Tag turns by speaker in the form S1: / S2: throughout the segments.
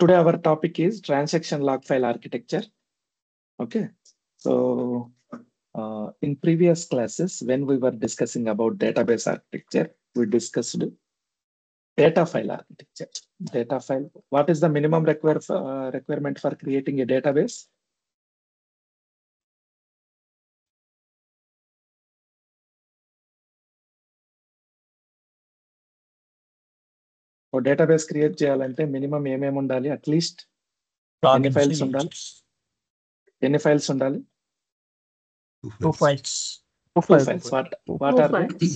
S1: today our topic is transaction log file architecture. Okay. So in previous classes, when we were discussing about database architecture, we discussed data file architecture. Data file. What is the minimum requirement for creating a database? So database create చేయాలంటే minimum ఏమేమి ఉండాలి? At least ఎన్ని files ఉండాలి? ఎన్ని files ఉండాలి?
S2: Two files.
S1: What are they?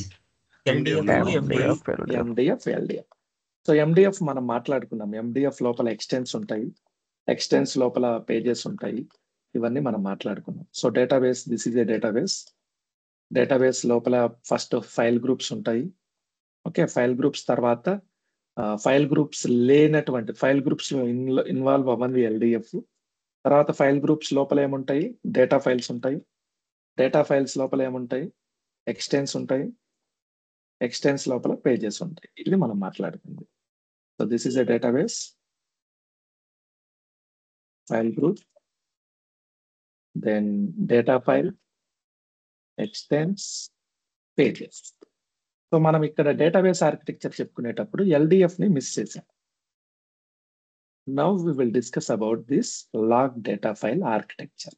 S2: MDF,
S1: MDF, LDF. So MDF మనం మాట్లాడుకున్నాం. MDF లోపల ఎక్స్టెన్స్ ఉంటాయి, ఎక్స్టెన్స్ లోపల పేజెస్ ఉంటాయి, ఇవన్నీ మనం మాట్లాడుకున్నాం. So database, this is a database. Database లోపల ఫస్ట్ ఫైల్ గ్రూప్స్ ఉంటాయి. ఓకే, ఫైల్ గ్రూప్స్ తర్వాత ఫైల్ గ్రూప్స్ లేనటువంటి ఫైల్ గ్రూప్స్ లో ఇన్వాల్వ్ అవ్వండి LDF. తర్వాత ఫైల్ గ్రూప్స్ లోపల ఏముంటాయి? డేటా ఫైల్స్ ఉంటాయి. డేటా ఫైల్స్ లోపల ఏముంటాయి? ఎక్స్టెన్స్ ఉంటాయి. ఎక్స్టెన్స్ లోపల పేజెస్ ఉంటాయి. ఇది మనం మాట్లాడుకుంది. So this is a database, file group, then data file, extents, pages. So మనం ఇక్కడ డేటాబేస్ ఆర్కిటెక్చర్ చెప్పుకునేటప్పుడు LDF ని మిస్ చేసాం. Now we will discuss about this log data file architecture.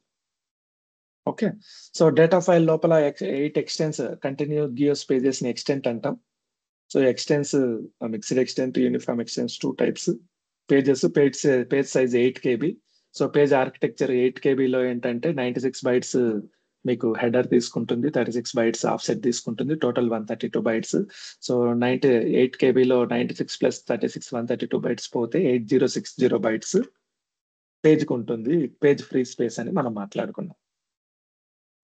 S1: Okay, so data file లోపల 8 extents continuous pages ని extent అంటాం. So extents mixed extent, uniform extents, 2 types. Pages, page size 8 KB. So page architecture 8 KB లో ఏంటంటే 96 bytes మీకు header తీసుకుంటుంది, 36 bytes offset తీసుకుంటుంది, total 132 bytes. So 8 KB లో 96 plus 36 132 bytes పోతే 8060 బైట్స్ పేజ్కి ఉంటుంది. పేజ్ ఫ్రీ స్పేస్ అని మనం మాట్లాడుకున్నాం.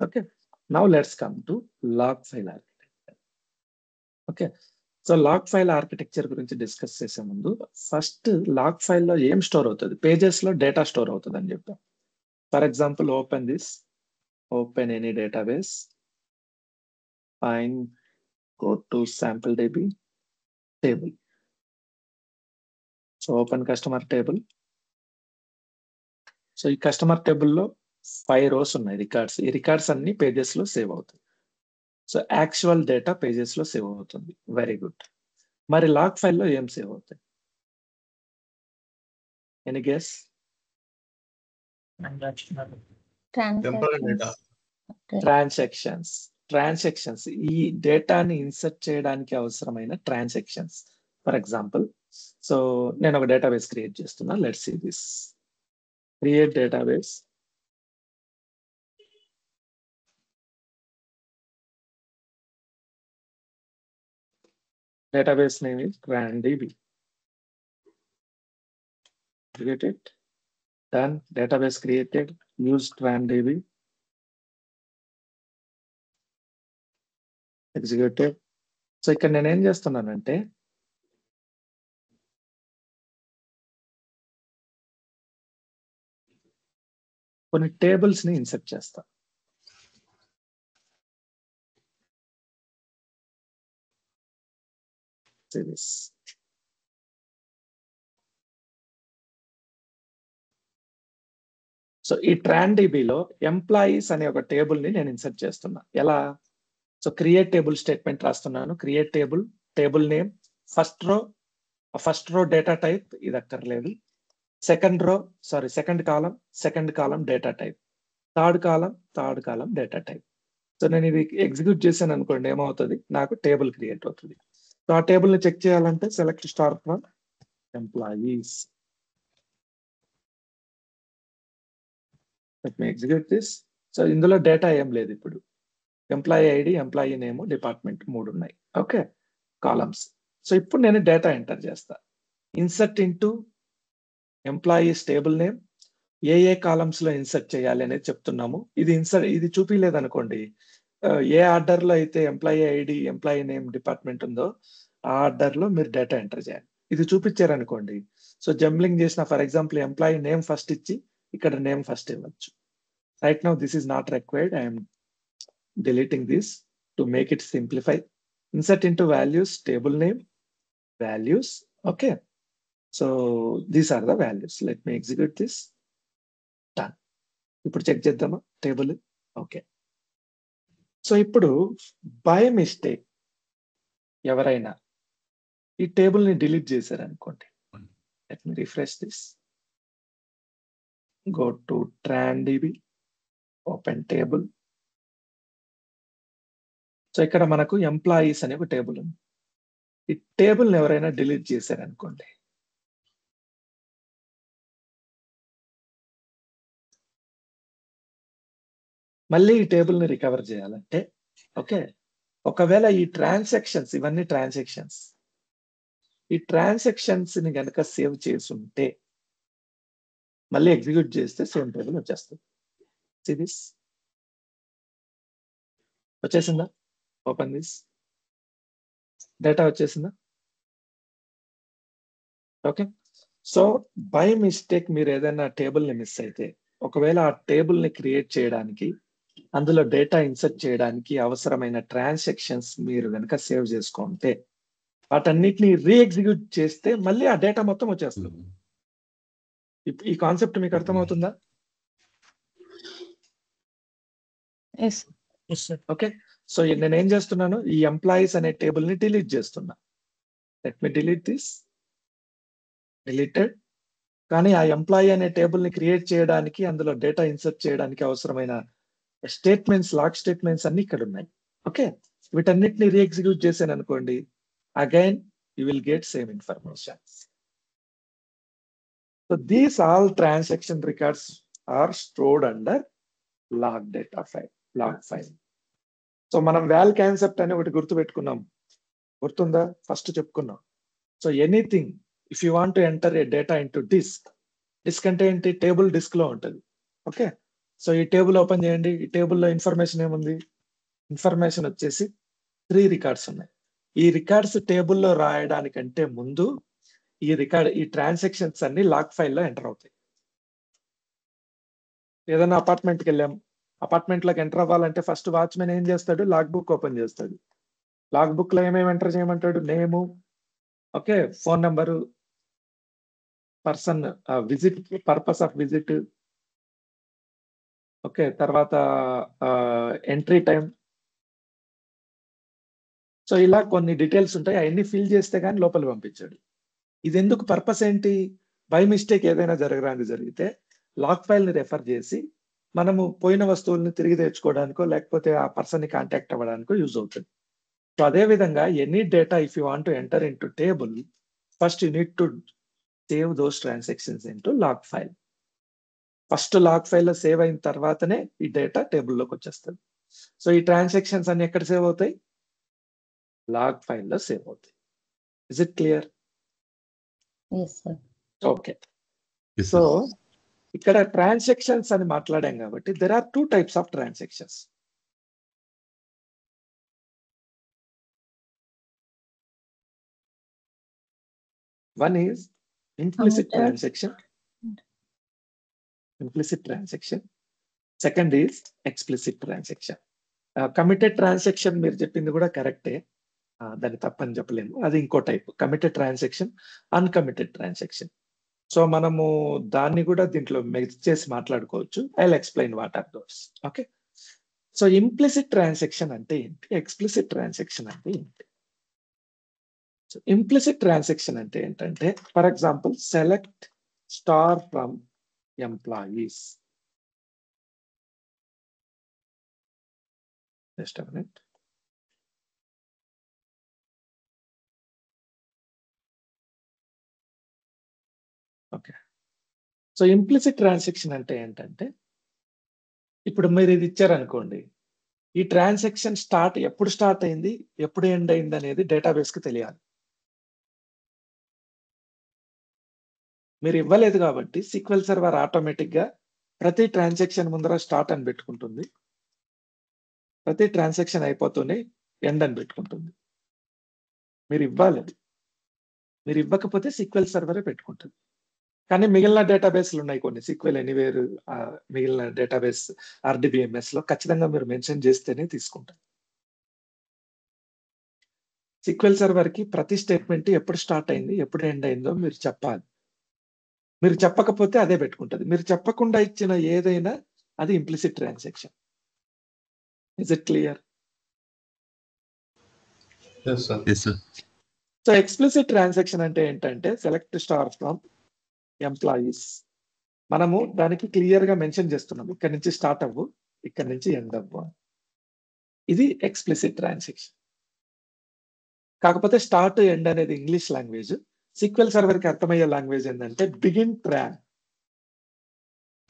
S1: Okay, now let's come to log file architecture. Okay, so log file architecture గురించి డిస్కస్ చేసే ముందు ఫస్ట్ లాగ్ ఫైల్లో ఏం స్టోర్ అవుతుంది? పేజెస్ లో డేటా స్టోర్ అవుతుంది అని చెప్పాం. For example, open any database, find, go to sample DB table. So open customer table. So ఈ కస్టమర్ టేబుల్లో 5 rows ఉన్నాయి, రికార్డ్స్. ఈ రికార్డ్స్ అన్ని పేజెస్ లో సేవ్ అవుతాయి. సో యాక్చువల్ డేటా పేజెస్ లో సేవ్ అవుతుంది. Very good. మరి లాగ్ ఫైల్లో ఏం సేవ్ అవుతాయి? Any guess? ట్రాన్సాక్షన్స్. ఈ డేటాని ఇన్సర్ట్ చేయడానికి అవసరమైన ట్రాన్సాక్షన్స్. ఫర్ ఎగ్జాంపుల్, సో నేను ఒక డేటాబేస్ క్రియేట్ చేస్తున్నా. Let's see this. Create database. Database name is TranDB. Create it. Done. Database created. Use TranDB. Executed. So ఇక్కడ నేను ఏం చేస్తున్నానంటే కొన్ని టేబుల్స్ ని ఇన్సర్ట్ చేస్తా. సో ఈ TranDBలో ఎంప్లాయీస్ అనే ఒక టేబుల్ ని నేను ఇన్సర్ట్ చేస్తున్నా. ఎలా? సో క్రియేట్ టేబుల్ స్టేట్మెంట్ రాస్తున్నాను. Create table name, first row data type, ఇది అక్కర్లేదు. Second column data type, third కాలం డేటా టైప్. సో నేను ఇది ఎగ్జిక్యూట్ చేశాను అనుకోండి, ఏమవుతుంది? నాకు టేబుల్ క్రియేట్ అవుతుంది. సో ఆ టేబుల్ ని చెక్ చేయాలంటే select star from employees. Let me execute this. So ఇందులో డేటా ఏం లేదు. ఇప్పుడు employee ID, employee name, department 3 ఉన్నాయి. Okay, columns. సో ఇప్పుడు నేను డేటా ఎంటర్ చేస్తా. Insert into employees table name. ఏ కాలమ్స్ లో ఇన్సర్ట్ చేయాలి అనేది చెప్తున్నాము. ఇది చూపించలేదు అనుకోండి, ఏ ఆర్డర్ లో అయితే employee ID, employee name, department ఉందో ఆ ఆర్డర్ లో మీరు డేటా ఎంటర్ చేయాలి. ఇది చూపించారనుకోండి, సో జంబ్లింగ్ చేసిన, for example employee name first ఇచ్చి ఇక్కడ నేమ్ ఫస్ట్ ఇవ్వచ్చు. Right now this is not required. I'm deleting this to make it simplify. Insert into values, table name, values. Okay, so these are the values. Let me execute this. Done. ఇప్పుడు check చేద్దామా table? Okay. So ఇప్పుడు by mistake ఎవరైనా ఈ table ని delete చేశారనుకోండి. Let me refresh this. Go to TranDB, open table. So ఇక్కడ మనకు employees అనే ఒక టేబుల్ ఉంది. ఈ టేబుల్ ని ఎవరైనా డిలీట్ చేశారనుకోండి, మళ్ళీ ఈ టేబుల్ ని రికవర్ చేయాలంటే, ఓకే, ఒకవేళ ఈ ట్రాన్సాక్షన్స్, ఇవన్నీ ట్రాన్సాక్షన్స్, ఈ ట్రాన్సాక్షన్స్ ని గనక సేవ్ చేసి ఉంటే మళ్ళీ ఎగ్జిక్యూట్ చేస్తే సేమ్ టేబుల్ వచ్చేస్తుంది. See this? వచ్చేసిందా? Open this. డేటా వచ్చేసిందా? ఓకే. సో బై మిస్టేక్ మీరు ఏదైనా టేబుల్ ని మిస్ అయితే, ఒకవేళ ఆ టేబుల్ ని క్రియేట్ చేయడానికి, అందులో డేటా ఇన్సర్ట్ చేయడానికి అవసరమైన ట్రాన్సాక్షన్స్ మీరు కనుక సేవ్ చేసుకుంటే, వాటన్నిటిని రీఎగ్జిక్యూట్ చేస్తే మళ్ళీ ఆ డేటా మొత్తం వచ్చేస్తుంది. ఈ కాన్సెప్ట్ మీకు అర్థమవుతుందా?
S2: Yes, sir.
S1: ఓకే. సో నేను ఏం చేస్తున్నాను, ఈ ఎంప్లాయీస్ అనే టేబుల్ ని డిలీట్ చేస్తున్నా. Let me delete this. Deleted. కానీ ఆ ఎంప్లాయీ అనే టేబుల్ ని క్రియేట్ చేయడానికి, అందులో డేటా ఇన్సర్ట్ చేయడానికి అవసరమైన స్టేట్మెంట్స్, లాగ్ స్టేట్మెంట్స్ అన్ని ఇక్కడ ఉన్నాయి. ఓకే. వీటన్నిటిని రీఎగ్జిక్యూట్ చేశాను అనుకోండి, again you will get same information. So these all transaction records are stored under log data file, log file. So మనం వాల్ కాన్సెప్ట్ అని ఒకటి గుర్తుపెట్టుకున్నాం. గుర్తుందా? ఫస్ట్ చెప్పుకున్నాం. So anything if you want to enter a data into disk, disk అంటే ఏంటి? Table disk లో ఉంటుంది. ఓకే. సో ఈ టేబుల్ ఓపెన్ చేయండి. ఈ టేబుల్లో ఇన్ఫర్మేషన్ ఏముంది? ఇన్ఫర్మేషన్ వచ్చేసి 3 రికార్డ్స్ ఉన్నాయి. ఈ రికార్డ్స్ టేబుల్లో రాయడానికంటే ముందు ఈ ట్రాన్సాక్షన్స్ అన్ని లాగ్ ఫైల్లో ఎంటర్ అవుతాయి. ఏదైనా అపార్ట్మెంట్కి వెళ్ళాం, అపార్ట్మెంట్ లోకి ఎంటర్ అవ్వాలంటే ఫస్ట్ వాచ్మెన్ ఏం చేస్తాడు? లాగ్ బుక్ ఓపెన్ చేస్తాడు. లాగ్ బుక్ లో ఏమేమి ఎంటర్ చేయమంటాడు? Name, okay, phone number, person, visit, purpose of visit, okay, తర్వాత ఎంట్రీ టైం. సో ఇలా కొన్ని డీటెయిల్స్ ఉంటాయి. అవన్నీ ఫిల్ చేస్తే కానీ లోపల పంపించాడు. ఇది ఎందుకు? పర్పస్ ఏంటి? బై మిస్టేక్ ఏదైనా జరగరాంది జరిగితే లాగ్ ఫైల్ ని రెఫర్ చేసి మనము పోయిన వస్తువుల్ని తిరిగి తెచ్చుకోవడానికో, లేకపోతే ఆ పర్సన్ ని కాంటాక్ట్ అవ్వడానికో యూజ్ అవుతుంది. సో అదే విధంగా any data if you want to enter into table, first you need to save those transactions into log file. First log file లో సేవ్ అయిన తర్వాతనే ఈ డేటా టేబుల్లోకి వచ్చేస్తుంది. సో ఈ ట్రాన్సాక్షన్స్ అన్ని ఎక్కడ సేవ్ అవుతాయి? లాగ్ ఫైల్ లో సేవ్ అవుతాయి. Is it clear?
S2: Yes, sir.
S1: Okay. So ఇక్కడ ట్రాన్సాక్షన్స్ అని మాట్లాడాం కాబట్టి there are 2 types of transactions. One is implicit transaction. Implicit transaction. Second is explicit transaction. Committed transaction మీరు చెప్పింది కూడా కరెక్టే. దాన్ని తప్పని చెప్పలేము. అది ఇంకో type. Committed transaction, uncommitted transaction. So మనము దాన్ని కూడా దీంట్లో మిక్స్ చేసి మాట్లాడుకోవచ్చు. I will explain what are those. Okay. So implicit transaction అంటే ఏంటి? ఎక్స్ప్లిసిట్ ట్రాన్సాక్షన్ అంటే ఏంటి? సో ఇంప్లిసిట్ ట్రాన్సాక్షన్ అంటే ఏంటంటే, for example select star from employees. Just a minute. Okay. So implicit transaction అంటే ఏంటంటే, ఇప్పుడు మీరు ఇది ఇచ్చారనుకోండి, ఈ ట్రాన్సాక్షన్ ఎప్పుడు స్టార్ట్ అయింది, ఎప్పుడు ఎండ్ అయింది అనేది డేటాబేస్ కి తెలియాలి. మీరు ఇవ్వలేదు కాబట్టి SQL సర్వర్ ఆటోమేటిక్ గా ప్రతి ట్రాన్సాక్షన్ ముందర స్టార్ట్ అని పెట్టుకుంటుంది, ప్రతి ట్రాన్సాక్షన్ అయిపోతూనే ఎండ్ అని పెట్టుకుంటుంది. మీరు ఇవ్వాలి. మీరు ఇవ్వకపోతే SQL సర్వరే పెట్టుకుంటుంది. కానీ మిగిలిన డేటాబేస్లు ఉన్నాయి కొన్ని, SQL ఎనీవేర్, మిగిలిన డేటాబేస్ RDBMS లో ఖచ్చితంగా మీరు మెన్షన్ చేస్తేనే తీసుకుంటారు. సిక్వెల్ సర్వర్ కి ప్రతి స్టేట్మెంట్ ఎప్పుడు స్టార్ట్ అయింది ఎప్పుడు ఎండ్ అయిందో మీరు చెప్పాలి. మీరు చెప్పకపోతే అదే పెట్టుకుంటది. మీరు చెప్పకుండా ఇచ్చిన ఏదైనా అది implicit transaction. Is it clear?
S3: Yes, sir.
S4: Yes, sir.
S1: So explicit transaction అంటే ఏంటంటే సెలెక్ట్ స్టార్ ఫ్రమ్ ఎంప్లాయీస్. మనము దానికి క్లియర్ గా మెన్షన్ చేస్తున్నాం, ఇక్కడ నుంచి స్టార్ట్ అవ్వు, ఇక్కడ నుంచి ఎండ్ అవ్వు. ఇది ఎక్స్ప్లిసిట్ ట్రాన్సాక్షన్. కాకపోతే స్టార్ట్ ఎండ్ అనేది ఇంగ్లీష్ లాంగ్వేజ్. సిక్వెల్ సర్వర్ కి అర్థమయ్యే లాంగ్వేజ్ ఏంటంటే బిగిన్ ట్రాన్,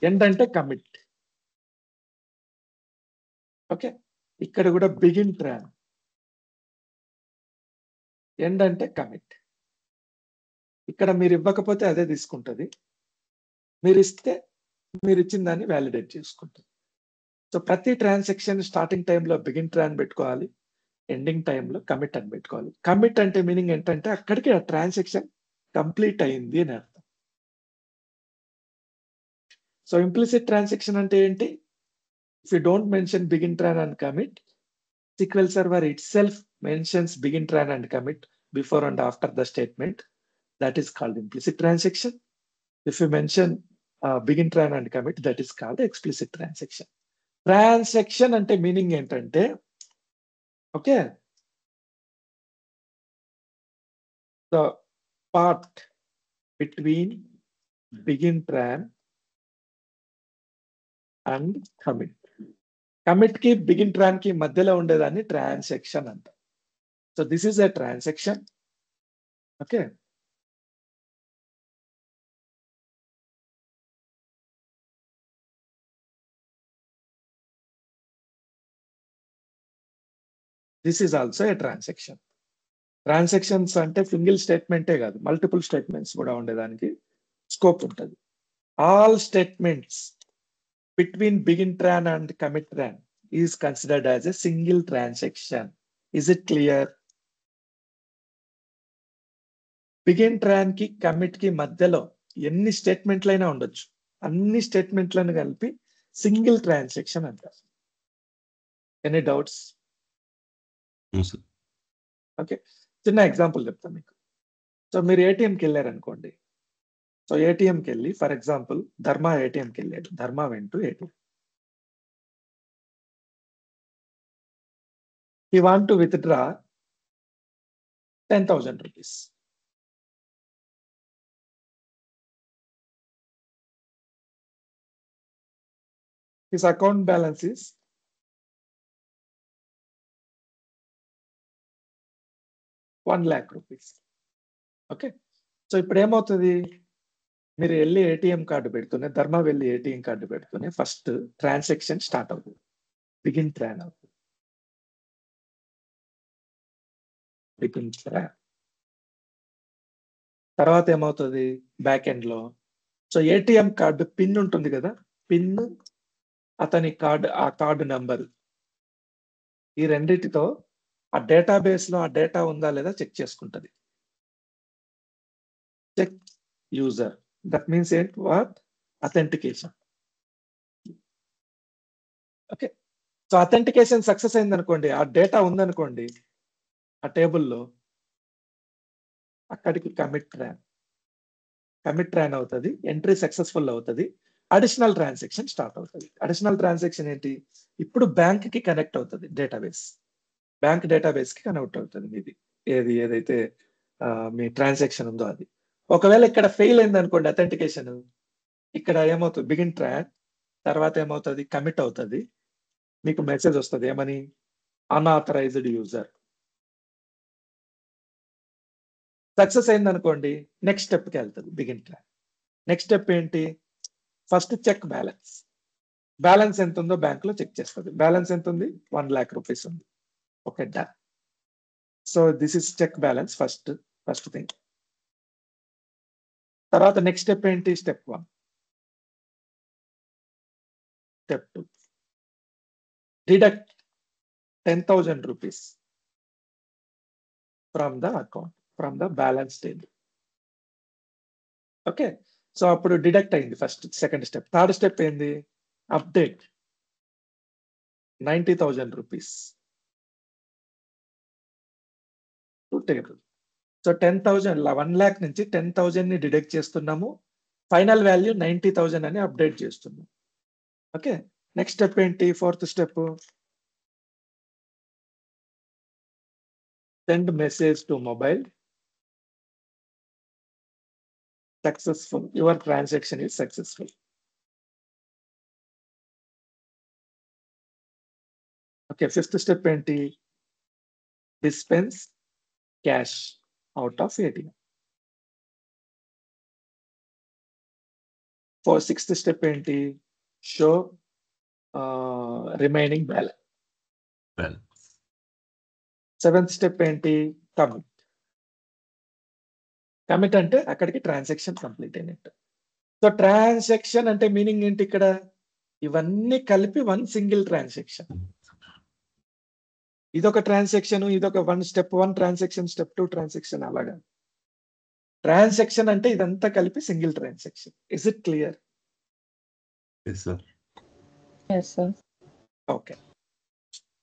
S1: ఎండ్ అంటే కమిట్. ఓకే, ఇక్కడ కూడా బిగిన్ ట్రాన్, ఎండ్ అంటే కమిట్. ఇక్కడ మీరు ఇవ్వకపోతే అదే తీసుకుంటది, మీరు ఇస్తే మీరు ఇచ్చిన దాన్ని వ్యాలిడేట్ చేసుకుంటుంది. సో ప్రతి ట్రాన్సాక్షన్ స్టార్టింగ్ టైంలో బిగిన్ ట్రాన్ పెట్టుకోవాలి, ఎండింగ్ టైంలో కమిట్ అని పెట్టుకోవాలి. కమిట్ అంటే మీనింగ్ ఏంటంటే అక్కడికి ఆ ట్రాన్సాక్షన్ కంప్లీట్ అయింది అని అర్థం. సో ఇంప్లిసిట్ ట్రాన్సాక్షన్ అంటే ఏంటి? If you don't mention begin tran and commit, SQL Server itself mentions begin tran and commit before and after the statement. That is called implicit transaction. If you mention begin tran and commit, that is called explicit transaction. Transaction ante meaning entante, okay, the part between begin tran and commit. Commit కి begin Tron కి మధ్యలో ఉండేదాన్ని transaction అంట. So this is a transaction. Okay, this is also a transaction. Transactions అంటే single స్టేట్మెంటే కాదు, multiple statements కూడా ఉండేదానికి scope ఉంటుంది. All statements between begin tran and commit tran is considered as a single transaction. Is it clear? Begin tran ki commit ki మధ్యలో ఎన్ని స్టేట్మెంట్లైనా ఉండొచ్చు, అన్ని స్టేట్మెంట్లను కలిపి సింగిల్ ట్రాన్సాక్షన్ అంటారు. Any doubts?
S4: No, sir.
S1: Okay, చిన్న ఎగ్జాంపుల్ చెప్తాను మీకు. సో మీరు ఏటీఎంకి వెళ్ళారు అనుకోండి. సో ఏటీఎంకి వెళ్ళి, ఫర్ ఎగ్జాంపుల్ ధర్మ ఏటీఎంకి వెళ్ళాడు. ధర్మ went to ATM. He want to withdraw 10,000 rupees. His account balance is 1 lakh rupees. Okay, so ఇప్పుడు ఏమవుతుంది? మీరు వెళ్ళి ఏటీఎం కార్డు పెడుతూనే, ధర్మ వెళ్ళి ఏటీఎం కార్డు పెడుతూనే ఫస్ట్ ట్రాన్సాక్షన్ స్టార్ట్ అవుతుంది, బిగిన్ ట్రాన్ అవుతుంది. బిగిన్ ట్రాన్ తర్వాత ఏమవుతుంది బ్యాక్ ఎండ్ లో? సో ఏటీఎం కార్డు పిన్ ఉంటుంది కదా, పిన్, అతని కార్డు, ఆ కార్డు నంబర్, ఈ రెండిటితో ఆ డేటాబేస్ లో ఆ డేటా ఉందా లేదా చెక్ చేసుకుంటది. Check user, that means what? Authentication. Okay, so authentication success అయింది అనుకోండి, ఆ డేటా ఉందనుకోండి ఆ టేబుల్లో, అక్కడికి కమిట్ ట్రాన్ అవుతుంది, ఎంట్రీ సక్సెస్ఫుల్ అవుతుంది, అడిషనల్ ట్రాన్సాక్షన్ స్టార్ట్ అవుతుంది. అడిషనల్ ట్రాన్సాక్షన్ ఏంటి? ఇప్పుడు బ్యాంక్ కి కనెక్ట్ అవుతుంది డేటాబేస్, బ్యాంక్ డేటాబేస్ కి కనెక్ట్ అవుతుంది మీది ఏదైతే మీ ట్రాన్సాక్షన్ ఉందో అది. ఒకవేళ ఇక్కడ ఫెయిల్ అయింది అనుకోండి అథెంటికేషన్, ఇక్కడ ఏమవుతుంది? బిగిన్ ట్రాన్ తర్వాత ఏమవుతుంది? కమిట్ అవుతుంది, మీకు మెసేజ్ వస్తుంది ఏమని? Unauthorised user. సక్సెస్ అయింది అనుకోండి, నెక్స్ట్ స్టెప్ కి వెళ్తుంది బిగిన్ ట్రాన్. నెక్స్ట్ స్టెప్ ఏంటి? First check balance. బ్యాలెన్స్ ఎంత ఉందో బ్యాంక్ లో చెక్ చేస్తుంది. బ్యాలెన్స్ ఎంత ఉంది? 1 lakh rupees ఉంది. Okay, done. So this is check balance first thing. తర్వాత నెక్స్ట్ స్టెప్ ఏంటి? Step 1. Step 2, deduct 10,000 rupees from the account, from the balance table. Okay, so అప్పుడు డిడక్ట్ అయింది first, second step. Third step ఏంది? Update 90,000 rupees to table. So 10,000 1 lakh నుంచి 10,000 ని deduct చేస్తున్నాము. Final value 90,000 అని update చేస్తున్నాం. Okay, next step ఏంటి? Fourth step, send message to mobile, successful, your transaction is successful. Okay, fifth step ఏంటి? Dispense cash out of ATM. Sixth step ఏంటి? Show remaining balance.
S4: Well,
S1: seventh step ఏంటి? Commit. Commit అంటే అక్కడికి transaction complete అయినట్టు. So transaction అంటే meaning ఏంటి ఇక్కడ? ఇవన్నీ కలిపి వన్ సింగిల్ ట్రాన్సాక్షన్. ఇదొక ట్రాన్సాక్షన్, ఇదొక స్టెప్ 1 ట్రాన్సాక్షన్, స్టెప్ 2 ట్రాన్సాక్షన్, అలాగా. ట్రాన్సాక్షన్ అంటే ఇదంతా కలిపి single transaction. Is it clear?
S4: yes, sir.
S2: Yes, sir.
S1: Okay,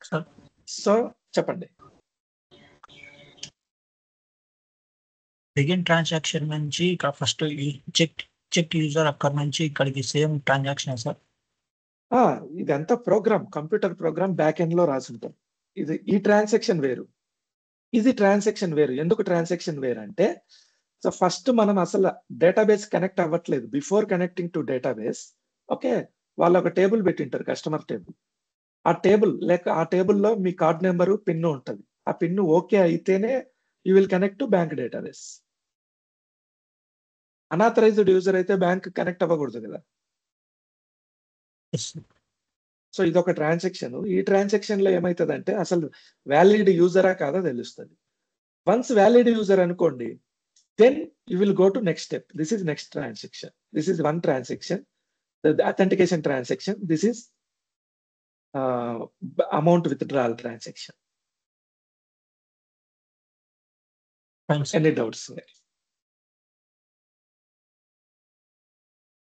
S3: Sir,
S1: so చెప్పండి.
S3: బిగిన్ ట్రాన్సాక్షన్ నుంచి ఇక్కడ ఫస్ట్ చెక్ యూజర్ అక్కడ నుంచి ఇక్కడికి సేమ్ ట్రాన్సాక్షన్ సార్.
S1: ఇదంతా program, computer program back end లో రాసి ఉంటారు. ఈ ట్రాన్సాక్షన్ వేరు, ఇది ట్రాన్సాక్షన్ వేరు. ఎందుకు ట్రాన్సాక్షన్ వేరు అంటే, సో ఫస్ట్ మనం అసలు డేటాబేస్ కనెక్ట్ అవ్వట్లేదు. Before connecting to database, okay, వాళ్ళు ఒక టేబుల్ పెట్టింటారు, కస్టమర్ టేబుల్. ఆ టేబుల్లో మీ కార్డ్ నెంబరు, పిన్ ఉంటుంది. ఆ పిన్ ఓకే అయితేనే you will connect to bank database. Unauthorized user అయితే బ్యాంక్ కనెక్ట్ అవ్వకూడదు కదా.
S3: Yes, sir.
S1: సో ఇదొక ట్రాన్సాక్షన్. ఈ ట్రాన్సాక్షన్ లో ఏమవుతుందంటే అసలు వ్యాలిడ్ యూజరా కాదా తెలుస్తుంది. వన్స్ వ్యాలిడ్ యూజర్ అనుకోండి, then you will go to next step. This is next transaction. This is one transaction, authentication transaction. This is amount withdrawal transaction.
S3: Fine, sir.
S1: Any doubts?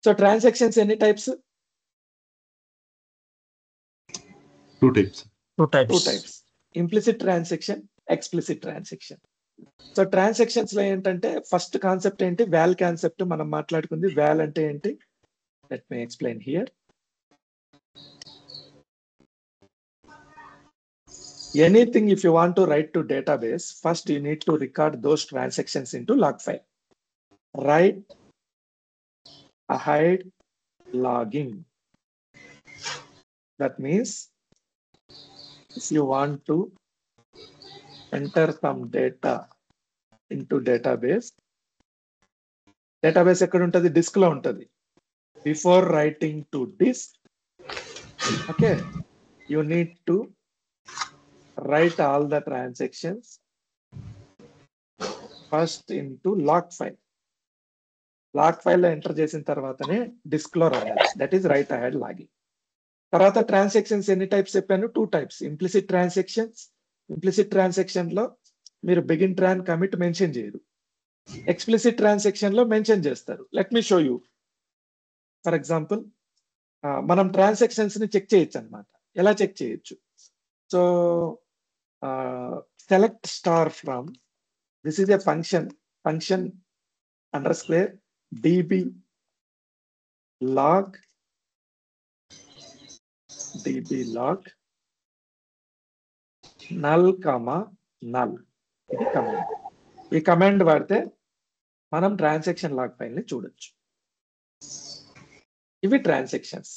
S1: So transactions ఎన్ని types?
S4: Two types.
S3: Two types.
S1: Two types, implicit transaction, explicit transaction. So transactions లో ఏంటంటే first concept ఏంటి? Wall concept మనం మాట్లాడుకుంది. Wall అంటే ఏంటి? Let me explain here. Anything if you want to write to database, first you need to record those transactions into log file. Write, hide, logging. That means if you want to enter some data into database ఎక్కడ ఉంటుంది? Disk లో ఉంటుంది. Before writing to disk, okay, you need to write all the transactions first into log file. Log file లో enter చేసిన తర్వాతనే disk లో రాయాలి. That is write ahead logging. తర్వాత ట్రాన్సాక్షన్స్ ఎన్ని టైప్స్ చెప్పాను? 2 types. Implicit transactions. Implicit transaction లో మీరు బిగిన్ ట్రాన్ కమిట్ మెన్షన్ చేయరు. ఎక్స్ప్లిసిట్ ట్రాన్సాక్షన్ లో మెన్షన్ చేస్తారు. Let me show you. For example, మనం ట్రాన్సాక్షన్స్ ని చెక్ చేయొచ్చు అనమాట. ఎలా చెక్ చేయొచ్చు? So select star from, this is a function underscore db log null, null. ఇది కమాండ్. ఈ కమాండ్ వాడితే మనం ట్రాన్సాక్షన్ లాగ్ ఫైల్ ని చూడొచ్చు. ఇవి ట్రాన్సాక్షన్స్.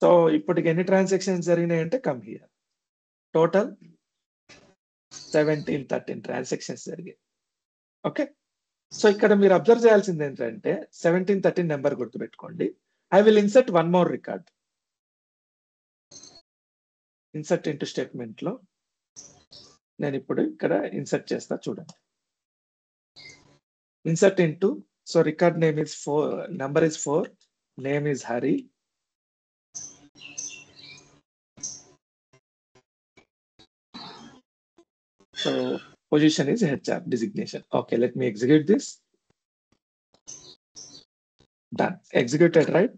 S1: సో ఇప్పటికి ఎన్ని ట్రాన్సాక్షన్స్ జరిగినాయంటే కమ్ హియర్. టోటల్ 17-13 ట్రాన్సాక్షన్స్ జరిగాయి. ఓకే, సో ఇక్కడ మీరు అబ్జర్వ్ చేయాల్సింది ఏంటంటే 17-13 నెంబర్ గుర్తుపెట్టుకోండి. I will insert one more record. Insert into statement లో నేను ఇప్పుడు ఇక్కడ ఇన్సర్ట్ చేస్తా, చూడండి. Insert into, so record name is 4, number is 4, name is Hari. So position is HR designation. Okay, let me execute this. Done. Executed, right?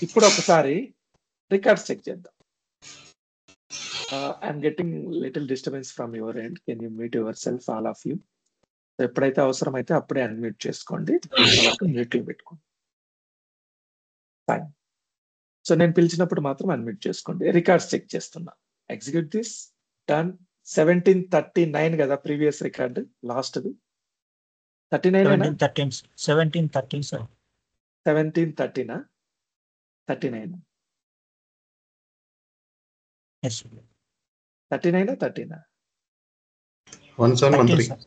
S1: ఇప్పుడు ఒకసారి records check చేద్దాం. I'm getting little disturbance from your end. Can you mute your self all of you? ఎప్పుడైతే అవసరమైతే అప్పుడే unmute చేసుకోండి, వరకు మ్యూట్లో పెట్టుకోండి. ఫైన్. సో నేను పిలిచినప్పుడు మాత్రం అన్మ్యూట్ చేసుకోండి. రికార్డ్స్ చెక్ చేస్తున్నా. Execute this. డన్. 1739 కదా ప్రీవియస్ రికార్డ్, లాస్ట్ది 39
S3: 1713 సార్.
S1: 1713 39
S3: ఎస్
S1: 39 13
S4: 1713.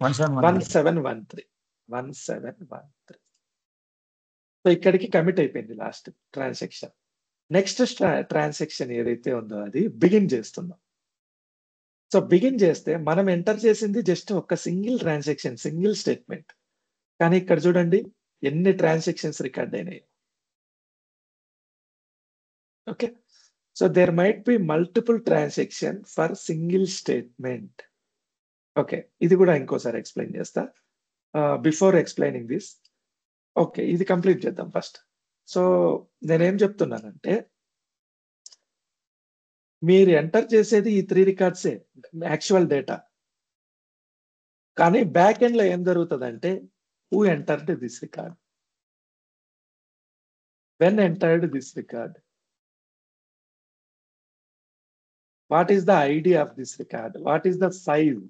S1: 1713 1713. సో ఇక్కడికి కమిట్ అయిపోయింది లాస్ట్ ట్రాన్సాక్షన్. నెక్స్ట్ ట్రాన్సాక్షన్ ఏదైతే ఉందో అది బిగిన్ చేస్తున్నాం. సో బిగిన్ చేస్తే మనం ఎంటర్ చేసింది జస్ట్ ఒక సింగిల్ ట్రాన్సాక్షన్, సింగిల్ స్టేట్మెంట్. కానీ ఇక్కడ చూడండి ఎన్ని ట్రాన్సాక్షన్స్ రికార్డ్ అయినాయి. Okay, so there might be multiple transaction for single statement. Okay, ఇది కూడా ఇంకోసారి ఎక్స్ప్లెయిన్ చేస్తా. బిఫోర్ ఎక్స్ప్లెయినింగ్ దిస్, ఓకే ఇది కంప్లీట్ చేద్దాం ఫస్ట్. సో నేనేం చెప్తున్నానంటే మీరు ఎంటర్ చేసేది ఈ 3 రికార్డ్సే యాక్చువల్ డేటా. కానీ బ్యాక్ ఎండ్ లో ఏం జరుగుతుందంటే who entered this record, when entered this record, what is the ID of this record, what is the size,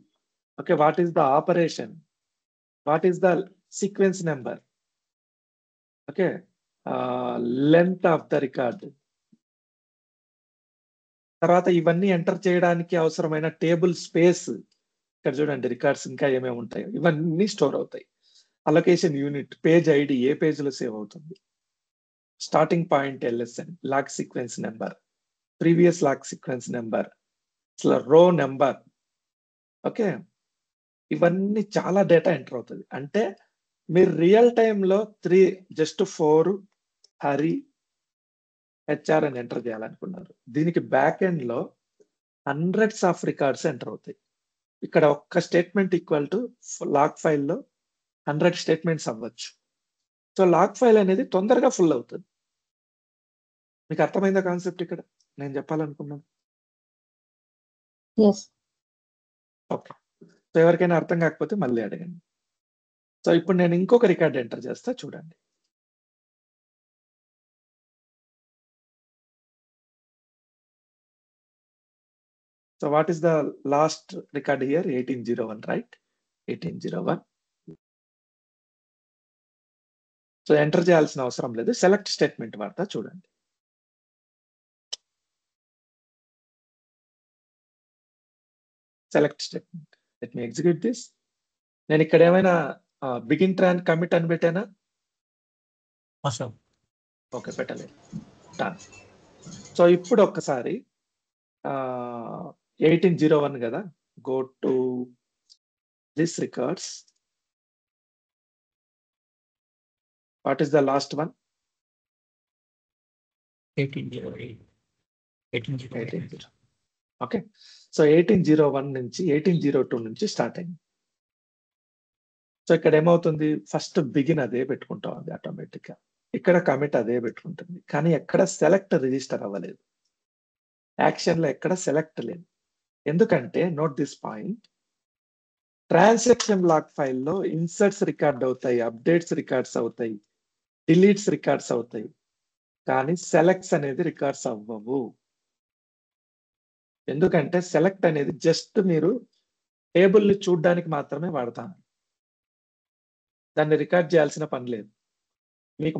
S1: okay, what is the operation, what is the sequence number, okay, length of the record. తర్వాత ఇవన్నీ enter చేయడానికి అవసరమైన table space, ఇక్కడ చూడండి records ఇంకా ఏమేమి ఉంటాయో ఇవన్నీ స్టోర్ అవుతాయి. అలొకేషన్ యూనిట్, పేజ్ ఐడి, ఏ పేజ్ లో సేవ్ అవుతుంది, starting point LSN, lock sequence number, previous lock sequence number, అసలు రో నెంబర్. ఓకే, ఇవన్నీ చాలా డేటా ఎంటర్ అవుతుంది. అంటే మీరు రియల్ టైంలో 3 జస్ట్ 4 హరి హెచ్ఆర్ అని ఎంటర్ చేయాలనుకున్నారు. దీనికి బ్యాక్ ఎండ్ లో హండ్రెడ్స్ ఆఫ్ రికార్డ్స్ ఎంటర్ అవుతాయి. ఇక్కడ ఒక్క స్టేట్మెంట్ ఈక్వల్ టు లాగ్ ఫైల్లో 100 స్టేట్మెంట్స్ అవ్వచ్చు. సో లాగ్ ఫైల్ అనేది తొందరగా ఫుల్ అవుతుంది. మీకు అర్థమైందా కాన్సెప్ట్ ఇక్కడ నేను చెప్పాలనుకున్నాను?
S2: Yes.
S1: ఓకే, సో ఎవరికైనా అర్థం కాకపోతే మళ్ళీ అడగండి. సో ఇప్పుడు నేను ఇంకొక రికార్డ్ ఎంటర్ చేస్తా చూడండి. So what is the last record here? 1801, right? 1801. So enter చేయాల్సిన అవసరం లేదు, సెలెక్ట్ స్టేట్మెంట్ వాడతా చూడండి. Select statement. Let me execute this. నేను ఇక్కడ ఏమైనా బిగిన్ ట్రాన్ కమిట్ అని పెట్టానా? ఓకే, పెట్టలేదు. డన్. సో ఇప్పుడు ఒక్కసారి 1801 కదా, go to this records. What is the last one?
S3: 1808.
S1: Okay, so 1801 నుంచి 1802 నుంచి స్టార్ట్ అయింది. సో ఇక్కడ ఏమవుతుంది, ఫస్ట్ బిగిన్ అదే పెట్టుకుంటా ఉంది ఆటోమేటిక్ గా, ఇక్కడ కమిట్ అదే పెట్టుకుంటుంది. కానీ ఎక్కడ సెలెక్ట్ రిజిస్టర్ అవ్వలేదు, యాక్షన్ లో ఎక్కడ సెలెక్ట్ లేదు. ఎందుకంటే note this point, transaction log ఫైల్లో ఇన్సర్ట్స్ రికార్డ్ అవుతాయి, అప్డేట్స్ రికార్డ్స్ అవుతాయి, డిలీట్స్ రికార్డ్స్ అవుతాయి, కానీ సెలెక్ట్స్ అనేది రికార్డ్స్ అవ్వవు. ఎందుకంటే సెలెక్ట్ అనేది జస్ట్ మీరు టేబుల్ ని చూడడానికి మాత్రమే వాడతాను, దాన్ని రికార్డ్ చేయాల్సిన పని లేదు. మీకు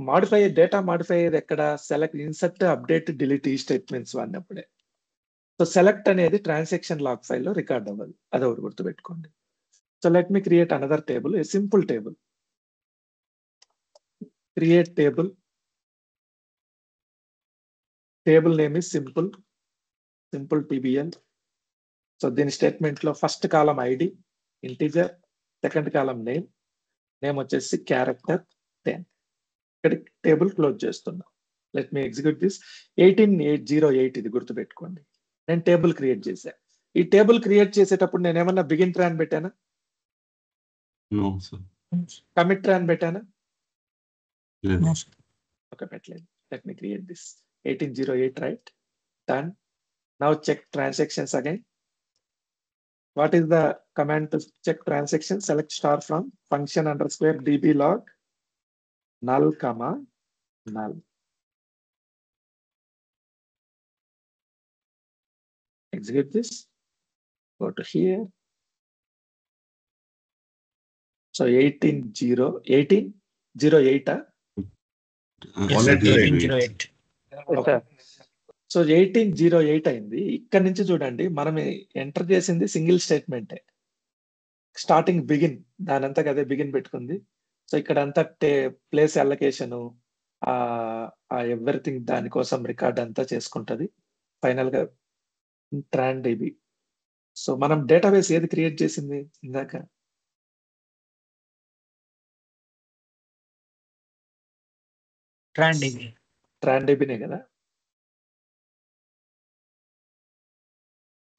S1: డేటా మాడిఫై అయ్యేది ఎక్కడ? సెలెక్ట్, ఇన్సర్ట్, అప్డేట్, డిలీట్ ఈ స్టేట్మెంట్స్ వాడినప్పుడే. సో సెలెక్ట్ అనేది ట్రాన్సాక్షన్ లాగ్ ఫైల్లో రికార్డ్ అవ్వదు, అదొకటి గుర్తుపెట్టుకోండి. So let me create another table, A simple table. Create table, table name is simple TBL. So దీని స్టేట్మెంట్ లో ఫస్ట్ కాలం ID integer, second column name వచ్చేసి character 10. ఇక్కడ table close చేస్తున్నా. Let me execute this. 18808 ఇది గుర్తుపెట్టుకోండి. నేను table create చేశా. ఈ టేబుల్ క్రియేట్ చేసేటప్పుడు నేను ఏమన్నా బిగిన్ ట్రాన్ పెట్టానా?
S4: No, sir.
S1: కమిట్ ట్రాన్ పెట్టానా?
S4: Yes.
S1: ఓకే, పెట్టలేదు. Let me create this. 1808, right? Done. Now check transactions again. What is the command to check transactions? Select star from function underscore db log null comma null. Execute this. Go to here. So 1808.
S3: Yes, sir.
S4: 1808.
S3: 1808.
S1: So 1808 అయింది. ఇక్కడ నుంచి చూడండి మనం enter చేసింది single statement. Starting begin దానంతా అదే begin పెట్టుకుంది. So ఇక్కడ అంతా ప్లేస్ అలొకేషన్ ఎవ్రీథింగ్ దానికోసం రికార్డ్ అంతా చేసుకుంటది. ఫైనల్ గా ట్రాన్ డిబి. సో మనం డేటాబేస్ ఏది క్రియేట్ చేసింది ఇందాక? ట్రాన్ డిబినే కదా.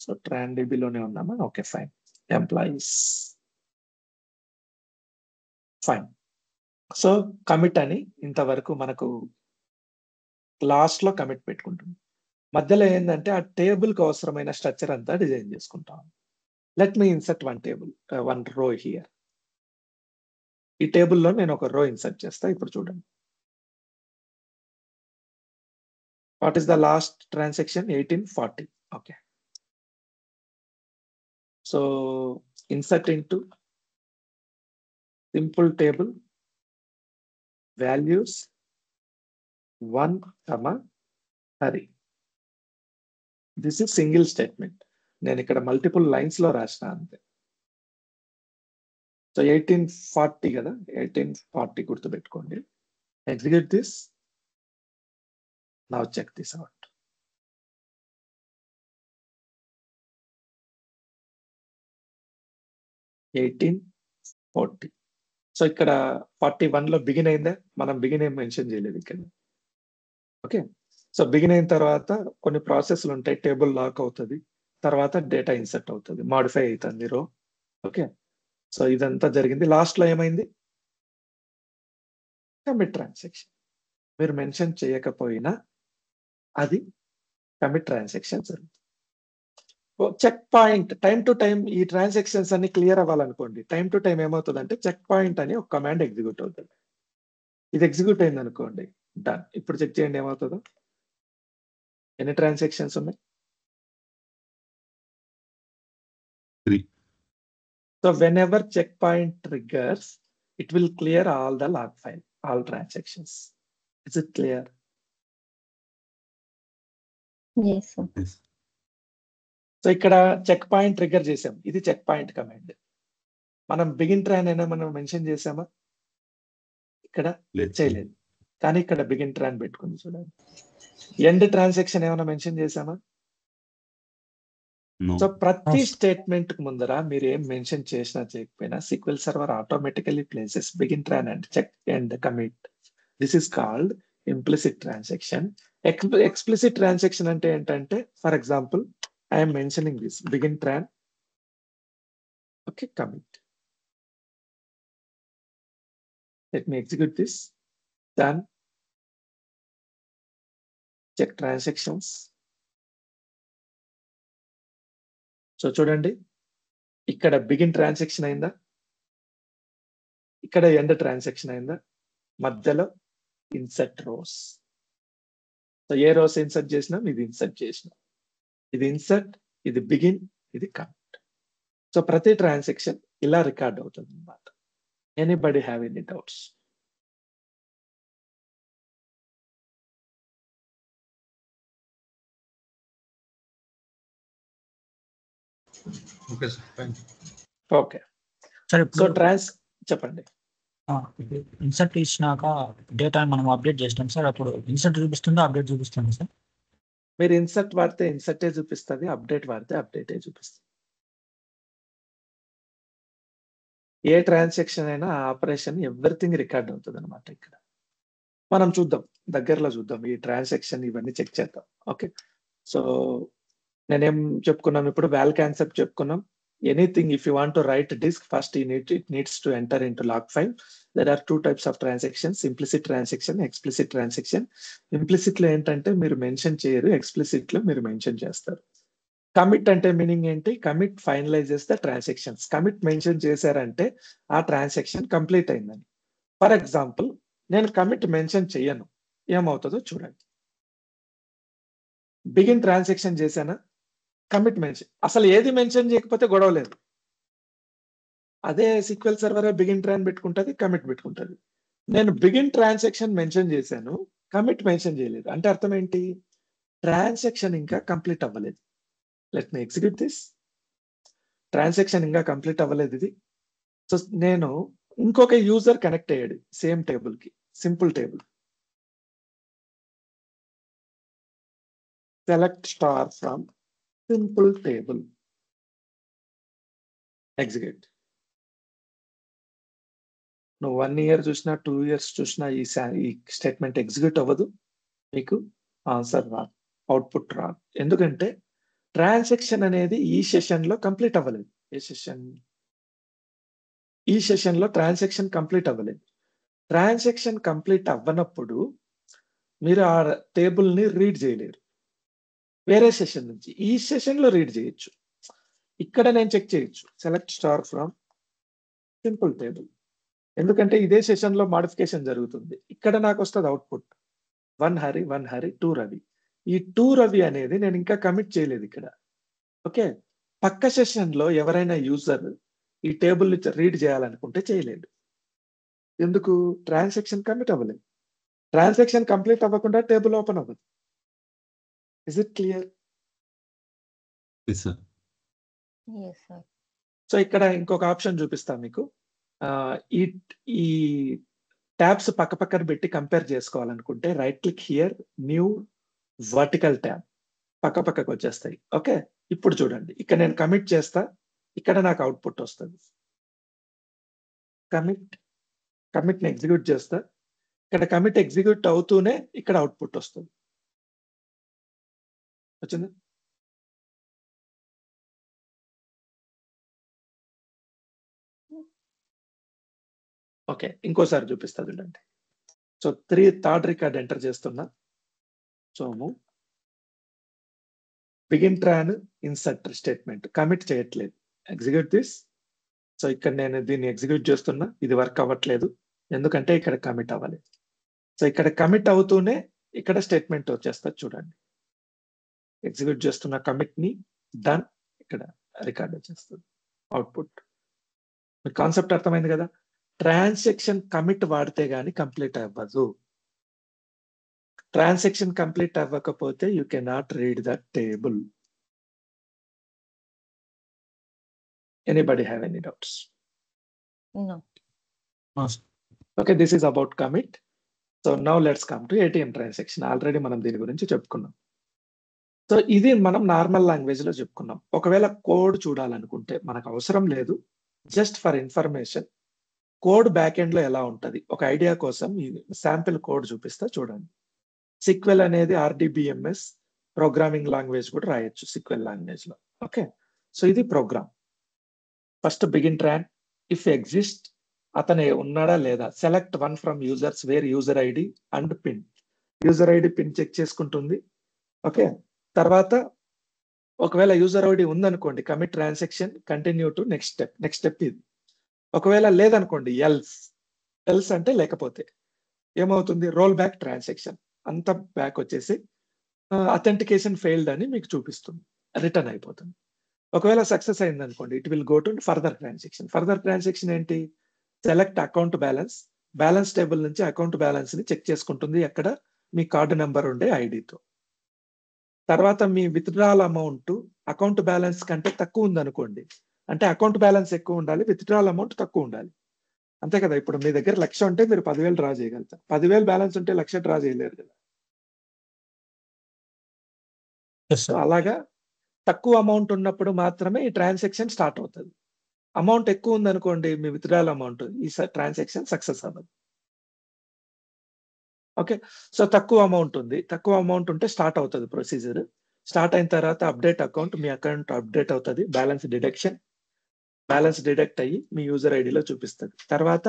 S1: సో ట్రాన్ డిబిలోనే ఉన్నామా? Okay, fine. Employees fine. So commit అని ఇంతవరకు మనకు లాస్ట్ లో కమిట్ పెట్టుకుంటుంది. మధ్యలో ఏంటంటే ఆ టేబుల్ కి అవసరమైన స్ట్రక్చర్ అంతా డిజైన్ చేసుకుంటాం. లెట్ మీ ఇన్సర్ట్ వన్ రో హియర్. ఈ టేబుల్లో నేను ఒక రో ఇన్సర్ట్ చేస్తా. ఇప్పుడు చూడండి. What is the last transaction? 1840. Okay. So insert into simple table values 1, Hari. This is single statement. నేను ఇక్కడ మల్టిపుల్ లైన్స్ లో రాసిన అంతే. సో 1840 కదా, 1840 గుర్తుపెట్టుకోండి. Execute this. Now check this out. So ఇక్కడ 41 లో బిగిన్ అయిందా? మనం బిగిన్ ఏం మెన్షన్ చేయలేదు ఇక్కడ. ఓకే. సో బిగిన్ అయిన తర్వాత కొన్ని ప్రాసెస్లు ఉంటాయి. టేబుల్ లాక్ అవుతుంది, తర్వాత డేటా ఇన్సర్ట్ అవుతుంది, మాడిఫై అవుతుంది రో. ఓకే. సో ఇదంతా జరిగింది. లాస్ట్ లో ఏమైంది? Commit transaction. మీరు మెన్షన్ చేయకపోయినా అది కమిట్ ట్రాన్సాక్షన్ జరుగుతుంది. Checkpoint time to time ఈ ట్రాన్సాక్షన్స్ అన్ని క్లియర్ అవ్వాలనుకోండి. టైం టు టైం ఏమవుతుందంటే చెక్ పాయింట్ అని ఒక కమాండ్ ఎగ్జిక్యూట్ అవుతుంది. ఇది ఎగ్జిక్యూట్ అయింది అనుకోండి, డన్. ఇప్పుడు చెక్ చేయండి ఏమవుతుందో. ఎన్ని ట్రాన్సాక్షన్స్ ఉన్నాయి?
S4: 3.
S1: So whenever checkpoint triggers, it will clear all the log file, all transactions. Is it clear?
S2: Yes, sir.
S4: Yes.
S1: So ఇక్కడ చెక్ పాయింట్ ట్రిగ్గర్ చేసాం. ఇది చెక్ పాయింట్ కమాండ్. మనం begin tran అయినా మనం mention చేసామా? ఇక్కడ
S4: లేదు.
S1: చేయలేదు, కానీ ఇక్కడ బిగిన్ ట్రాన్ పెట్టుకుంది చూడండి. ఎండ్ ట్రాన్సాక్షన్ ఏమైనా మెన్షన్ చేసామా?
S4: No.
S1: సో ప్రతి
S3: No.
S1: స్టేట్మెంట్ కు ముందర మీరు ఏం మెన్షన్ చేసినా చేయకపోయినా SQL server automatically places begin tran and check and commit. This is called implicit transaction. Explicit transaction అంటే ఏంటంటే, for example I'm mentioning this begin tran, okay, commit. Let me execute this. Done. Check transactions. So చూడండి, ఇక్కడ begin transaction అయిందా, ఇక్కడ end transaction అయిందా, మధ్యలో insert rose. So ఏ rose insert చేసినాం? ఇది ఇన్సర్ట్ చేసినాం. ఇది ఇన్సర్ట్, ఇది బిగిన్, ఇది కమిట్. సో ప్రతి ట్రాన్సాక్షన్ ఇలా రికార్డ్ అవుతుంది అన్నమాట. Anybody have any doubts?
S5: Okay, sir. Fine.
S1: Okay.
S3: సరే,
S1: సో
S3: ఇప్పుడు
S1: చెప్పండి.
S3: ఇన్సర్ట్ ఇచ్చినాక డేటా మనం అప్డేట్ చేసినాం సార్. అప్పుడు ఇన్సర్ట్ చూపిస్తుందా, అప్డేట్ చూపిస్తుందా సార్?
S1: మీరు ఇన్సర్ట్ వాడితే ఇన్సర్టే చూపిస్తుంది, అప్డేట్ వాడితే అప్డేటే చూపిస్తుంది. ఏ ట్రాన్సాక్షన్ అయినా ఆపరేషన్ ఎవ్రీథింగ్ రికార్డ్ అవుతుంది అనమాట. ఇక్కడ మనం చూద్దాం, దగ్గరలో చూద్దాం. ఈ ట్రాన్సాక్షన్ ఇవన్నీ చెక్ చేద్దాం. ఓకే. సో నేనేం చెప్పుకున్నాం ఇప్పుడు? వాల్ కాన్సెప్ట్ చెప్పుకున్నాం. Anything if you want to write disk, first it needs to enter into log file. there are two types of transactions, implicit transaction, explicit transaction. Implicit లో ఏంటంటే మీరు మెన్షన్ చేయరు, ఎక్స్ప్లిసిట్ లో మీరు మెన్షన్ చేస్తారు. కమిట్ అంటే meaning ఏంటి? Commit finalises the transactions. Commit mention చేశారంటే ఆ ట్రాన్సాక్షన్ కంప్లీట్ అయిందని. ఫర్ ఎగ్జాంపుల్ నేను కమిట్ మెన్షన్ చేయను, ఏమవుతుందో చూడండి. బిగిన్ ట్రాన్సాక్షన్ చేశానా, కమిట్ మెన్షన్, అసలు ఏది మెన్షన్ చేయకపోతే గొడవ లేదు. అదే SQL సర్వర్ బిగిన్ ట్రాన్ పెట్టుకుంటుంది, కమిట్ పెట్టుకుంటుంది. నేను బిగిన్ ట్రాన్సాక్షన్ మెన్షన్ చేశాను, కమిట్ మెన్షన్ చేయలేదు. అంటే అర్థం ఏంటి? ట్రాన్సాక్షన్ ఇంకా కంప్లీట్ అవ్వలేదు. Let me execute this. Transaction ఇంకా కంప్లీట్ అవ్వలేదు ఇది. సో నేను ఇంకొక యూజర్ కనెక్ట్ అయ్యాడు సేమ్ టేబుల్ కి, simple table. Select star from simple table, execute. నువ్వు 1 year చూసినా 2 years చూసినా ఈ స్టేట్మెంట్ ఎగ్జిక్యూట్ అవ్వదు, మీకు ఆన్సర్ రాదు, అవుట్పుట్ రాదు. ఎందుకంటే ట్రాన్సాక్షన్ అనేది ఈ సెషన్ లో కంప్లీట్ అవ్వలేదు. ఈ సెషన్ లో ట్రాన్సాక్షన్ కంప్లీట్ అవ్వలేదు. ట్రాన్సాక్షన్ కంప్లీట్ అవ్వనప్పుడు మీరు ఆ టేబుల్ ని రీడ్ చేయలేరు వేరే సెషన్ నుంచి. ఈ సెషన్ లో రీడ్ చేయొచ్చు. ఇక్కడ నేను చెక్ చేయొచ్చు, select star from simple table. ఎందుకంటే ఇదే సెషన్ లో మాడిఫికేషన్ జరుగుతుంది. ఇక్కడ నాకు వస్తుంది అవుట్పుట్ 1 హరి 1 హరి 2 రవి. ఈ 2 రవి అనేది నేను ఇంకా కమిట్ చేయలేదు ఇక్కడ. ఓకే, పక్క సెషన్ లో ఎవరైనా యూజర్ ఈ టేబుల్ ని రీడ్ చేయాలనుకుంటే చేయలేదు. ఎందుకు? ట్రాన్సాక్షన్ కమిట్ అవ్వలేదు. ట్రాన్సాక్షన్ కంప్లీట్ అవ్వకుండా టేబుల్ ఓపెన్ అవ్వదు. Is it clear?
S4: Yes, sir.
S2: Yes, sir.
S1: So ఇక్కడ ఇంకొక ఆప్షన్ చూపిస్తాను మీకు. ఈ ట్యాబ్స్ పక్క పక్కన పెట్టి కంపేర్ చేసుకోవాలనుకుంటే right click here, new vertical tab, పక్క పక్కకు వచ్చేస్తాయి. ఓకే, ఇప్పుడు చూడండి, ఇక్కడ నేను కమిట్ చేస్తా, ఇక్కడ నాకు అవుట్పుట్ వస్తుంది. కమిట్ ని ఎగ్జిక్యూట్ చేస్తా, ఇక్కడ కమిట్ ఎగ్జిక్యూట్ అవుతూనే ఇక్కడ అవుట్పుట్ వస్తుంది. వచ్చిందా? ఓకే, ఇంకోసారి చూపిస్తా చూడండి. సో థర్డ్ రికార్డ్ ఎంటర్ చేస్తున్నా. So begin Tron insert statement commit చేయట్లేదు, ఎగ్జిక్యూట్ దిస్. సో ఇక్కడ నేను దీన్ని ఎగ్జిక్యూట్ చేస్తున్నా, ఇది వర్క్ అవ్వట్లేదు ఎందుకంటే ఇక్కడ కమిట్ అవ్వలేదు. సో ఇక్కడ కమిట్ అవుతూనే ఇక్కడ స్టేట్మెంట్ వచ్చేస్తుంది చూడండి. ఎగ్జిక్యూట్ చేస్తున్న కమిట్ ని డన్, ఇక్కడ రికార్డ్ వచ్చేస్తుంది అవుట్పుట్. మీకు కాన్సెప్ట్ అర్థమైంది కదా? ట్రాన్సాక్షన్ కమిట్ వాడితే గానీ కంప్లీట్ అవ్వదు. ట్రాన్సాక్షన్ కంప్లీట్ అవ్వకపోతే you cannot read the table. Anybody have any doubts?
S2: No.
S1: Okay, this is about commit. So now let's come to ATM transaction. Already మనం దీని గురించి చెప్పుకున్నాం. సో ఇది మనం నార్మల్ లాంగ్వేజ్ లో చెప్పుకున్నాం. ఒకవేళ కోడ్ చూడాలనుకుంటే మనకు అవసరం లేదు, just for information code back end లో ఎలా ఉంటది ఒక ఐడియా కోసం ఈ శాంపిల్ కోడ్ చూపిస్తా చూడండి. SQL అనేది RDBMS ప్రోగ్రామింగ్ లాంగ్వేజ్ కూడా రాయొచ్చు SQL లాంగ్వేజ్ లో. ఓకే, సో ఇది program. First begin tran, if exist అతను ఉన్నాడా లేదా, select 1 from users where user ID and pin. User ID pin check చేసుకుంటుంది. ఓకే, తర్వాత ఒకవేళ యూజర్ ఐడి ఉందనుకోండి, commit transaction, continue to next step. Next step ఇది. ఒకవేళ లేదనుకోండి, ఎల్స్ అంటే లేకపోతే ఏమవుతుంది, రోల్ బ్యాక్ ట్రాన్సాక్షన్ అంతా బ్యాక్ వచ్చేసి అథెంటికేషన్ ఫెయిల్డ్ అని మీకు చూపిస్తుంది, రిటర్న్ అయిపోతుంది. ఒకవేళ సక్సెస్ అయింది అనుకోండి, it will go to further transaction. Further transaction ఏంటి? Select account balance, balance table నుంచి అకౌంట్ బ్యాలెన్స్ ని చెక్ చేసుకుంటుంది ఎక్కడ, మీ కార్డు నెంబర్ ఉండే ఐడితో. తర్వాత మీ విత్డ్రాల్ అమౌంట్ అకౌంట్ బ్యాలెన్స్ కంటే తక్కువ ఉంది అనుకోండి, అంటే అకౌంట్ బ్యాలెన్స్ ఎక్కువ ఉండాలి, విత్డ్రాల్ అమౌంట్ తక్కువ ఉండాలి. అంతే కదా? ఇప్పుడు మీ దగ్గర 1,00,000 ఉంటే మీరు 10,000 డ్రా చేయగలుగుతారు. 10,000 బ్యాలెన్స్ ఉంటే 1,00,000 డ్రా చేయలేరు కదా. సో అలాగా తక్కువ అమౌంట్ ఉన్నప్పుడు మాత్రమే ఈ ట్రాన్సాక్షన్ స్టార్ట్ అవుతుంది. అమౌంట్ ఎక్కువ ఉంది అనుకోండి, మీ విత్డ్రాల్ అమౌంట్, ఈ ట్రాన్సాక్షన్ సక్సెస్ అవ్వదు. ఓకే, సో తక్కువ అమౌంట్ ఉంది, తక్కువ అమౌంట్ ఉంటే స్టార్ట్ అవుతుంది ప్రొసీజర్. స్టార్ట్ అయిన తర్వాత అప్డేట్ అకౌంట్, మీ అకౌంట్ అప్డేట్ అవుతుంది, బ్యాలెన్స్ డిడక్షన్, బ్యాలెన్స్ డిడక్ట్ అయ్యి మీ యూజర్ ఐడిలో చూపిస్తుంది. తర్వాత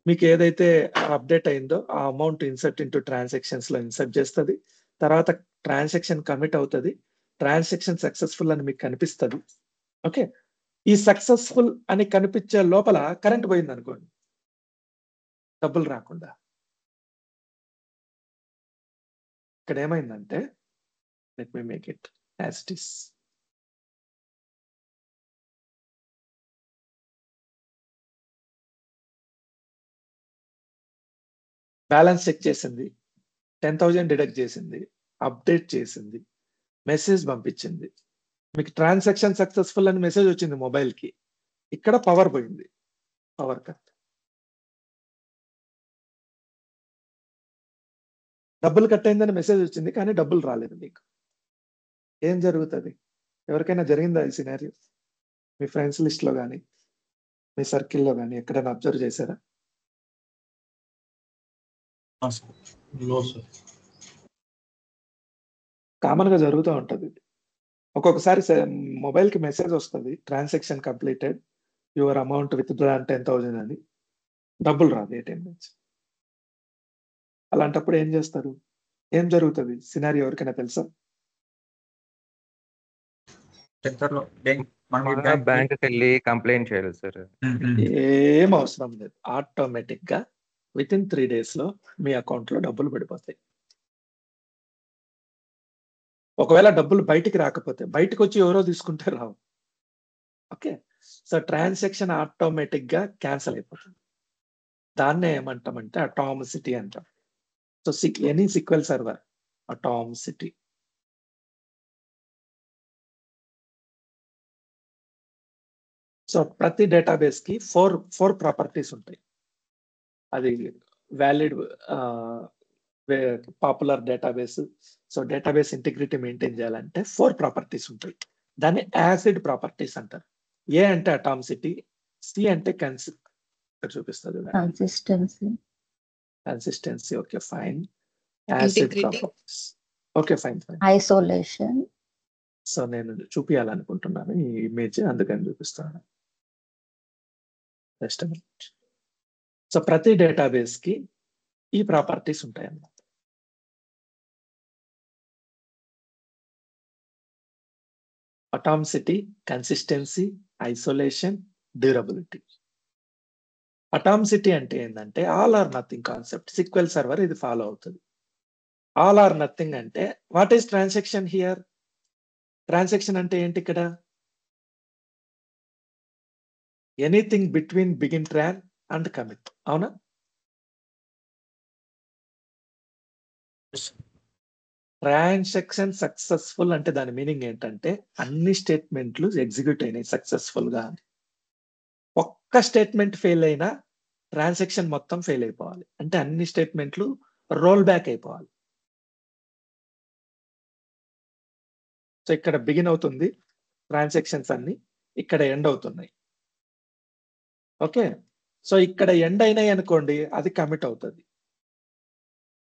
S1: మీకు ఏదైతే అప్డేట్ అయిందో ఆ అమౌంట్ ఇన్సర్ట్ ఇంటూ ట్రాన్సాక్షన్స్ లో ఇన్సర్ట్ చేస్తుంది. తర్వాత ట్రాన్సాక్షన్ కమిట్ అవుతుంది. ట్రాన్సాక్షన్ సక్సెస్ఫుల్ అని మీకు కనిపిస్తుంది. ఓకే, ఈ సక్సెస్ఫుల్ అని కనిపించే లోపల కరెంట్ పోయింది అనుకోండి, డబ్బులు రాకుండా. ఇక్కడ ఏమైందంటే, let me make it as it is. Balance check చేసింది, 10,000 డిడక్ట్ చేసింది, అప్డేట్ చేసింది, మెసేజ్ పంపించింది, మీకు ట్రాన్సాక్షన్ సక్సెస్ఫుల్ అని మెసేజ్ వచ్చింది మొబైల్ కి. ఇక్కడ పవర్ పోయింది, పవర్ కట్. డబ్బులు కట్ అయిందని మెసేజ్ వచ్చింది కానీ డబ్బులు రాలేదు మీకు. ఏం జరుగుతుంది? ఎవరికైనా జరిగిందా ఈ సినారియో? మీ ఫ్రెండ్స్ లిస్ట్ లో కానీ మీ సర్కిల్లో కానీ ఎక్కడైనా అబ్జర్వ్ చేశారా? కామన్ గా జరుగుతూ ఉంటది ఇది. ఒక్కొక్కసారి మొబైల్ కి మెసేజ్ వస్తుంది, transaction completed, your amount with draw 10,000 అని. డబ్బులు రాదు ATM నుంచి. అలాంటప్పుడు ఏం చేస్తారు? ఏం జరుగుతుంది? సినారియో ఎవరికైనా తెలుసా?
S5: బ్యాంక్ వెళ్ళి కంప్లైంట్ చేయాలి సార్.
S1: ఏం అవసరం లేదు, ఆటోమేటిక్ గా విత్ ఇన్ 3 days లో మీ అకౌంట్ లో డబ్బులు పడిపోతాయి. ఒకవేళ డబ్బులు బయటికి రాకపోతే, బయటకు వచ్చి ఎవరో తీసుకుంటే రావు. ఓకే, సో ట్రాన్సాక్షన్ ఆటోమేటిక్ గా క్యాన్సిల్ అయిపోతుంది. దాన్నే ఏమంటామంటే అటామిసిటీ అంటాం. So any SQL server atomicity. So ప్రతి డేటాబేస్ కి ఫోర్ ప్రాపర్టీస్ ఉంటాయి. అది valid popular database. So database integrity maintain చేయాలంటే 4 ప్రాపర్టీస్ ఉంటాయి. దాన్ని యాసిడ్ ప్రాపర్టీస్ అంటారు. ఏ అంటే అటామిసిటీ, సి అంటే చూపిస్తుంది consistency. Okay fine. ACID properties. Okay fine.
S2: Isolation.
S1: So నేను చూపించాలనుకుంటున్నాను ఈ ఇమేజ్, అందుకని చూపిస్తాను. Just minute. సో ప్రతి డేటాబేస్ కి ఈ ప్రాపర్టీస్ ఉంటాయి అన్నమాట. Atomicity, consistency, isolation, durability. Atomicity అంటే ఏంటంటే all or nothing concept. SQL server ఇది ఫాలో అవుతుంది. ఆల్ ఆర్ నథింగ్ అంటే what is transaction here? Transaction అంటే ఏంటి ఇక్కడ? Anything between begin tran and commit. అవునా? ట్రాన్సాక్షన్ సక్సెస్ఫుల్ అంటే దాని మీనింగ్ ఏంటంటే అన్ని స్టేట్మెంట్లు ఎగ్జిక్యూట్ అయినాయి సక్సెస్ఫుల్ గా. ఒక్క స్టేట్మెంట్ ఫెయిల్ అయినా ట్రాన్సాక్షన్ మొత్తం ఫెయిల్ అయిపోవాలి. అంటే అన్ని స్టేట్మెంట్లు రోల్ బ్యాక్ అయిపోవాలి. సో ఇక్కడ బిగిన్ అవుతుంది ట్రాన్సాక్షన్స్ అన్ని, ఇక్కడ ఎండ్ అవుతున్నాయి. ఓకే, సో ఇక్కడ ఎండ్ అయినాయి అనుకోండి, అది కమిట్ అవుతుంది.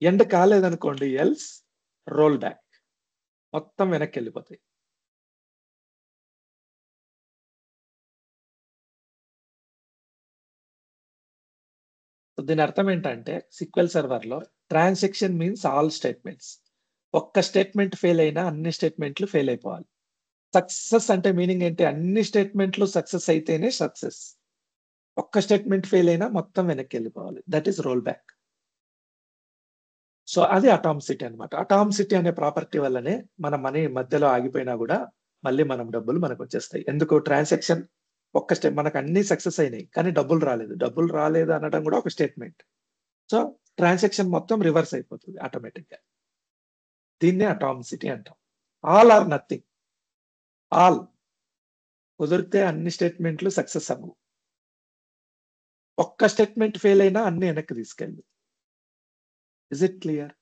S1: ఎండ్ కాలేదనుకోండి, ఎల్స్ రోల్ బ్యాక్, మొత్తం వెనక్కి వెళ్ళిపోతాయి. దీని అర్థం ఏంటంటే SQL సర్వర్ లో ట్రాన్సాక్షన్ మీన్స్ ఆల్ స్టేట్మెంట్స్. ఒక్క స్టేట్మెంట్ ఫెయిల్ అయినా అన్ని స్టేట్మెంట్లు ఫెయిల్ అయిపోవాలి. సక్సెస్ అంటే మీనింగ్ ఏంటి? అన్ని స్టేట్మెంట్లు సక్సెస్ అయితేనే సక్సెస్. ఒక్క స్టేట్మెంట్ ఫెయిల్ అయినా మొత్తం వెనక్కి వెళ్ళిపోవాలి. That is roll back. So అది అటామిసిటీ అనమాట. అటామిసిటీ అనే ప్రాపర్టీ వల్లనే మన మనీ మధ్యలో ఆగిపోయినా కూడా మళ్ళీ మనం డబ్బులు మనకు వచ్చేస్తాయి. ఎందుకు? ట్రాన్సాక్షన్ ఒక్క మనకు అన్ని సక్సెస్ అయినాయి కానీ డబ్బులు రాలేదు. డబ్బులు రాలేదు అనడం కూడా ఒక స్టేట్మెంట్. సో ట్రాన్సాక్షన్ మొత్తం రివర్స్ అయిపోతుంది ఆటోమేటిక్ గా. దీన్నే అటామిసిటీ అంటాం. All or nothing. ఆల్ కుదిరితే అన్ని స్టేట్మెంట్లు సక్సెస్ అవ్వవు. ఒక్క స్టేట్మెంట్ ఫెయిల్ అయినా అన్ని వెనక్కి తీసుకెళ్ళి. Is it clear?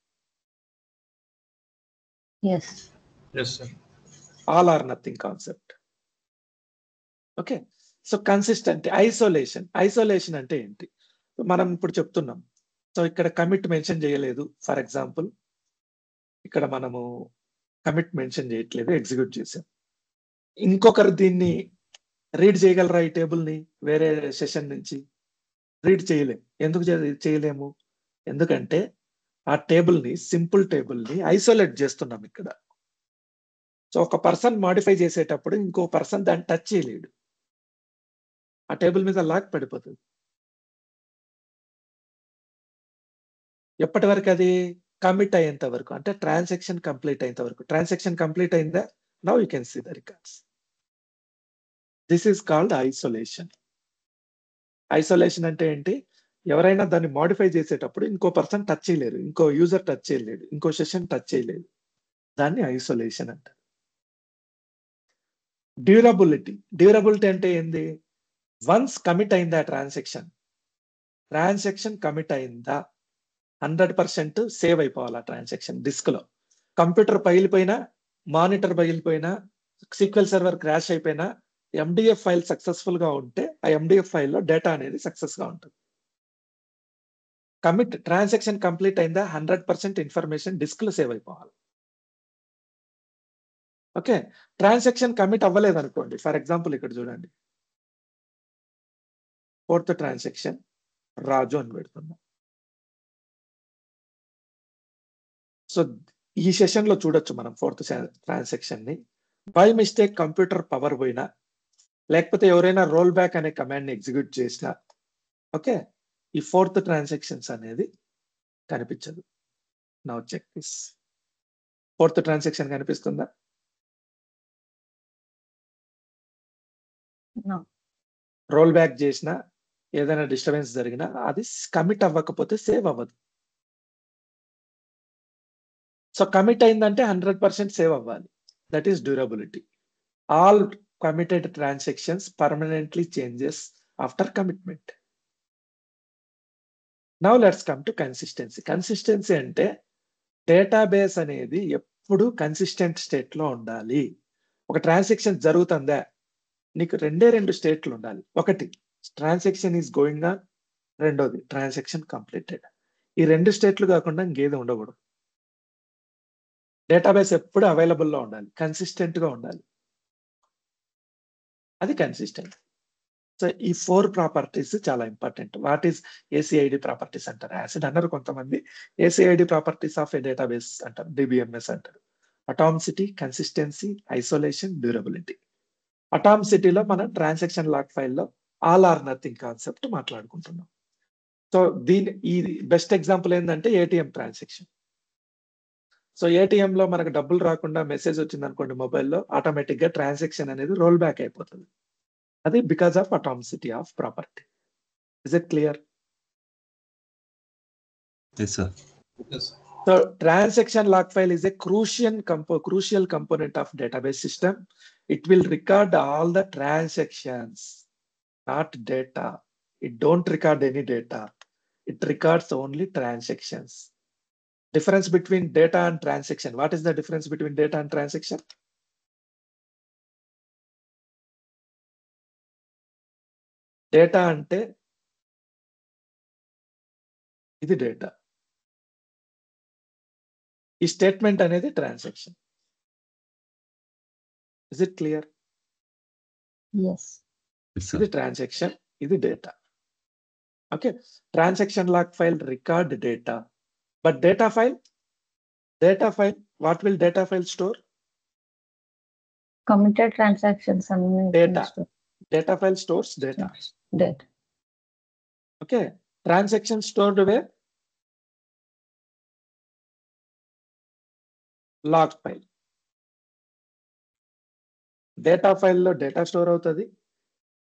S2: Yes.
S3: Yes, sir.
S1: All or nothing concept. Okay, so consistent. Isolation అంటే ఏంటి? మనం ఇప్పుడు చెప్తున్నాం. సో ఇక్కడ కమిట్ మెన్షన్ చేయలేదు. ఫర్ ఎగ్జాంపుల్ ఇక్కడ మనము కమిట్ మెన్షన్ చేయట్లేదు, ఎగ్జిక్యూట్ చేసాం. ఇంకొకరు దీన్ని రీడ్ చేయగలరా ఈ టేబుల్ ని వేరే సెషన్ నుంచి? రీడ్ చేయలేము. ఎందుకు చేయలేము? ఎందుకంటే ఆ టేబుల్ ని, సింపుల్ టేబుల్ ని ఐసోలేట్ చేస్తున్నాం ఇక్కడ. సో ఒక పర్సన్ మాడిఫై చేసేటప్పుడు ఇంకో పర్సన్ దాన్ని టచ్ చేయలేడు. ఆ టేబుల్ మీద లాక్ పడిపోతుంది. ఎప్పటి వరకు అది కమిట్ అయ్యేంత వరకు, అంటే ట్రాన్సాక్షన్ కంప్లీట్ అయ్యేంత వరకు. ట్రాన్సాక్షన్ కంప్లీట్ అయిందా? Now you can see the records. This is called isolation. Isolation అంటే ఏంటి? ఎవరైనా దాన్ని మాడిఫై చేసేటప్పుడు ఇంకో పర్సన్ టచ్ చేయలేరు, ఇంకో యూజర్ టచ్ చేయలేడు, ఇంకో సెషన్ టచ్ చేయలేదు. దాన్ని ఐసోలేషన్ అంటారు. డ్యూరబిలిటీ అంటే ఏంది? వన్స్ కమిట్ అయిందా ట్రాన్సాక్షన్ కమిట్ అయిందా 100% సేవ్ అయిపోవాలి ఆ ట్రాన్సాక్షన్ డిస్క్ లో. కంప్యూటర్ పగిలిపోయినా, మానిటర్ పగిలిపోయినా, సీక్వెల్ సర్వర్ క్రాష్ అయిపోయినా, ఎండిఎఫ్ ఫైల్ సక్సెస్ఫుల్ గా ఉంటే ఆ ఎండిఎఫ్ ఫైల్లో డేటా అనేది సక్సెస్ గా ఉంటుంది. ట్రాన్సాక్షన్ కంప్లీట్ అయిందా 100% ఇన్ఫర్మేషన్ డిస్క్ లో సేవ్ అయిపోవాలి. ఓకే, ట్రాన్సాక్షన్ కమిట్ అవ్వలేదు అనుకోండి. ఫర్ ఎగ్జాంపుల్ ఇక్కడ చూడండి, 4th ట్రాన్సాక్షన్ రాజు అని పెడుతున్నా. సో ఈ సెషన్ లో చూడొచ్చు మనం 4th ట్రాన్సాక్షన్ ని. బై మిస్టేక్ కంప్యూటర్ పవర్ పోయినా, లేకపోతే ఎవరైనా రోల్ బ్యాక్ అనే కమాండ్ ని ఎగ్జిక్యూట్ చేసినా, ఓకే, ఈ 4th ట్రాన్సాక్షన్స్ అనేది కనిపించదు. Now check this. 4th transaction కనిపిస్తుందా?
S2: No.
S1: రోల్ బ్యాక్ చేసినా, ఏదైనా డిస్టర్బెన్స్ జరిగినా అది కమిట్ అవ్వకపోతే సేవ్ అవ్వదు. సో కమిట్ అయిందంటే 100% సేవ్ అవ్వాలి. That is durability. All committed transactions permanently changes after commitment. Now let's come to consistency. Consistency అంటే డేటాబేస్ అనేది ఎప్పుడు కన్సిస్టెంట్ స్టేట్ లో ఉండాలి. ఒక ట్రాన్సాక్షన్ జరుగుతుందా, నీకు రెండు స్టేట్లు ఉండాలి. ఒకటి ట్రాన్సాక్షన్ ఈజ్ గోయింగ్ ఆన్, రెండోది ట్రాన్సాక్షన్ కంప్లీటెడ్. ఈ 2 స్టేట్లు కాకుండా ఇంకేది ఉండకూడదు. డేటాబేస్ ఎప్పుడు అవైలబుల్ లో ఉండాలి, కన్సిస్టెంట్ గా ఉండాలి. అది కన్సిస్టెంట్. సో ఈ 4 ప్రాపర్టీస్ చాలా important. What is ACID properties అంటారు. యాసిడ్ అన్నారు కొంతమంది. ACID properties of a database అంటారు, డిబిఎంఎస్ అంటారు. Atomicity, consistency, isolation, durability. అటామిసిటీలో మనం ట్రాన్సాక్షన్ లాగ్ ఫైల్లో ఆల్ ఆర్ నథింగ్ కాన్సెప్ట్ మాట్లాడుకుంటున్నాం. సో ఈ బెస్ట్ ఎగ్జాంపుల్ ఏంటంటే ఏటీఎం ట్రాన్సాక్షన్. సో ఏటీఎం లో మనకు డబ్బులు రాకుండా మెసేజ్ వచ్చింది అనుకోండి మొబైల్లో, ఆటోమేటిక్ గా ట్రాన్సాక్షన్ అనేది రోల్ బ్యాక్ అయిపోతుంది. అది because of atomicity of property. Is it clear?
S4: Yes, sir.
S1: So transaction log file is a crucial component of database system. It will record all the transactions, not data. It don't record any data. It records only transactions. Difference between data and transaction. What is the difference between data and transaction? Data ante ఇది data. ఈ statement అనేది transaction. Is it clear?
S2: Yes.
S4: Yes, sir.
S1: ఇది transaction, ఇది data. Okay, transaction log file record data, but data file what will data file store?
S2: Committed transactions and
S1: Data. Data file stores data.
S2: Data.
S1: Okay, transaction stored where? Log file. Data ఫైల్లో data store అవుతుంది.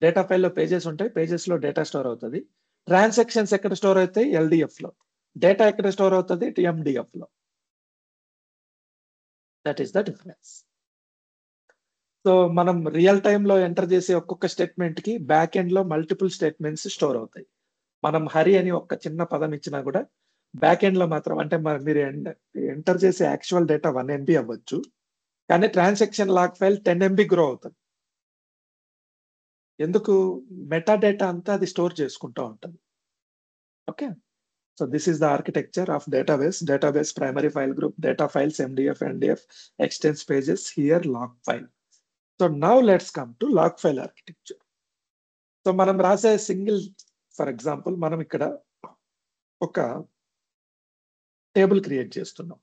S1: Data ఫైల్లో pages ఉంటాయి, pages లో data store అవుతుంది. Transactions ఎక్కడ store అవుతాయి? LDF లో. Data ఎక్కడ స్టోర్ అవుతుంది? ఎండిఎఫ్ లో. That is the difference. So మనం రియల్ టైమ్ లో ఎంటర్ చేసే ఒక్కొక్క స్టేట్మెంట్ కి బ్యాక్ ఎండ్ లో మల్టిపుల్ స్టేట్మెంట్స్ స్టోర్ అవుతాయి. మనం హరి అని ఒక చిన్న పదం ఇచ్చినా కూడా బ్యాక్ ఎండ్ లో మాత్రం, అంటే మీరు ఎంటర్ చేసే యాక్చువల్ డేటా 1 MB అవ్వచ్చు, కానీ transaction log file 10 MB grow అవుతుంది. ఎందుకు? మెటా డేటా అంతా అది స్టోర్ చేసుకుంటూ ఉంటుంది. Okay, so this is the architecture of database primary file group, data files, MDF, NDF, extents pages, here log file. So now let's come to log file architecture. So మనం రాసే for example మనం ఇక్కడ ఒక table create చేస్తున్నాం.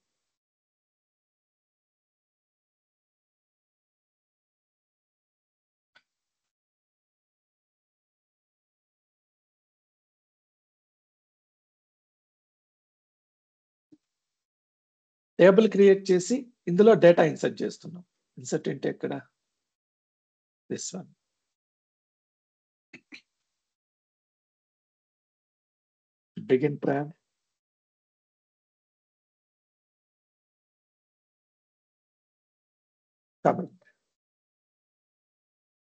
S1: Table create చేసి ఇందులో data insert చేస్తున్నాం. Insert అంటే ఎక్కడ? This one. Begin tran.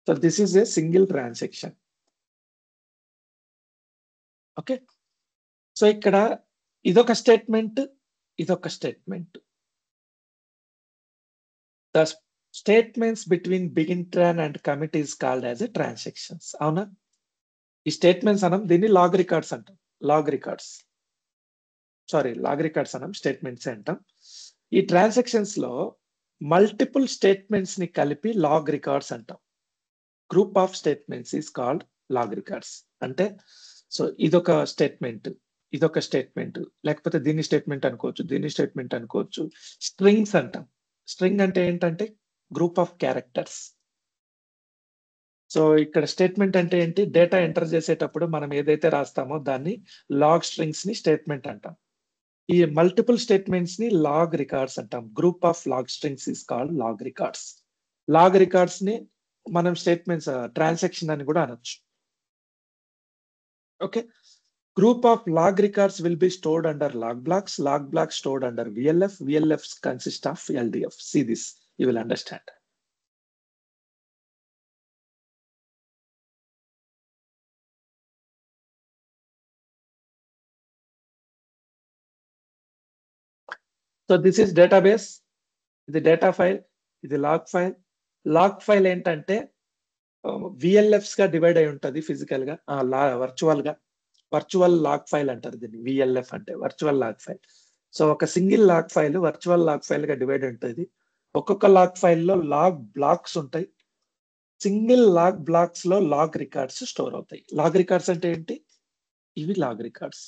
S1: So this is a single transaction. Okay. So ఇక్కడ ఇదొక స్టేట్మెంట్, ఇదొక statement. The statements between begin tran and commit is called as a transactions. అవునా? ఈ స్టేట్మెంట్స్ అనం దీన్ని లాగ్ రికార్డ్స్ అంటాం. లాగ్ రికార్డ్స్ అనం statements అంటాం. ఈ ట్రాన్సాక్షన్స్ లో మల్టిపుల్ స్టేట్మెంట్స్ ని కలిపి లాగ్ రికార్డ్స్ అంటాం. Group of statements is called log records. అంటే సో ఇదొక స్టేట్మెంట్, ఇదొక స్టేట్మెంట్, లేకపోతే దీన్ని స్టేట్మెంట్ అనుకోవచ్చు, దీన్ని స్టేట్మెంట్ అనుకోవచ్చు. స్ట్రింగ్స్ అంటాం. స్ట్రింగ్ అంటే ఏంటంటే గ్రూప్ ఆఫ్ క్యారెక్టర్స్. సో ఇక్కడ స్టేట్మెంట్ అంటే ఏంటి? డేటా ఎంటర్ చేసేటప్పుడు మనం ఏదైతే రాస్తామో దాన్ని లాగ్ స్ట్రింగ్స్ ని స్టేట్మెంట్ అంటాం. ఈ మల్టిపుల్ స్టేట్మెంట్స్ ని లాగ్ రికార్డ్స్ అంటాం. Group of log strings is called log records. Log records ని మనం స్టేట్మెంట్స్ ట్రాన్సాక్షన్ అని కూడా అనొచ్చు. Okay. Group of log records will be stored under log blocks stored under VLF. VLFs consist of LDF. See this, you will understand. So this is database, the data file, the log file. Log file ఏంటంటే VLFs గా divide అయి ఉంటుంది physical గా, virtual log file అంటారు దీన్ని. VLF అంటే virtual log file. So ఒక single log file virtual log file గా డివైడ్ ఉంటుంది. ఒక్కొక్క లాగ్ ఫైల్లో లాగ్ బ్లాక్స్ ఉంటాయి. సింగిల్ లాగ్ బ్లాక్స్ లో లాగ్ రికార్డ్స్ స్టోర్ అవుతాయి. లాగ్ రికార్డ్స్ అంటే ఏంటి? ఇవి లాగ్ రికార్డ్స్.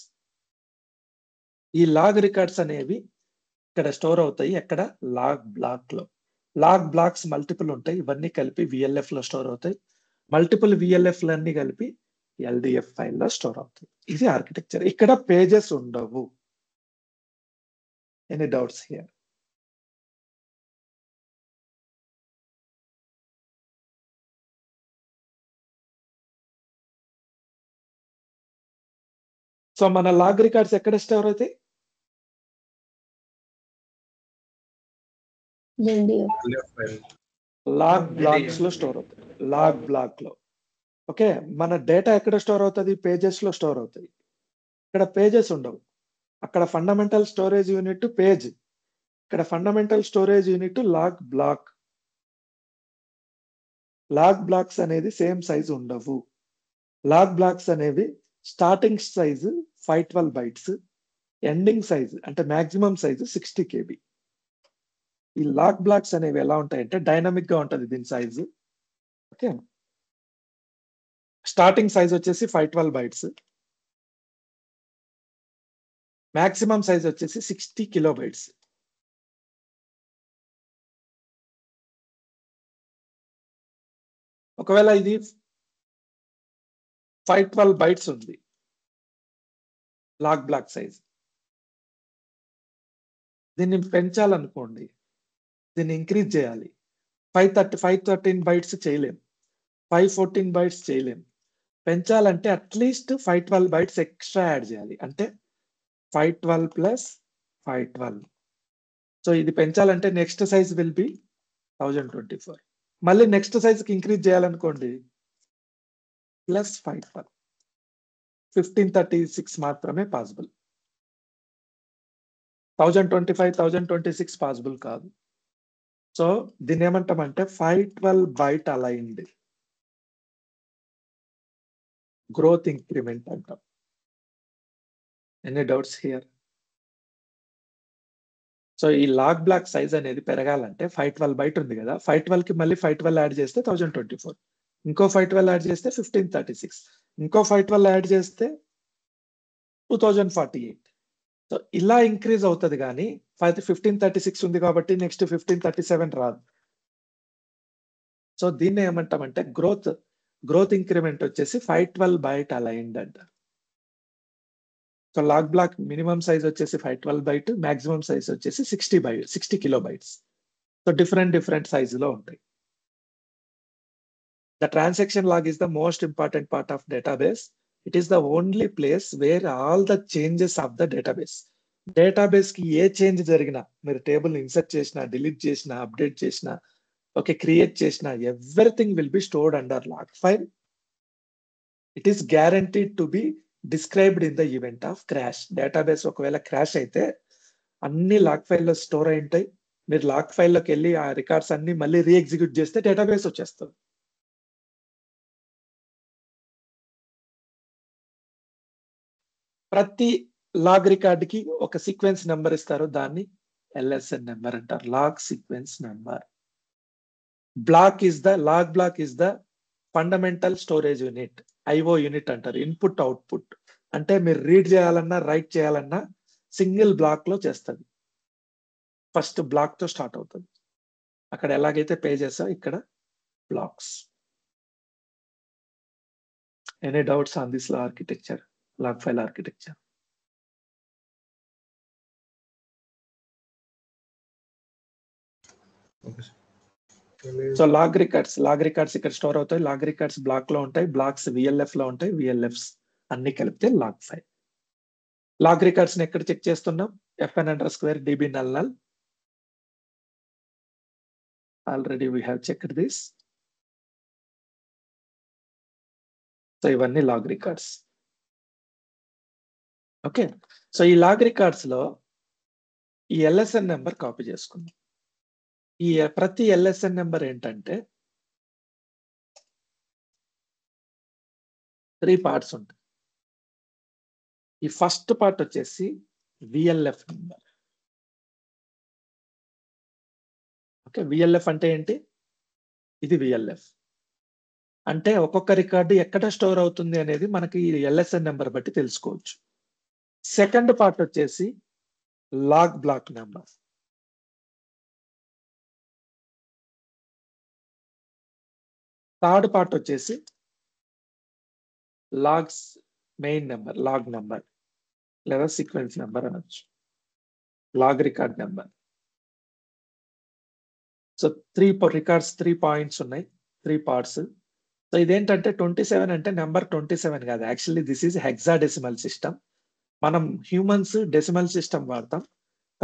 S1: ఈ లాగ్ రికార్డ్స్ అనేవి ఇక్కడ స్టోర్ అవుతాయి. ఎక్కడ? లాగ్ బ్లాక్ లో. లాగ్ బ్లాక్స్ మల్టిపుల్ ఉంటాయి. ఇవన్నీ కలిపి VLF లో స్టోర్ అవుతాయి. మల్టిపుల్ VLF లన్నీ కలిపి LDF ఫైల్లో స్టోర్ అవుతాయి. ఇది ఆర్కిటెక్చర్. ఇక్కడ పేజెస్ ఉండవు. Any doubts here? సో మన లాగ్ రికార్డ్స్ ఎక్కడ స్టోర్ అవుతాయి? లాగ్ బ్లాక్స్ లో స్టోర్ అవుతాయి. లాగ్ బ్లాక్ లో. ఓకే. మన డేటా ఎక్కడ స్టోర్ అవుతుంది? పేజెస్ లో స్టోర్ అవుతాయి. ఇక్కడ పేజెస్ ఉండవు. అక్కడ ఫండమెంటల్ స్టోరేజ్ యూనిట్ పేజ్, ఇక్కడ fundamental storage unit log block. Log blocks అనేది సేమ్ సైజ్ ఉండవు. లాగ్ బ్లాక్స్ అనేవి starting size 512 bytes, ending size అంటే మాక్సిమం సైజు 60 KB. ఈ లాగ్ బ్లాక్స్ అనేవి ఎలా ఉంటాయంటే డైనమిక్ గా ఉంటుంది దీని సైజు. ఓకే. స్టార్టింగ్ సైజ్ వచ్చేసి 512 bytes, మాక్సిమం సైజ్ వచ్చేసి 60 kilobytes. ఒకవేళ ఇది 512 bytes ఉంది లాగ్ బ్లాక్ సైజ్, దీన్ని పెంచాలనుకోండి, దీన్ని ఇంక్రీజ్ చేయాలి. 513 bytes చేయలేం, 514 bytes చేయలేం. పెంచాలంటే అట్లీస్ట్ 512 bytes ఎక్స్ట్రా యాడ్ చేయాలి. అంటే 512 + 512. సో ఇది పెంచాలంటే నెక్స్ట్ సైజ్ విల్ బి 1024. మళ్ళీ నెక్స్ట్ సైజ్ కి ఇంక్రీజ్ చేయాలనుకోండి +512, 1536 మాత్రమే పాసిబుల్. 1025, 1026 పాసిబుల్ కాదు. సో దీన్ని ఏమంటామంటే 512 byte అలైన్డ్ గ్రోత్ ఇంక్రిమెంట్ అంటాం. Any doubts here? సో ఈ లాగ్ బ్లాక్ సైజ్ అనేది పెరగాలంటే 512 byte ఉంది కదా, 512 కి మళ్ళీ 512 యాడ్ చేస్తే 1024, ఇంకో 512 యాడ్ చేస్తే 1536. ఇంకో 512 యాడ్ చేస్తే 2048. సో ఇలా ఇంక్రీజ్ అవుతుంది కానీ 1536 ఉంది కాబట్టి నెక్స్ట్ 1537 రాదు. సో దీన్ని ఏమంటామంటే గ్రోత్ ఇంక్రిమెంట్ వచ్చేసి 512 బైట్ అలైన్డ్ అంటారు. So log block minimum size వచ్చేసి 512 బైట్, మాక్సిమం సైజ్ వచ్చేసి 60 కిలోబైట్స్. సో డిఫరెంట్ సైజులో ఉంటాయి. The transaction log is the most important part of database. It is the only place where all the changes of the database. Database కి ఏ change జరిగినా, మీరు table insert చేసినా, delete చేసినా, update చేసినా, okay, create చేసినా, everything will be stored under log file. It is guaranteed to be described in the event of crash. Database ఒకవేళ crash అయితే అన్ని లాగ్ ఫైల్లో స్టోర్ అయి ఉంటాయి. మీరు లాగ్ ఫైల్లోకి వెళ్ళి ఆ రికార్డ్స్ అన్ని మళ్ళీ రీఎగ్జిక్యూట్ చేస్తే డేటాబేస్ వచ్చేస్తుంది. ప్రతి లాగ్ రికార్డ్ కి ఒక సీక్వెన్స్ నెంబర్ ఇస్తారు, దాన్ని LSN నెంబర్ అంటారు, log sequence number. Log block is the fundamental storage unit, IO unit అంటారు. ఇన్పుట్ అవుట్పుట్ అంటే మీరు రీడ్ చేయాలన్నా రైట్ చేయాలన్నా సింగిల్ బ్లాక్ లో చేస్తుంది. ఫస్ట్ బ్లాక్ తో స్టార్ట్ అవుతుంది. అక్కడ ఎలాగైతే పేజెస్ ఇక్కడ blocks. Any doubts on this architecture, log file architecture? So log records ఇక్కడ స్టోర్ అవుతాయి. లాగ్ రికార్డ్స్ బ్లాక్ లో ఉంటాయి, బ్లాక్స్ VLF లో ఉంటాయి, VLFs అన్ని కలిపితే లాగ్ ఫైల్. లాగ్ రికార్డ్స్ ని ఎక్కడ చెక్ చేస్తున్నాం? FN_DB null. Already we have checked this. So ఇవన్నీ లాగ్ రికార్డ్స్. ఓకే, సో ఈ లాగ్ రికార్డ్స్ లో ఈ LSN నెంబర్ కాపీ చేసుకుందాం. ఈ ప్రతి LSN నెంబర్ ఏంటంటే 3 పార్ట్స్ ఉంటాయి. ఈ ఫస్ట్ పార్ట్ వచ్చేసి VLF నెంబర్. ఓకే, VLF అంటే ఏంటి? ఇది VLF అంటే ఒక్కొక్క రికార్డు ఎక్కడ స్టోర్ అవుతుంది అనేది మనకి ఈ LSN నెంబర్ బట్టి తెలుసుకోవచ్చు. సెకండ్ పార్ట్ వచ్చేసి log block number. Third part వచ్చేసి logs main number, log number లేదా సీక్వెన్స్ నెంబర్ అనొచ్చు, log record number. So 3 points ఉన్నాయి, 3 పార్ట్స్. సో ఇదేంటంటే 27 అంటే నెంబర్ 27 కాదు, actually this is hexadecimal system. మనం హ్యూమన్స్ డెసిమల్ సిస్టమ్ వాడతాం,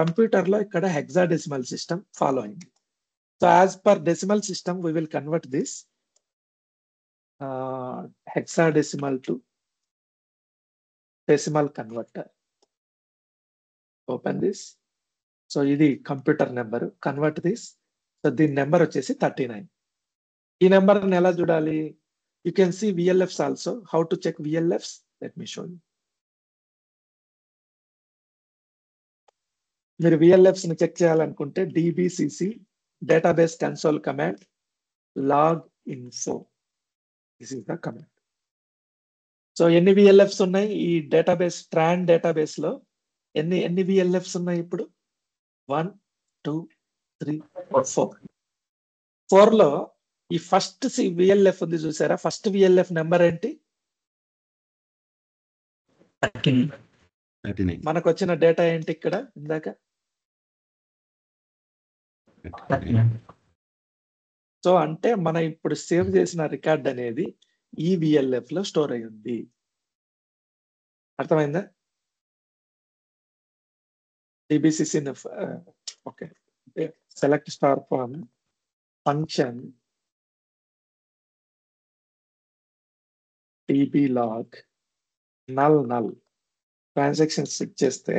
S1: కంప్యూటర్ లో ఇక్కడ హెక్సాడెసిమల్ సిస్టమ్ ఫాలో అయింది. So as per decimal system we will convert this hexadecimal to decimal converter. Open this. So ఇది computer number, convert this. So దీని number వచ్చేసి 39. ఈ నెంబర్ ఎలా చూడాలి? You can see VLFs also. How to check VLFs? Let me show you. మీరు VLFs ని check చేయాలనుకుంటే DBCC database console command log info. This is the command. So ఎన్ని VLFs ఉన్నాయి ఈ డేటాబేస్, ట్రాన్ డేటాబేస్ లో ఎన్ని VLFs ఉన్నాయి ఇప్పుడు? 1 2 3 4. 4 లో ఈ ఫస్ట్ VLF ఉంది చూసారా? ఫస్ట్ VLF నెంబర్ ఏంటి?
S4: 39.
S1: మనకు వచ్చిన డేటా ఏంటి ఇక్కడ ఇందాక? సో అంటే మనం ఇప్పుడు సేవ్ చేసిన రికార్డ్ అనేది ఈ VLF లో స్టోర్ అయి ఉంది. అర్థమైందా? DBCC okay, select star from function DB log null transactions check చేస్తే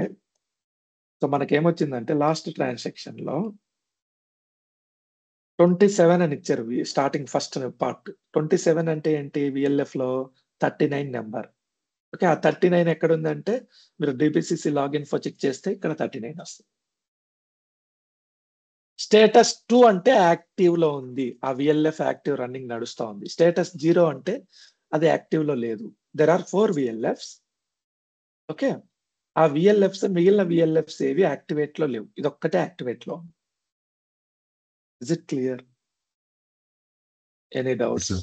S1: సో మనకేమొచ్చిందంటే లాస్ట్ ట్రాన్సాక్షన్ లో 27 అని ఇచ్చారు. స్టార్టింగ్ ఫస్ట్ పార్ట్ 27 అంటే ఏంటి? VLF లో 39 నెంబర్. ఓకే, ఆ 39 ఎక్కడ ఉందంటే మీరు DBCC లాగిన్ ఫర్ చెక్ చేస్తే ఇక్కడ 39 వస్తుంది. స్టేటస్ 2 అంటే యాక్టివ్ లో ఉంది, ఆ VLF యాక్టివ్ రన్నింగ్ నడుస్తూ ఉంది. స్టేటస్ 0 అంటే అది యాక్టివ్ లో లేదు. There are 4 VLFs. ఓకే, ఆ VLFs మిగిలిన VLFs ఏవి యాక్టివేట్ లో లేవు, ఇది ఒక్కటే యాక్టివేట్ లో ఉంది. Is it clear? Any doubts?
S4: sir.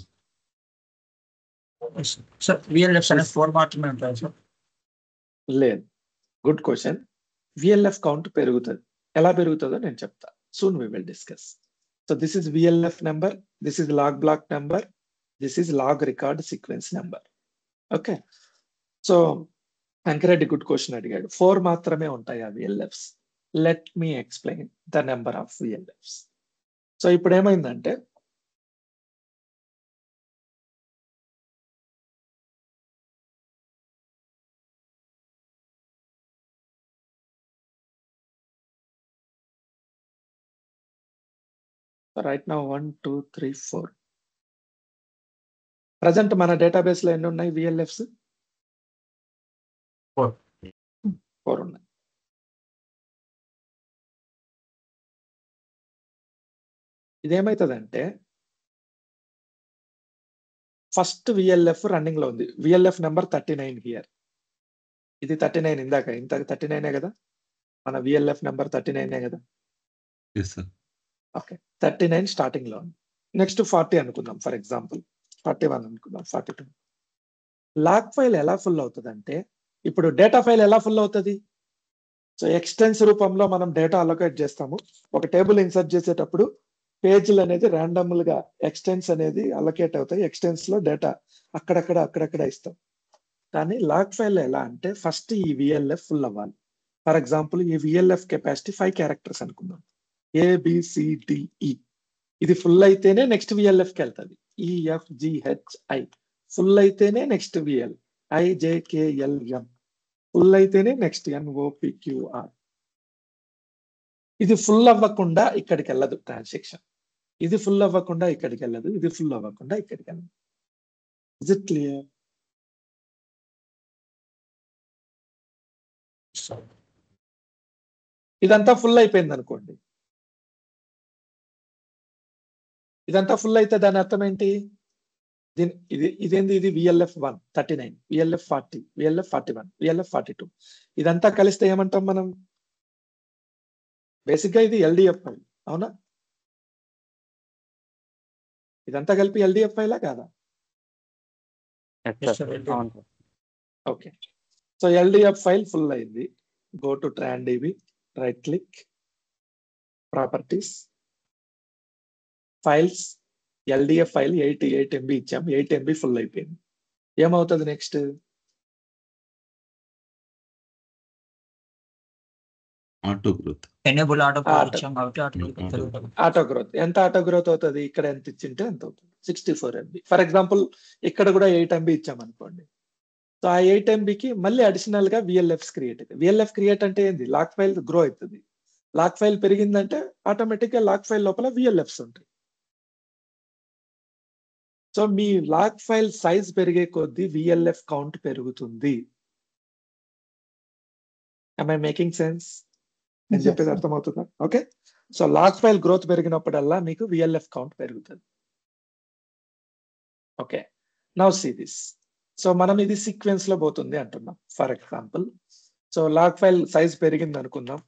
S3: Sir VLFs అనే 4 మాత్రమే ఉంటాయి సార్.
S1: లేదు, గుడ్ క్వశ్చన్. VLF కౌంట్ పెరుగుతుంది. ఎలా పెరుగుతుందో నేను చెప్తా. Soon we will discuss. So this is VLF number, this is log block number, this is log record sequence number. Okay, so Ankireddy good question అడిగాడు. 4 మాత్రమే ఉంటాయి ఆ VLFs. Let me explain the number of VLFs. So ఇప్పుడు ఏమైందంటే right now 1 2 3 4 present మన database లో ఎన్ని ఉన్నాయి VLFs? 4 ఉన్నాయి. ఇదేమైతుందంటే ఫస్ట్ VLF రన్నింగ్ లో ఉంది. VLF number 39 here. ఇది 39 ఇంత 39 కదా, మన VLF నెంబర్ 39 కదా.
S4: Yes, sir.
S1: ఓకే, 39 స్టార్టింగ్ లో ఉంది. నెక్స్ట్ 40 అనుకుందాం ఫర్ ఎగ్జాంపుల్, 41 అనుకుందాం, 42. లాగ్ ఫైల్ ఎలా ఫుల్ అవుతుంది అంటే, ఇప్పుడు డేటా ఫైల్ ఎలా ఫుల్ అవుతుంది? సో ఎక్స్టెన్స్ రూపంలో మనం డేటా అలొకేట్ చేస్తాము. ఒక టేబుల్ ఇన్సర్ట్ చేసేటప్పుడు పేజీలు అనేది ర్యాండమ్ గా ఎక్స్టెన్స్ అనేది అలొకేట్ అవుతాయి. ఎక్స్టెన్స్ లో డేటా అక్కడక్కడ ఇస్తాం. కానీ లాగ్ ఫైల్ ఎలా అంటే ఫస్ట్ ఈ VLF ఫుల్ అవ్వాలి. ఫర్ ఎగ్జాంపుల్ ఈ VLF కెపాసిటీ 5 క్యారెక్టర్స్ అనుకుందాం, ABCDE. ఇది ఫుల్ అయితేనే నెక్స్ట్ VLF కి వెళ్తుంది. EFGHI ఫుల్ అయితేనే నెక్స్ట్ VL, IJKLM ఫుల్ అయితేనే నెక్స్ట్ NOPQR. ఇది ఫుల్ అవ్వకుండా ఇక్కడికి వెళ్ళదు ట్రాన్సాక్షన్. ఇది ఫుల్ అవ్వకుండా ఇక్కడికి వెళ్ళదు, ఇది ఫుల్ అవ్వకుండా ఇక్కడికి వెళ్ళదు. Is it clear? ఇదంతా ఫుల్ అయిపోయింది అనుకోండి, ఇదంతా ఫుల్ అయితే దాని అర్థం ఏంటి? ఇదేంది? ఇది VLF 1 39, VLF 40, VLF 41, VLF 42. ఇదంతా కలిస్తే ఏమంటాం మనం? బేసిక్ గా ఇది LDF ఫైల్, అవునా? ఇదంతా కలిపి LDF ఫైలా కాదా? Okay, so LDF file full అయింది. Go to TranDB, right click, properties, files, LDF file 88 MB ఇచ్చాం, 8 MB ఫుల్ అయిపోయింది. ఏమవుతుంది next?
S4: Auto growth.
S3: Enable auto
S1: Auto.
S3: ఇచ్చాం కాబట్టి
S1: ఆటో గ్రోత్. ఎంత ఆటో గ్రోత్ అవుతుంది? ఇక్కడ ఎంత ఇచ్చింటే ఎంత అవుతుంది? 64 MB. ఫర్ ఎగ్జాంపుల్ ఇక్కడ కూడా 8 MB ఇచ్చాం అనుకోండి. సో ఆ 8 MBకి మళ్ళీ అడిషనల్ గా VLFs క్రియేట్ అవుతుంది. VLF క్రియేట్ అంటే ఏంది? లాగ్ ఫైల్ గ్రో అవుతుంది. లాగ్ ఫైల్ పెరిగిందంటే ఆటోమేటిక్ గా లాగ్ ఫైల్ లోపల VLFs ఉంటాయి. సో మీ లాగ్ ఫైల్ సైజ్ పెరిగే కొద్దీ VLF కౌంట్ పెరుగుతుంది. am I making sense? నేను
S2: Yes,
S1: చెప్పేది
S2: sir.
S1: అర్థమవుతుందా? Okay, so log file growth పెరిగినప్పుడల్లా మీకు VLF కౌంట్ పెరుగుతుంది. Okay, now see this. So మనం ఇది సీక్వెన్స్ లో పోతుంది అంటున్నాం. For example, so log file size పెరిగింది అనుకుందాం.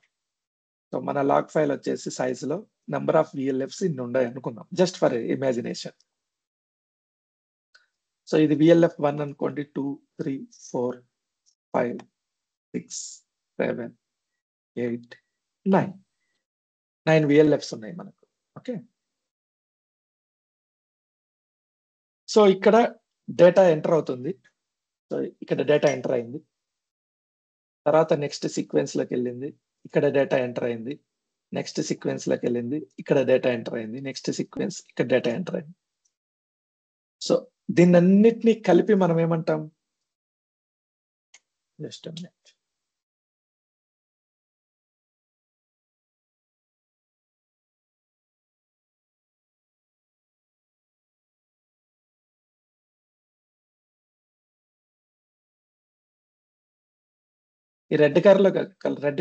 S1: సో మన లాగ్ ఫైల్ వచ్చేసి సైజ్ లో నెంబర్ ఆఫ్ VLFs ఇన్ని ఉన్నాయి అనుకుందాం, జస్ట్ ఫర్ ఇమాజినేషన్. సో ఇది VLF 1 అనుకోండి, 2 3 4 5 6 7 8 9 VLFs ఉన్నాయి మనకు. ఓకే, సో ఇక్కడ డేటా ఎంటర్ అవుతుంది. సో ఇక్కడ డేటా ఎంటర్ అయింది, తర్వాత నెక్స్ట్ సీక్వెన్స్ లోకి వెళ్ళింది, ఇక్కడ డేటా ఎంటర్ అయింది, నెక్స్ట్ సీక్వెన్స్ లోకి వెళ్ళింది, ఇక్కడ డేటా ఎంటర్ అయింది, నెక్స్ట్ సీక్వెన్స్, ఇక్కడ డేటా ఎంటర్ అయింది. సో దీన్నన్నిటినీ కలిపి మనం ఏమంటాం? Just minute. ఈ రెడ్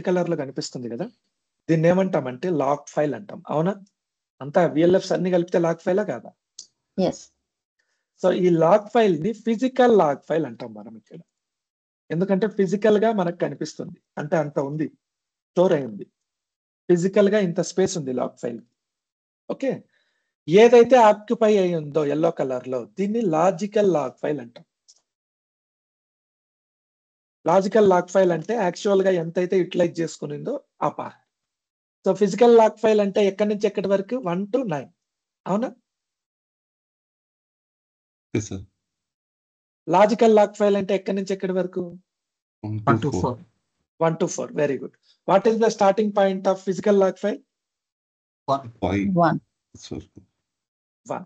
S1: కలర్ లో కనిపిస్తుంది కదా, దీన్ని ఏమంటామంటే లాగ్ ఫైల్ అంటాం, అవునా? అంతా VLFs అన్ని కలిపితే లాగ్ ఫైలా కాదా?
S2: Yes.
S1: సో ఈ లాగ్ ఫైల్ ని ఫిజికల్ లాగ్ ఫైల్ అంటాం మనం ఇక్కడ. ఎందుకంటే ఫిజికల్ గా మనకు కనిపిస్తుంది, అంటే అంత ఉంది, స్టోర్ అయింది. ఫిజికల్ గా ఇంత స్పేస్ ఉంది లాగ్ ఫైల్. ఓకే, ఏదైతే ఆక్యుపై అయి ఉందో ఎల్లో కలర్ లో దీన్ని లాజికల్ లాగ్ ఫైల్ అంటాం. లాజికల్ లాగ్ ఫైల్ అంటే యాక్చువల్ గా ఎంతైతే యూటిలైజ్ చేసుకునిందో ఆ part. So physical log file అంటే ఎక్కడి నుంచి ఎక్కడి వరకు 1 to 9, అవునా?
S4: Yes sir.
S1: Logical log file అంటే ఎక్కడి నుంచి ఎక్కడి వరకు
S4: 1
S3: 1
S4: to
S3: to
S4: 4.
S1: 1 to 4. Very good. What is the starting point of physical log file?
S3: 1.
S4: 5.
S2: 1.
S4: Sir.
S1: 1.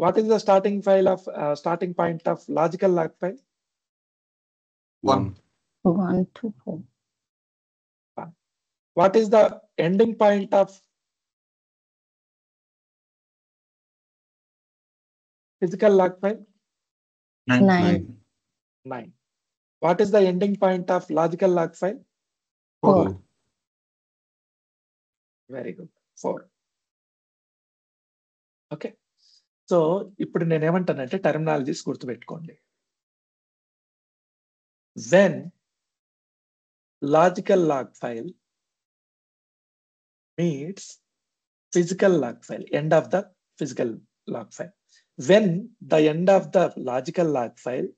S1: What is the starting file of starting point of logical log file?
S4: 1.
S2: 1 to 4.
S1: What is the ending point of physical log file?
S3: 9.
S2: 9.
S1: 9. What is the ending point of logical log file?
S2: 4.
S4: 4.
S1: Very good. 4. Okay. So ఇప్పుడు నేను ఏమంటానంటే terminologies గుర్తుపెట్టుకోండి. When logical log file meets physical log file, end of the physical log file. When the end of the logical log file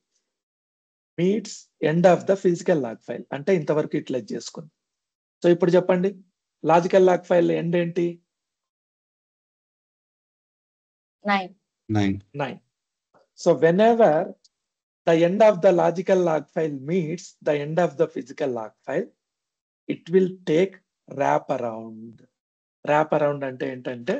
S1: meets end of the physical log file, అంటే ఇంతవరకు utilise చేసుకుంది. So ఇప్పుడు చెప్పండి, logical log file end ఏంటి?
S2: 9.
S4: 9.
S1: So whenever the end of the logical log file meets the end of the physical log file, it will take wrap around. Wrap around అంటే ఏంటంటే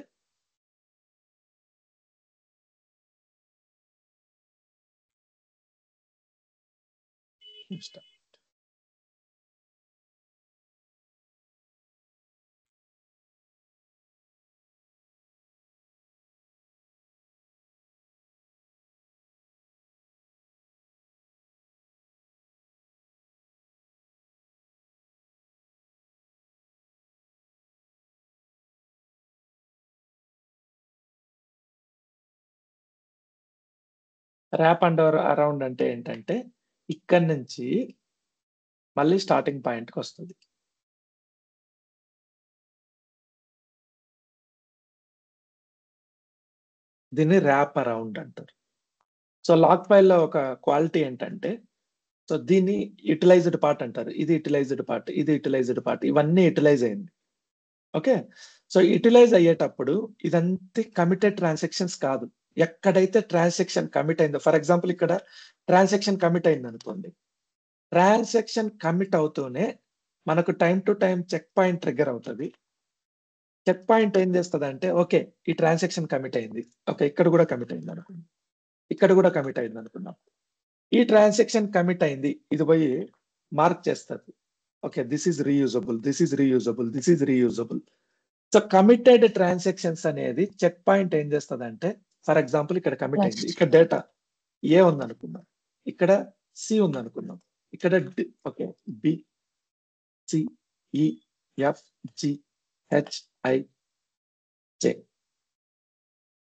S1: rap and around అంటే ఏంటంటే ఇక్కడి నుంచి మళ్ళీ starting పాయింట్కి వస్తుంది. దీన్ని ర్యాప్ అరౌండ్ అంటారు. సో లాగ్ ఫైల్లో ఒక క్వాలిటీ ఏంటంటే, సో దీన్ని యూటిలైజ్డ్ పార్ట్ అంటారు, ఇది యూటిలైజ్డ్ పార్ట్, ఇది యూటిలైజ్డ్ పార్ట్, ఇవన్నీ యూటిలైజ్ అయింది. ఓకే, సో యూటిలైజ్ అయ్యేటప్పుడు ఇదంతా కమిటెడ్ ట్రాన్సాక్షన్స్ కాదు. ఎక్కడైతే ట్రాన్సాక్షన్ కమిట్ అయిందో, ఫర్ ఎగ్జాంపుల్ ఇక్కడ ట్రాన్సాక్షన్ కమిట్ అయింది అనుకోండి, ట్రాన్సాక్షన్ కమిట్ అవుతూనే మనకు time to time checkpoint trigger అవుతుంది. చెక్ పాయింట్ ఏం చేస్తుంది అంటే, ఓకే ఈ ట్రాన్సాక్షన్ కమిట్ అయింది, ఓకే ఇక్కడ కూడా కమిట్ అయింది అనుకోండి, ఇక్కడ కూడా కమిట్ అయింది అనుకున్నాం, ఈ ట్రాన్సాక్షన్ కమిట్ అయింది, ఇది పోయి మార్క్ చేస్తుంది, okay this is reusable, this is reusable, this is reusable. So committed transactions అనేది చెక్ పాయింట్ ఏం చేస్తుంది అంటే, ఫర్ ఎగ్జాంపుల్ ఇక్కడ కమిట్ అయింది, ఇక్కడ డేటా ఏ ఉంది అనుకుందాం, ఇక్కడ సి ఉంది అనుకుందాం, ఇక్కడ ఓకే బి సి ఈ F G H I J.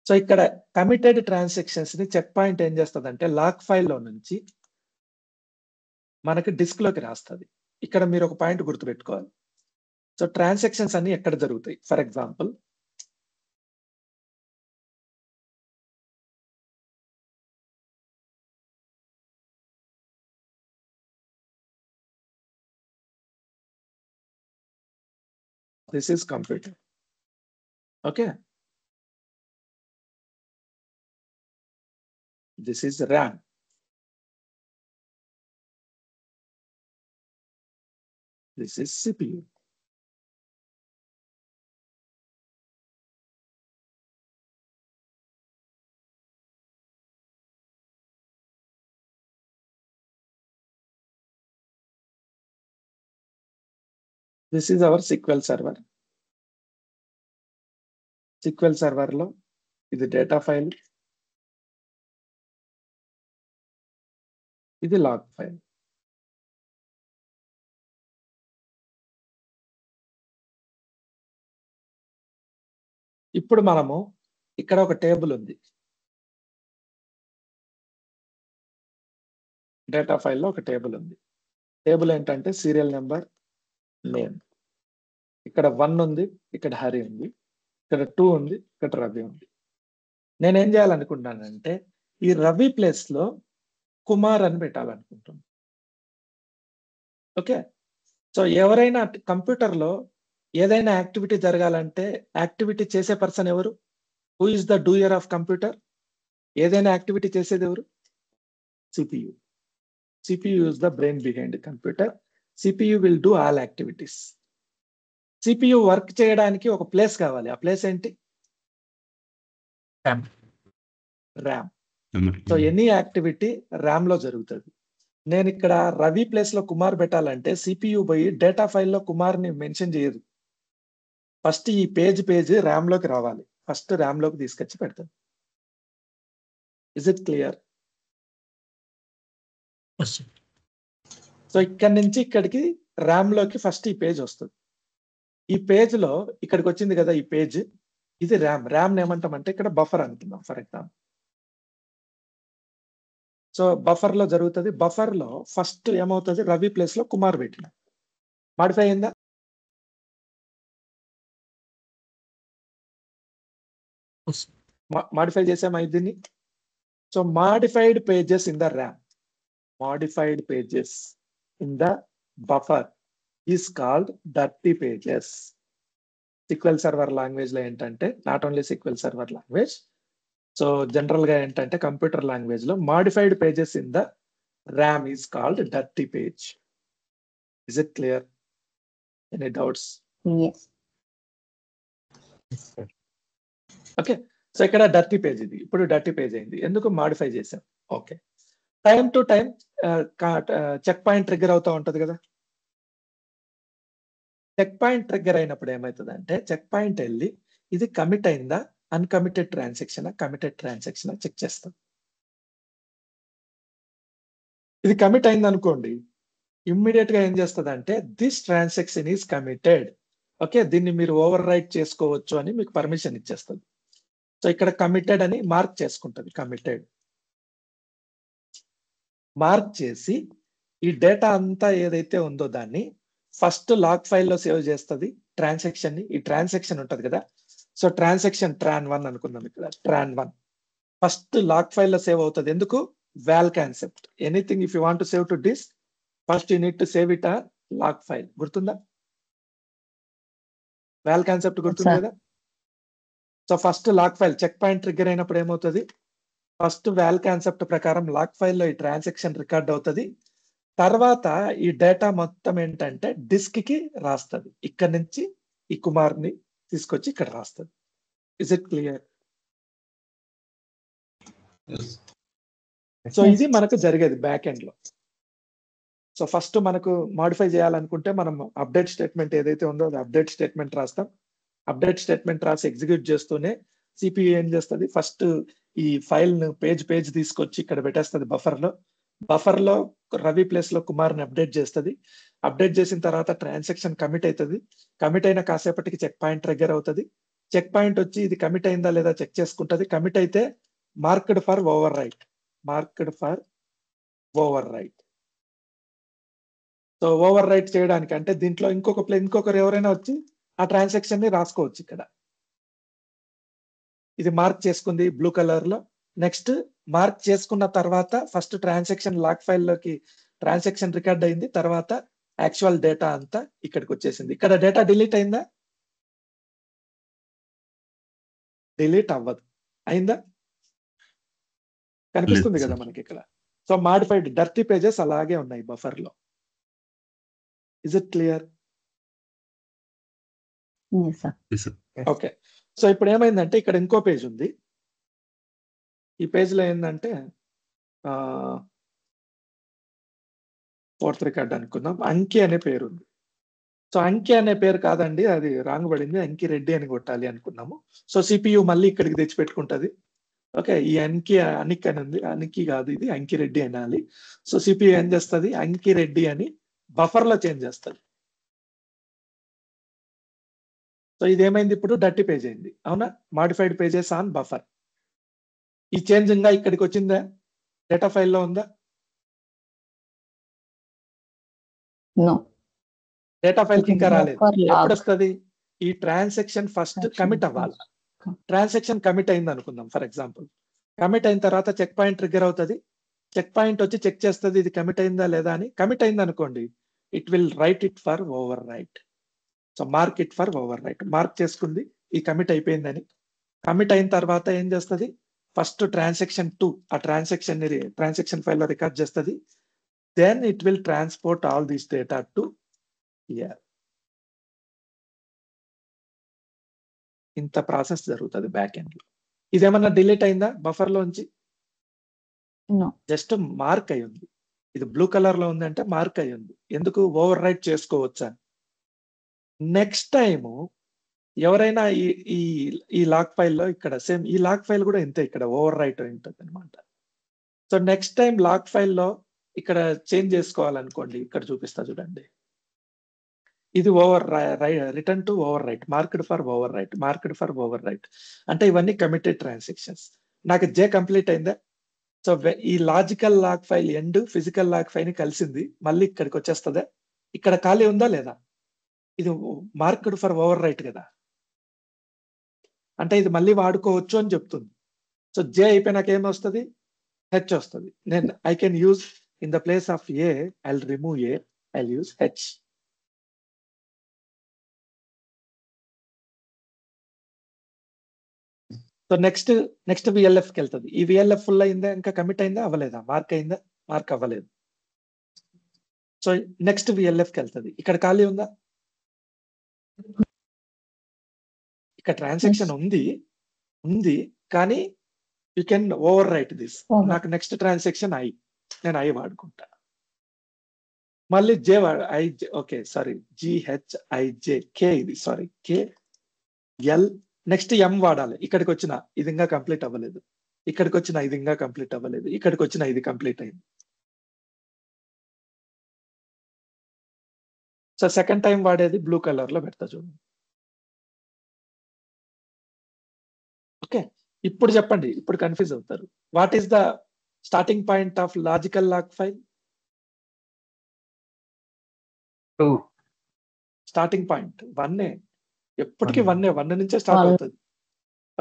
S1: So ఇక్కడ కమిటెడ్ ట్రాన్సాక్షన్స్ ని చెక్ పాయింట్ ఏం చేస్తుంది అంటే లాగ్ ఫైల్లో నుంచి మనకి డిస్క్ లోకి రాస్తుంది. ఇక్కడ మీరు ఒక పాయింట్ గుర్తుపెట్టుకోవాలి. సో ట్రాన్సాక్షన్స్ అన్ని ఎక్కడ జరుగుతాయి, for example this is computer, okay, this is RAM, this is CPU. This is our SQL server. SQL server లో ఇది డేటా ఫైల్, ఇది లాగ్ ఫైల్. ఇప్పుడు మనము ఇక్కడ ఒక టేబుల్ ఉంది, డేటా ఫైల్లో ఒక టేబుల్ ఉంది. టేబుల్ ఏంటంటే సీరియల్ నెంబర్, నేమ్. ఇక్కడ 1 ఉంది, ఇక్కడ హరి ఉంది, ఇక్కడ 2 ఉంది, ఇక్కడ రవి ఉంది. నేనేం చేయాలనుకుంటున్నానంటే ఈ రవి ప్లేస్ లో కుమార్ అని పెట్టాలనుకుంటున్నాను. ఓకే, సో ఎవరైనా కంప్యూటర్ లో ఏదైనా యాక్టివిటీ జరగాలంటే యాక్టివిటీ చేసే పర్సన్ ఎవరు? Who is the doer of computer? ఏదైనా యాక్టివిటీ చేసేది ఎవరు? CPU. CPU is the brain behind computer. CPU will do all activities. CPU work చేయడానికి ఒక ప్లేస్ కావాలి. ఆ ప్లేస్ ఏంటి?
S3: RAM.
S1: RAM.
S4: Memory.
S1: So any activity RAM లో జరుగుతుంది. నేను ఇక్కడ రవి ప్లేస్ లో కుమార్ పెట్టాలంటే సిపియు పోయి డేటా ఫైల్లో కుమార్ ని మెన్షన్ చేయదు. ఫస్ట్ ఈ పేజ్ ర్యామ్ లోకి రావాలి. ఫస్ట్ ర్యామ్ లోకి తీసుకొచ్చి పెడతాను. Is it clear?
S3: Yes, sir.
S1: So ఇక్కడ నుంచి ఇక్కడికి ర్యామ్ లోకి ఫస్ట్ ఈ పేజ్ వస్తుంది. ఈ పేజ్ లో ఇక్కడికి వచ్చింది కదా, ఈ పేజ్ ఇది ర్యామ్. ర్యామ్ ఏమంటామంటే ఇక్కడ బఫర్ అనుకుందాం ఫర్ ఎగ్జాంపుల్. సో బఫర్ లో జరుగుతుంది. బఫర్ లో ఫస్ట్ ఏమవుతుంది? రవి ప్లేస్ లో కుమార్ పెట్టిన మాడిఫై అయిందా?
S3: Yes, sir.
S1: మాడిఫై చేసామా దీన్ని? So modified pages in the RAM, modified pages in the buffer is called dirty pages. SQL Server language లో ఏంటంటే not only SQL Server language, so general గా ఏంటంటే కంప్యూటర్ లాంగ్వేజ్ లో modified pages in the RAM is called dirty page. Is it clear? Any doubts?
S2: Yes.
S5: Yes, sir.
S1: Okay, so ఇక్కడ dirty page, ఇది ఇప్పుడు dirty page అయింది. ఎందుకు? Modify చేసాం. Okay, time to time checkpoint trigger అవుతా ఉంటది కదా. Check point trigger అయినప్పుడు ఏమవుతుందంటే చెక్ పాయింట్ వెళ్ళి ఇది కమిట్ అయిందా, అన్కమిటెడ్ ట్రాన్సాక్షన్, కమిటెడ్ ట్రాన్సాక్షన్ చెక్ చేస్తాం. ఇది కమిట్ అయింది అనుకోండి, ఇమ్మీడియట్ గా ఏం చేస్తుంది అంటే this transaction is committed. Okay, దీన్ని మీరు ఓవర్ రైట్ చేసుకోవచ్చు అని మీకు పర్మిషన్ ఇచ్చేస్తుంది. సో ఇక్కడ కమిటెడ్ అని మార్క్ చేసుకుంటుంది. కమిటెడ్ మార్క్ చేసి ఈ డేటా అంతా ఏదైతే ఉందో దాన్ని ఫస్ట్ లాగ్ ఫైల్లో సేవ్ చేస్తుంది ట్రాన్సాక్షన్ ని. ఈ ట్రాన్సాక్షన్ ఉంటది కదా, సో ట్రాన్సాక్షన్ tran1 అనుకున్నాం. ఇక్కడ tran1 ఫస్ట్ లాగ్ ఫైల్లో సేవ్ అవుతుంది. ఎందుకు? వాల్ concept. Anything if you want to save to disk, first you need to save it ఆ లాగ్ ఫైల్. గుర్తుందా? వాల్ కాన్సెప్ట్ గుర్తుంది
S2: sir.
S1: కదా. So first log file checkpoint trigger అయినప్పుడు ఏమవుతుంది? ఫస్ట్ వాల్ కాన్సెప్ట్ ప్రకారం లాగ్ ఫైల్లో ఈ ట్రాన్సాక్షన్ రికార్డ్ అవుతుంది. తర్వాత ఈ డేటా మొత్తం ఏంటంటే డిస్క్ కి రాస్తుంది. ఇక్కడ నుంచి ఈ కుమార్ ని తీసుకొచ్చి ఇక్కడ రాస్తుంది. Is it clear?
S4: Yes.
S1: So ఇది మనకు జరిగేది బ్యాక్ ఎండ్ లో. సో ఫస్ట్ మనకు మాడిఫై చేయాలనుకుంటే మనం అప్డేట్ స్టేట్మెంట్ ఏదైతే ఉందో అది అప్డేట్ స్టేట్మెంట్ రాస్తాం. అప్డేట్ స్టేట్మెంట్ రాసి ఎగ్జిక్యూట్ చేస్తూనే సిపియు ఏం చేస్తుంది? ఫస్ట్ ఈ ఫైల్ ను పేజ్ తీసుకొచ్చి ఇక్కడ పెట్టేస్తుంది బఫర్ లో. బఫర్ లో రవి ప్లేస్ లో కుమార్ ని అప్డేట్ చేస్తుంది. అప్డేట్ చేసిన తర్వాత ట్రాన్సాక్షన్ కమిట్ అవుతుంది. కమిట్ అయిన కాసేపటికి చెక్ పాయింట్ ట్రిగ్గర్ అవుతుంది. చెక్ పాయింట్ వచ్చి ఇది కమిట్ అయిందా లేదా చెక్ చేసుకుంటది. కమిట్ అయితే marked for overwrite, marked for over right. So over right చేయడానికి అంటే దీంట్లో ఇంకొకరు ఎవరైనా వచ్చి ఆ ట్రాన్సాక్షన్ ని రాసుకోవచ్చు. ఇక్కడ ఇది మార్క్ చేసుకుంది బ్లూ కలర్ లో. నెక్స్ట్ మార్క్ చేసుకున్న తర్వాత ఫస్ట్ ట్రాన్సాక్షన్ లాగ్ ఫైల్ లోకి ట్రాన్సాక్షన్ రికార్డ్ అయింది. తర్వాత యాక్చువల్ డేటా అంతా ఇక్కడికి వచ్చేసింది. ఇక్కడ డేటా డిలీట్ అయిందా? డిలీట్ అవ్వదు. అయిందా? కనిపిస్తుంది
S4: లేదు,
S1: కదా
S4: sir.
S1: మనకి ఇక్కడ. సో మాడిఫైడ్ డర్టీ పేజెస్ అలాగే ఉన్నాయి బఫర్ లో. Is it clear?
S2: Yes, sir.
S4: Yes, sir.
S1: Okay, so ఇప్పుడు ఏమైందంటే ఇక్కడ ఇంకో పేజ్ ఉంది. ఈ పేజ్ లో ఏంటంటే ఫోర్త్ రికార్డ్ అనుకుందాం. అంకి అనే పేరు ఉంది. సో అంకి అనే పేరు కాదండి, అది రాంగ్ పడింది. అంకి రెడ్డి అని కొట్టాలి అనుకున్నాము. సో సిపియు మళ్ళీ ఇక్కడికి తెచ్చి పెట్టుకుంటది. ఓకే, ఈ అనిక్ అని ఉంది, అనికి కాదు ఇది అంకి రెడ్డి అనాలి. సో సిపియు ఏం చేస్తుంది? అంకి రెడ్డి అని బఫర్ లో చేంజ్ చేస్తుంది. సో ఇది ఏమైంది? ఇప్పుడు డర్టీ పేజ్ అయింది. అవునా? Modified pages on buffer. ఈ చేంజ్ ఇంకా ఇక్కడికి వచ్చిందా? డేటా ఫైల్లో ఉందా?
S2: No.
S1: డేటా ఫైల్ కి ఇంకా రాలేదు.
S2: Buffer log.
S1: ఎప్పుడు వస్తుంది? ఈ ట్రాన్సాక్షన్ ఫస్ట్
S2: Transaction
S1: కమిట్ అవ్వాలి.
S2: first.
S1: ట్రాన్సాక్షన్ కమిట్ అయింది అనుకుందాం ఫర్ ఎగ్జాంపుల్. కమిట్ అయిన తర్వాత చెక్ పాయింట్ ట్రిగ్గర్ అవుతుంది. చెక్ పాయింట్ వచ్చి చెక్ చేస్తుంది ఇది కమిట్ అయిందా లేదా అని. కమిట్ అయింది అనుకోండి, it will right it for over right. So mark it for over right. Mark చేసుకుంది ఈ కమిట్ అయిపోయిందని. కమిట్ అయిన తర్వాత ఏం చేస్తుంది? ఫస్ట్ ట్రాన్సాక్షన్ 2 ఆ ట్రాన్సాక్షన్ ఫైల్ లో రికార్డ్ చేస్తుంది. Then it will transport all this data to here. ఇంత ప్రాసెస్ జరుగుతుంది బ్యాక్ ఎండ్ లో. ఇదేమన్నా డిలీట్ అయిందా బఫర్ లోంచి?
S2: No.
S1: జస్ట్ మార్క్ అయి ఉంది. ఇది బ్లూ కలర్ లో ఉంది అంటే మార్క్ అయి ఉంది. ఎందుకు? ఓవర్ రైట్ చేసుకోవచ్చా? నెక్స్ట్ టైము ఎవరైనా ఈ లాగ్ ఫైల్ లో ఇక్కడ సేమ్ ఈ లాగ్ ఫైల్ కూడా ఇంతే, ఇక్కడ ఓవర్ రైట్ ఉంటుంది అనమాట. So next time log file లో ఇక్కడ చేంజ్ చేసుకోవాలనుకోండి, ఇక్కడ చూపిస్తా చూడండి. ఇది over return to overwrite, marked for overwrite, marked for overwrite అంటే ఇవన్నీ కమిటెడ్ ట్రాన్సాక్షన్స్. నాకు జే కంప్లీట్ అయిందా? సో ఈ logical log file end physical log file ని కలిసింది, మళ్ళీ ఇక్కడికి వచ్చేస్తుందా? ఇక్కడ ఖాళీ ఉందా లేదా? ఇది మార్క్డ్ ఫర్ ఓవర్ రైట్ కదా, అంటే ఇది మళ్ళీ వాడుకోవచ్చు అని చెప్తుంది. సో జే అయిపోయినాక ఏమొస్తుంది? హెచ్ వస్తుంది. నేను I can use in the place of A I remove A, I use H. So next VLF కి వెళ్తుంది. ఈ విఎల్ఎఫ్ ఫుల్ అయిందా? ఇంకా కమిట్ అయిందా? అవ్వలేదా? మార్క్ అయిందా? మార్క్ అవ్వలేదు. సో నెక్స్ట్ విఎల్ఎఫ్ కి వెళ్తుంది. ఇక్కడ ఖాళీ ఉందా? ఇక్కడ ట్రాన్సాక్షన్ ఉంది కానీ you can over right this. నాకు నెక్స్ట్ ట్రాన్సాక్షన్ నేను ఐ వాడుకుంటా. మళ్ళీ జే ఓకే సారీ GHIJ కే, ఇది సారీ కే ఎల్. నెక్స్ట్ ఎం వాడాలి. ఇక్కడికి వచ్చిన ఇది ఇంకా కంప్లీట్ అవ్వలేదు, ఇక్కడికి వచ్చిన ఇది ఇంకా కంప్లీట్ అవ్వలేదు, ఇక్కడికి వచ్చిన ఇది కంప్లీట్ అయింది. సో సెకండ్ టైం వాడేది బ్లూ కలర్ లో పెడతా చూడండి. ఓకే, ఇప్పుడు చెప్పండి, ఇప్పుడు కన్ఫ్యూజ్ అవుతారు. What is the starting point of logical log file?
S5: 2.
S1: Starting point 1 ఎప్పటికీ 1 నుంచే స్టార్ట్ అవుతుంది.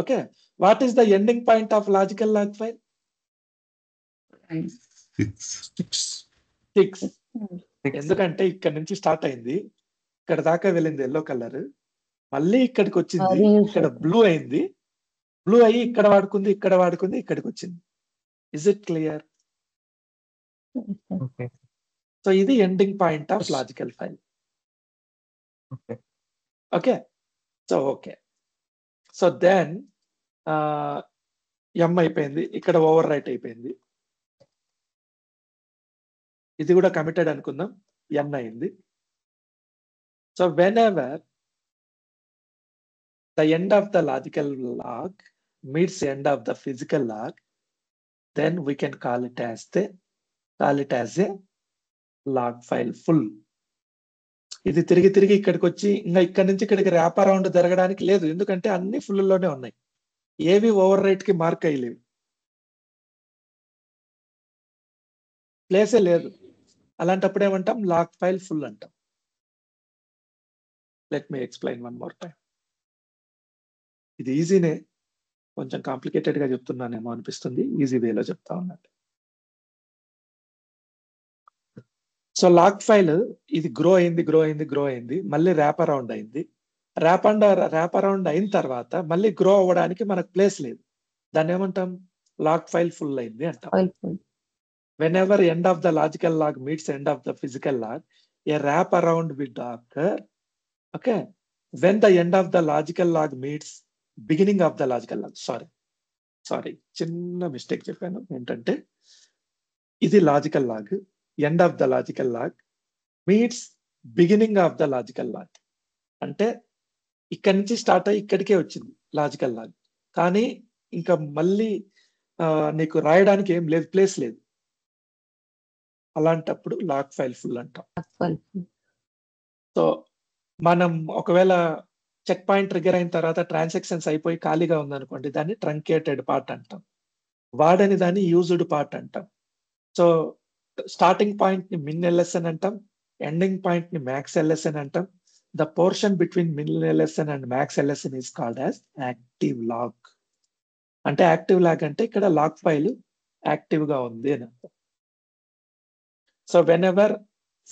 S1: Okay, what is the ending point of logical log file? 6. ఎందుకంటే ఇక్కడ నుంచి స్టార్ట్ అయింది, ఇక్కడ దాకా వెళ్ళింది ఎల్లో కలర్, మళ్ళీ ఇక్కడికి వచ్చింది, ఇక్కడ బ్లూ అయింది, బ్లూ అయ్యి ఇక్కడ వాడుకుంది, ఇక్కడికి వచ్చింది. Is it clear?
S5: Okay.
S1: So ఇది ending point of logical file.
S5: Okay.
S1: Okay, so okay, so then ఎం అయిపోయింది, ఇక్కడ ఓవర్ రైట్ అయిపోయింది, ఇది కూడా కమిటెడ్ అనుకుందాం, ఎన్ అయింది. So when ever the end of the logical log meets the end of the physical log, then we can call it as a log file full. ఇది తిరిగి ఇక్కడికి వచ్చి ఇంకా ఇక్కడ నుంచి ఇక్కడికి ర్యాప్ అరౌండ్ జరగడానికి లేదు, ఎందుకంటే అన్ని ఫుల్ లోనే ఉన్నాయి, ఏవి ఓవర్ రైట్ కి మార్క్ అయ్యలేవు, ప్లేసే లేదు. అలాంటప్పుడు ఏమంటాం? లాగ్ ఫైల్ ఫుల్ అంటాం. Let me explain one more time. ఇది ఈజీనే, కొంచెం కాంప్లికేటెడ్ గా చెప్తున్నానేమో అనిపిస్తుంది, ఈజీ వేలో చెప్తా ఉన్నాను. సో లాగ్ ఫైల్ ఇది గ్రో అయింది, మళ్ళీ ర్యాప్ అరౌండ్ అయింది. ర్యాప్ అరౌండ్ అయిన తర్వాత మళ్ళీ గ్రో అవ్వడానికి మనకు ప్లేస్ లేదు, దాన్ని ఏమంటాం? లాగ్ ఫైల్ ఫుల్ అయింది అంటాం. Whenever end of the logical log meets end of the physical log, a wrap around will occur. Okay, when the end of the logical log meets beginning of the logical log. Sorry, చిన్న mistake చెప్పాను. ఏంటంటే ఇది logical log, end of the logical log meets beginning of the logical log. అంటే ఇక్కడి నుంచి start అయ్యి ఇక్కడికే వచ్చింది లాజికల్ లాగ్, కానీ ఇంకా మళ్ళీ నీకు రాయడానికి ఏం లేదు, ప్లేస్ లేదు. అలాంటప్పుడు లాగ్ ఫైల్ ఫుల్ అంటాం. సో మనం ఒకవేళ చెక్ పాయింట్ ట్రిగర్ అయిన తర్వాత ట్రాన్సాక్షన్స్ అయిపోయి ఖాళీగా ఉందనుకోండి, దాన్ని ట్రంకేటెడ్ పార్ట్ అంటాం, వాడని దాన్ని యూజ్డ్ పార్ట్ అంటాం. సో స్టార్టింగ్ పాయింట్ ని min ls అని అంటాం, ఎండింగ్ పాయింట్ ని మ్యాక్స్ ఎల్ఎస్ఎన్ అంటాం. The portion between min LSN and max LSN is called as active log. అంటే యాక్టివ్ లాగ్ అంటే ఇక్కడ లాగ్ ఫైల్ యాక్టివ్ గా ఉంది అని అర్థం. So whenever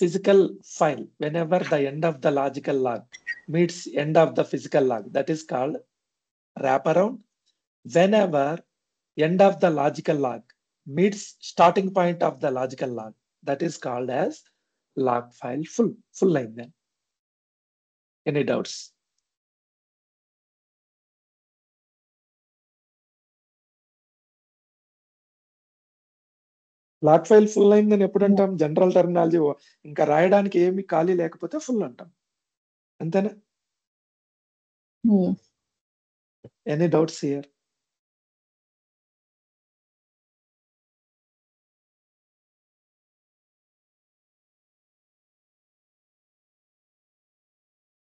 S1: physical file, whenever the end of the logical log meets end of the physical log, that is called wrap around. Whenever end of the logical log meets starting point of the logical log, that is called as log file full line. Then any doubts? Log file full అయిందని ఎప్పుడు అంటాం? General terminology, ఇంకా రాయడానికి ఏమి ఖాళీ లేకపోతే full అంటాం, అంతేనా?
S2: Yes.
S1: Any doubts here?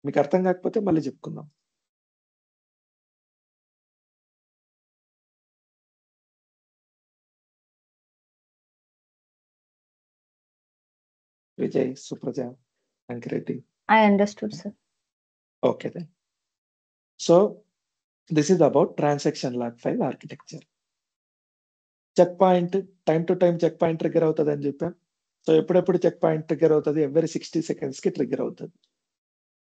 S1: మీకు అర్థం కాకపోతే మళ్ళీ చెప్పుకుందాం. Vijay, Supraja, Ankireddy.
S2: I understood, sir.
S1: Okay then. So this is about transaction log file architecture. Checkpoint time to time checkpoint trigger అవుతుంది అని చెప్పాం. సో ఎప్పుడెప్పుడు చెక్ పాయింట్ ట్రిగ్గర్ అవుతుంది? ఎవ్రీ 60 seconds కి ట్రిగ్గర్ అవుతుంది.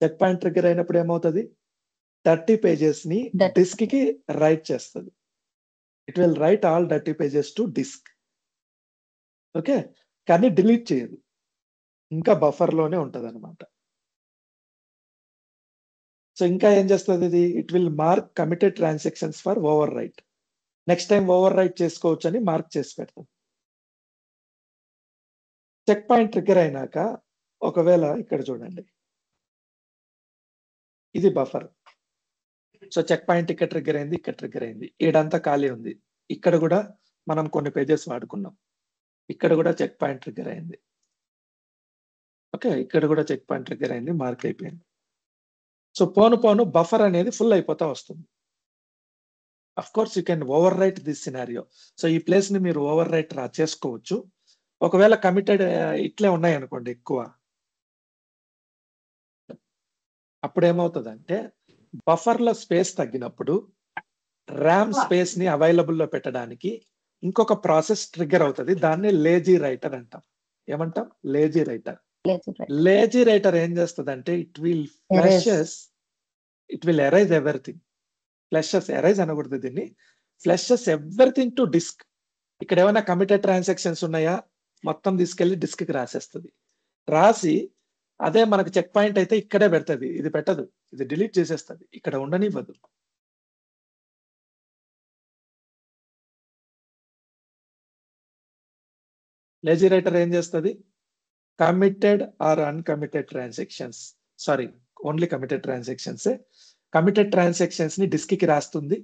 S1: Checkpoint trigger అయినప్పుడు ఏమవుతుంది? 30 pages ని డిస్క్ కి రైట్ చేస్తుంది. It will write all 30 pages to disk. Okay, కానీ డిలీట్ చేయదు, ఇంకా బఫర్ లోనే ఉంటది అనమాట. సో ఇంకా ఏం చేస్తుంది ఇది? It will mark committed transactions for over right. Next time over right చేసుకోవచ్చు అని మార్క్ చేసి పెడతాం. చెక్ పాయింట్ ట్రిగ్గర్ అయినాక ఒకవేళ ఇక్కడ చూడండి, ఇది బఫర్. సో చెక్ పాయింట్ ఇక్కడ ట్రిగ్గర్ అయింది, ఇక్కడ ట్రిగ్గర్ అయింది, ఈడంతా ఖాళీ ఉంది. ఇక్కడ కూడా మనం కొన్ని పేజెస్ వాడుకున్నాం, ఇక్కడ కూడా చెక్ పాయింట్ ట్రిగ్గర్ అయింది. ఓకే, ఇక్కడ కూడా చెక్ పాయింట్ ట్రిగ్గర్ అయింది, మార్క్ అయిపోయింది. సో పోను పోను బఫర్ అనేది ఫుల్ అయిపోతా వస్తుంది. Of course you can over right this scenario. So ఈ ప్లేస్ ని మీరు ఓవర్ రైట్ చేసుకోవచ్చు. ఒకవేళ కమిటెడ్ ఇట్లే ఉన్నాయి అనుకోండి ఎక్కువ, అప్పుడు ఏమవుతుందంటే బఫర్ లో స్పేస్ తగ్గినప్పుడు ర్యామ్ స్పేస్ ని అవైలబుల్ లో పెట్టడానికి ఇంకొక ప్రాసెస్ ట్రిగ్గర్ అవుతుంది. దాన్ని లేజీ రైటర్ అంటాం. ఏమంటాం? Lazy writer. లేజీ రైటర్ ఏం చేస్తుంది? It will arise everything. Flushes, arise అనకూడదు దీన్ని, ఫ్లషెస్ ఎవ్రీథింగ్ టు డిస్క్. ఇక్కడ ఏమైనా కమిటెడ్ ట్రాన్సాక్షన్స్ ఉన్నాయా మొత్తం తీసుకెళ్లి డిస్క్ కి రాసేస్తుంది. రాసి అదే మనకు చెక్ పాయింట్ అయితే ఇక్కడే పెడుతుంది, ఇది పెట్టదు, ఇది డిలీట్ చేసేస్తుంది, ఇక్కడ ఉండనివ్వదు. లేజీ రైటర్ ఏం చేస్తుంది? Committed or uncommitted transactions, sorry only committed transactions, committed transactions ని డిస్క్ కి రాస్తుంది.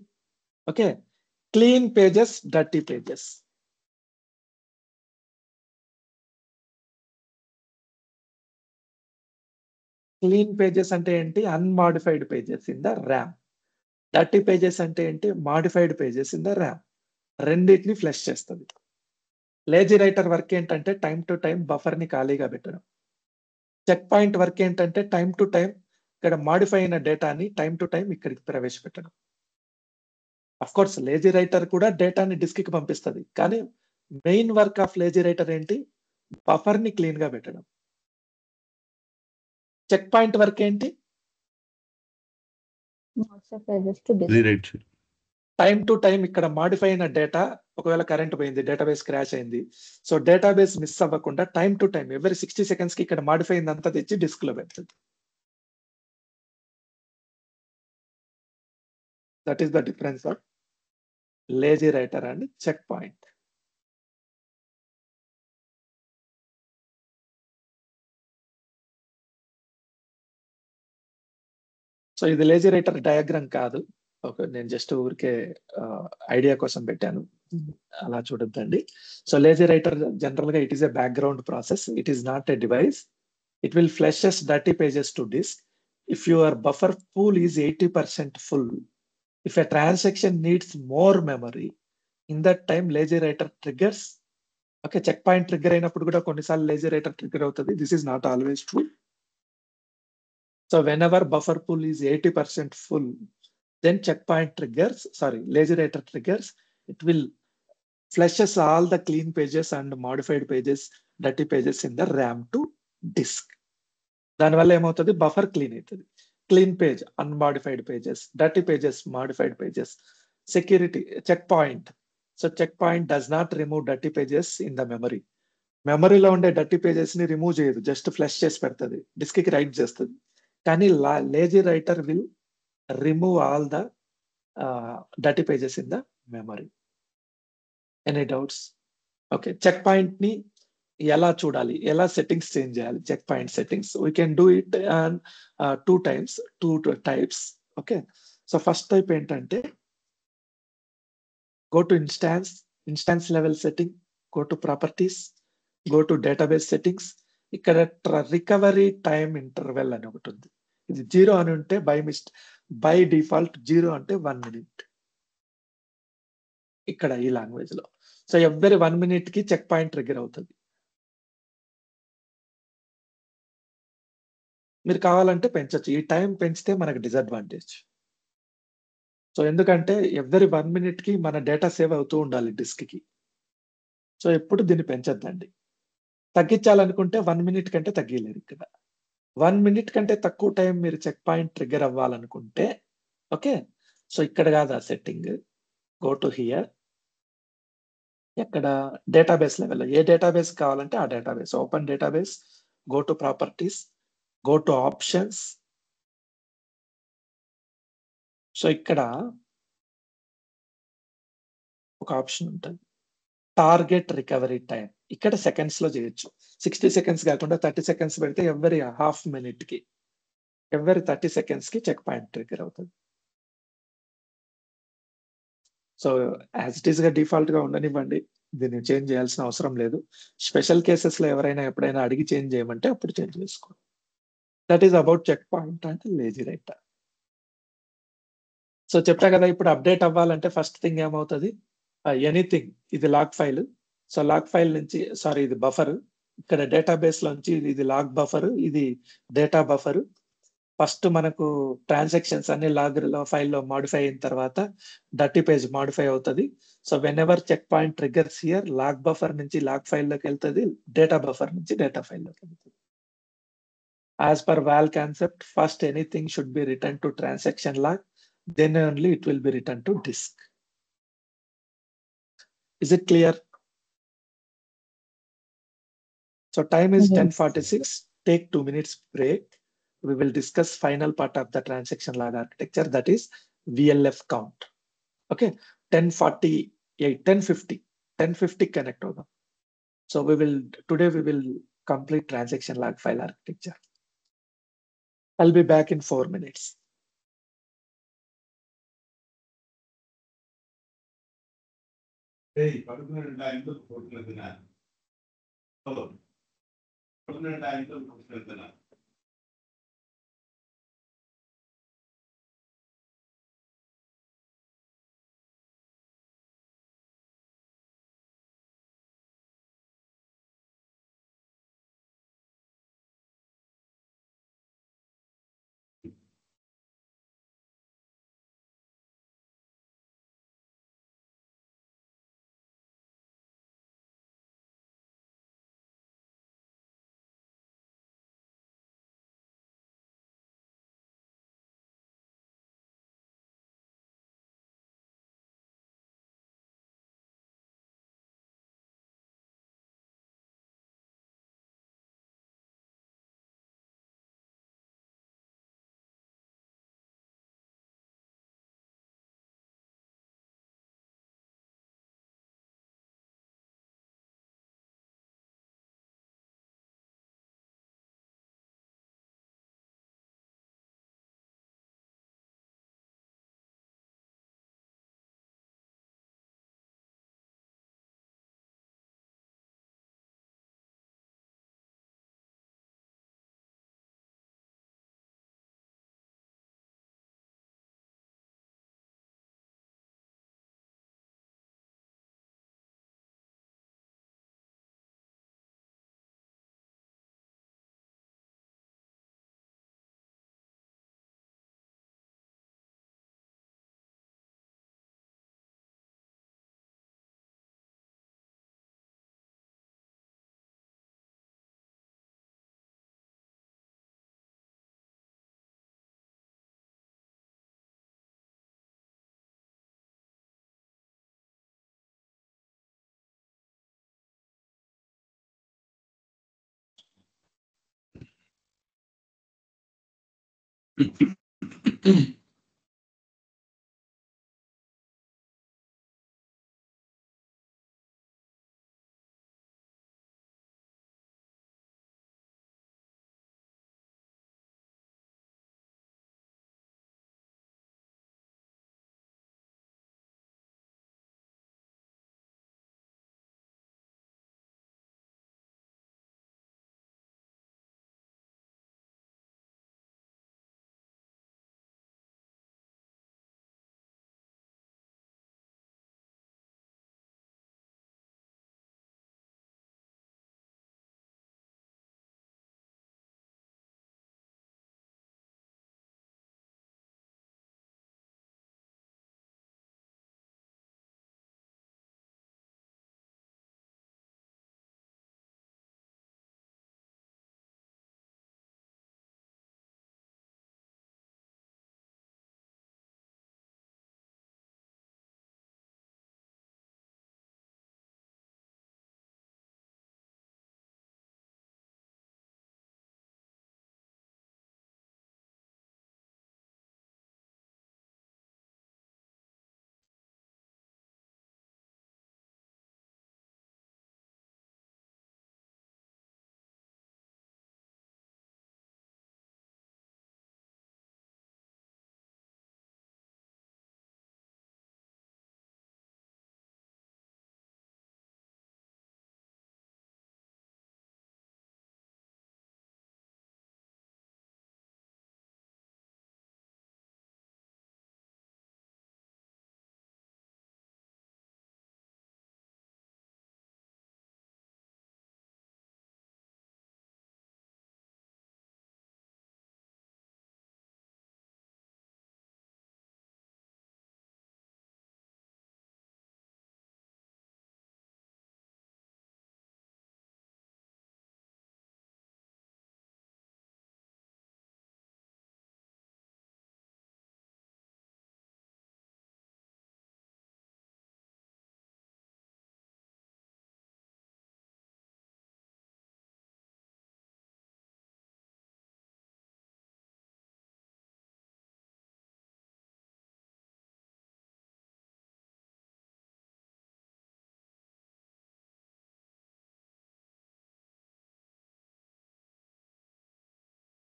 S1: Okay, clean pages, dirty pages. Clean pages అంటే ఏంటి? Unmodified pages in the RAM. Dirty pages అంటే ఏంటి? Modified pages in the RAM. రెండింటిని ఫ్లష్ చేస్తుంది. Lazy writer work ఏంటంటే టైం టు టైం బఫర్ ని ఖాళీగా పెట్టడం. చెక్ పాయింట్ వర్క్ ఏంటంటే టైం టు టైం ఇక్కడ మాడిఫై అయిన డేటాని టైం టు టైం ఇక్కడికి ప్రవేశపెట్టడం. అఫ్ కోర్స్ లేజీ రైటర్ కూడా డేటాని డిస్క్ కి పంపిస్తుంది, కానీ main work of lazy writer ఏంటి? బఫర్ ని క్లీన్ గా పెట్టడం. చెక్ పాయింట్ వర్క్ ఏంటి? టైం టు టైం ఇక్కడ మాడిఫై అయిన డేటా, ఒకవేళ కరెంట్ పోయింది, డేటాబేస్ క్రాష్ అయింది, సో డేటాబేస్ మిస్ అవ్వకుండా time to time every 60 seconds కి ఇక్కడ మాడిఫై అయిందంతా తెచ్చి డిస్క్ లో పెడుతుంది. That is the difference of lazy writer and checkpoint. So ఇది లేజీ రైటర్ డయాగ్రామ్ కాదు, నేను జస్ట్ ఊరికే ఐడియా కోసం పెట్టాను, అలా చూడొద్దండి. సో లేజీ రైటర్ జనరల్ గా it is a background process, it is not a device. It will flushes dirty pages to disk. If your buffer pool is 80% full, if a transaction needs more memory, in that time lazy writer triggers, okay, checkpoint trigger అయినప్పుడు కూడా కొన్నిసార్లు lazy writer trigger అవుతుంది. This is not always true. So whenever buffer pool is 80% full, then checkpoint triggers, lazy writer triggers, it will flushes all the clean pages and modified pages, dirty pages in the RAM to disk. దానివల్ల ఏమవుతుంది, buffer clean అవుతుంది. Clean page unmodified pages, dirty pages modified pages. Security checkpoint. So checkpoint does not remove dirty pages in the memory. మెమరీలో ఉండే dirty pages ని remove చేయదు, just flush చేసి పెడుతుంది, disk కి రైట్ చేస్తుంది. కానీ lazy writer will remove all the dirty pages in the memory. Any doubts? Okay, checkpoint ni ఎలా చూడాలి, ఎలా సెట్టింగ్స్ చేంజ్ చేయాలి? Checkpoint settings we can do it and two types. Okay, so first type ఏంటంటే go to instance level setting, go to properties, go to database settings. ఇక్కడ recovery time interval అని ఒకటి ఉంది. ఇది 0 అని ఉంటే by default 0 అంటే 1 minute ఇక్కడ ఈ లాంగ్వేజ్ లో. సో ఎవ్రీ 1 minute కి చెక్ పాయింట్ ట్రిగ్గర్ అవుతుంది. మీరు కావాలంటే పెంచొచ్చు, ఈ టైం పెంచితే మనకు డిసడ్వాంటేజ్. సో ఎందుకంటే ఎవ్రీ 1 minute కి మన డేటా సేవ్ అవుతూ ఉండాలి డిస్క్ కి. సో ఎప్పుడు దీన్ని పెంచొద్దండి. తగ్గించాలనుకుంటే 1 minute కంటే తగ్గలేరు. ఇక్కడ 1 minute కంటే తక్కువ టైం మీరు చెక్ పాయింట్ ట్రిగ్గర్ అవ్వాలనుకుంటే, ఓకే, సో ఇక్కడ కాదు ఆ సెట్టింగ్. గో టు హియర్, ఎక్కడ డేటాబేస్ లెవెల్, ఏ డేటాబేస్ కావాలంటే ఆ database, open database, go to properties, go to options. So ఇక్కడ ఒక ఆప్షన్ ఉంటుంది, టార్గెట్ రికవరీ టైం. ఇక్కడ సెకండ్స్ లో చేయొచ్చు. 60 seconds కాకుండా 30 seconds పెడితే ఎవ్రీ హాఫ్ మినిట్ కి, ఎవ్రీ 30 seconds కి చెక్ పాయింట్ ట్రిగ్గర్ అవుతుంది. సో యాజ్ ఇట్ ఈస్ గా డిఫాల్ట్ గా ఉండనివ్వండి, దీన్ని చేంజ్ చేయాల్సిన అవసరం లేదు. స్పెషల్ కేసెస్ లో ఎవరైనా ఎప్పుడైనా అడిగి చేంజ్ చేయమంటే అప్పుడు చేంజ్ చేసుకో. That is about checkpoint and lazy writer. So చెప్పా కదా, ఇప్పుడు అప్డేట్ అవ్వాలంటే ఫస్ట్ థింగ్ ఏమవుతుంది, ఎనీథింగ్, ఇది log file. So log file నుంచి, ఇది బఫర్. ఇక్కడ డేటాబేస్ లోంచి ఇది లాగ్ బఫర్, ఇది డేటా బఫర్. ఫస్ట్ మనకు ట్రాన్సాక్షన్స్ అన్ని లాగ్ ఫైల్లో మాడిఫై అయిన తర్వాత డర్టీ పేజ్ మాడిఫై అవుతుంది. So whenever checkpoint triggers here, log buffer నుంచి లాగ్ ఫైల్లోకి వెళ్తుంది, డేటా బఫర్ నుంచి డేటా ఫైల్లోకి వెళ్తుంది. As per val concept, first anything should be returned to transaction log, then only it will be returned to disk. Is it clear? So time is
S2: Yes.
S1: 10:46. Take 2 minutes break. We will discuss final part of the transaction log architecture, that is VLF count. Okay, 10:48, 10:50 connect over. So today we will complete transaction log file architecture. I'll be back in 4 minutes.
S4: Hey, పడుకునే టైంలో కొట్టుకుంటున్నా. Hello, పడుకునే టైంలో కొట్టుకుంటున్నా.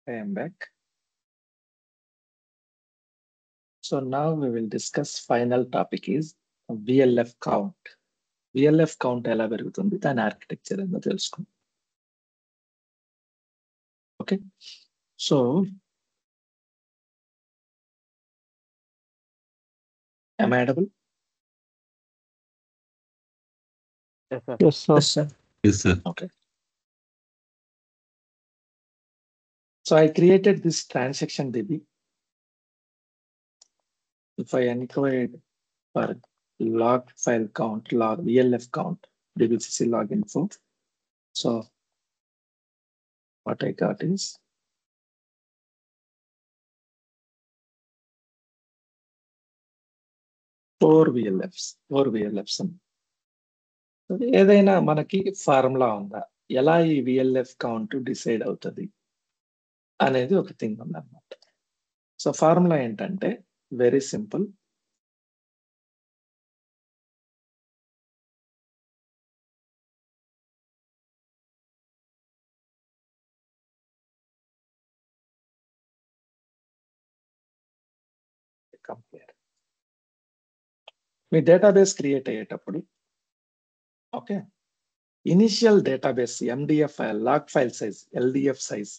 S1: I am back. So now we will discuss final topic is VLF count. VLF count ఎలా పెరుగుతుంది దాని architecture ఏందో తెలుసుకుందాం. Okay, so am I audible?
S5: Yes, sir.
S3: Yes, sir.
S4: Yes, sir.
S1: Okay. So I created this transaction DB. If I encode for log file count, log VLF count, DBCC log info. So what I got is four VLFs. ఏదైనా మనకి formula ఉందా, ఎలా ఈ VLF count decide అవుతుంది అనేది ఒక thing ఉందన్నమాట. So formula ఏంటంటే వెరీ సింపుల్. కంపేర్ మీ డేటాబేస్ క్రియేట్ అయ్యేటప్పుడు, okay, initial database MDF log file size LDF size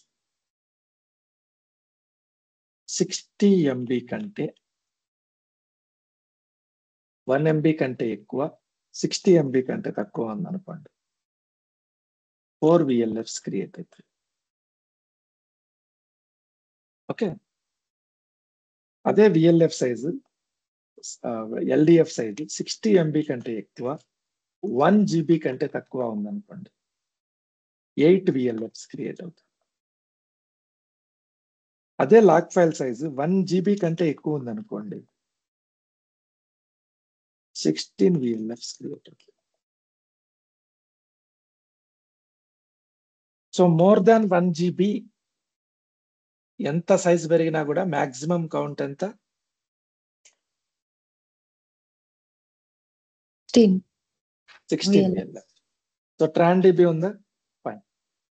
S1: 60 MB కంటే 1 MB కంటే ఎక్కువ, 60 MB కంటే తక్కువ ఉందనుకోండి, 4 VLFs క్రియేట్ అవుతాయి. ఓకే, అదే VLF size LDF size 60 MB కంటే ఎక్కువ, 1 GB కంటే తక్కువ ఉందనుకోండి, 8 VLFs క్రియేట్ అవుతాయి. అదే లాగ్ ఫైల్ సైజు 1 GB కంటే ఎక్కువ ఉందనుకోండి, 16 VLFs క్రియేట్ అవుతాయి. సో మోర్ దాన్ 1 GB ఎంత సైజ్ పెరిగినా కూడా మాక్సిమం కౌంట్ ఎంత 16
S2: VLF.
S1: VLF. So Tron DB ఉందా? Fine.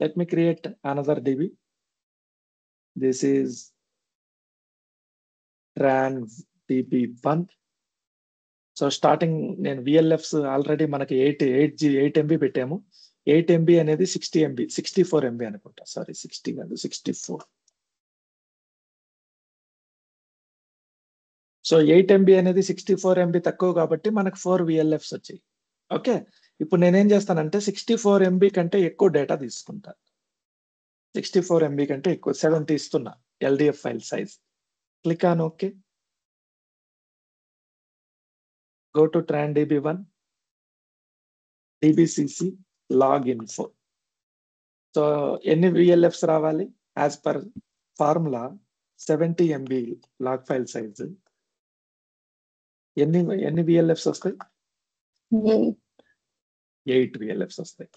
S1: Let me create another DB. This is Tron DB1. So starting నేను VLFs ఆల్రెడీ మనకి 8 MB పెట్టాము. 8 MB అనేది 60 MB 64 MB అనుకుంటా. సారీ 60 కాదు 64. సో 8 MB అనేది 64 MB తక్కువ కాబట్టి మనకు 4 VLFs వచ్చాయి. ఓకే, ఇప్పుడు నేనేం చేస్తానంటే 64 MB కంటే ఎక్కువ డేటా తీసుకుంటా. 64 MB కంటే ఎక్కువ 70 ఇస్తున్నా LDF file size. Click on okay. Go to Tran DB1, DBCC, log info. So ఎన్ని VLFs రావాలి? As per formula 70 MB log file size. ఎన్ని VLFs వస్తాయి? 8 VLFs వస్తాయి.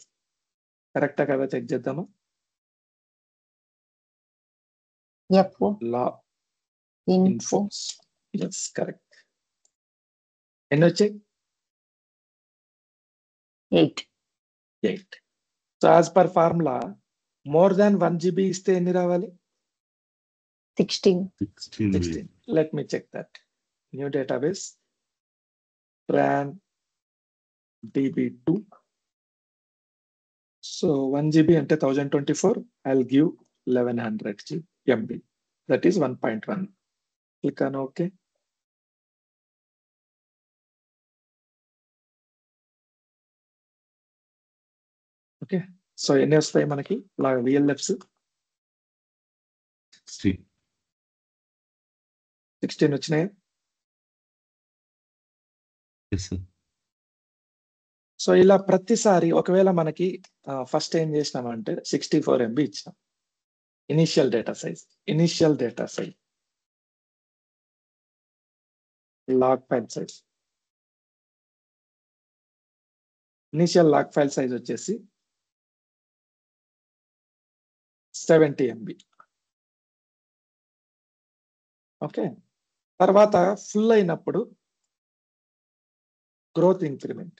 S1: కరెక్టా కదా చెక్ చేద్దామా? Log info. Yes, correct. ఎన్ని వచ్చాయి? 8. So as per formula more than 1 GB ఇస్తే ఎన్ని రావాలి? 16. Let me check that. New database. Tran DB2. So 1 GB అంటే 1024. I'll give 1100 MB. That is 1.1. Click on OK. Okay, so ఎన్ని వస్తాయి మనకి VLFs? 16 వచ్చినాయి. సో ఇలా ప్రతిసారి ఒకవేళ మనకి ఫస్ట్ ఏం చేసినామంటే 64 MB ఇచ్చినాం initial data size. Log file size. Initial log file size వచ్చేసి 70 MB. ఓకే, తర్వాత ఫుల్ అయినప్పుడు గ్రోత్ ఇంక్రిమెంట్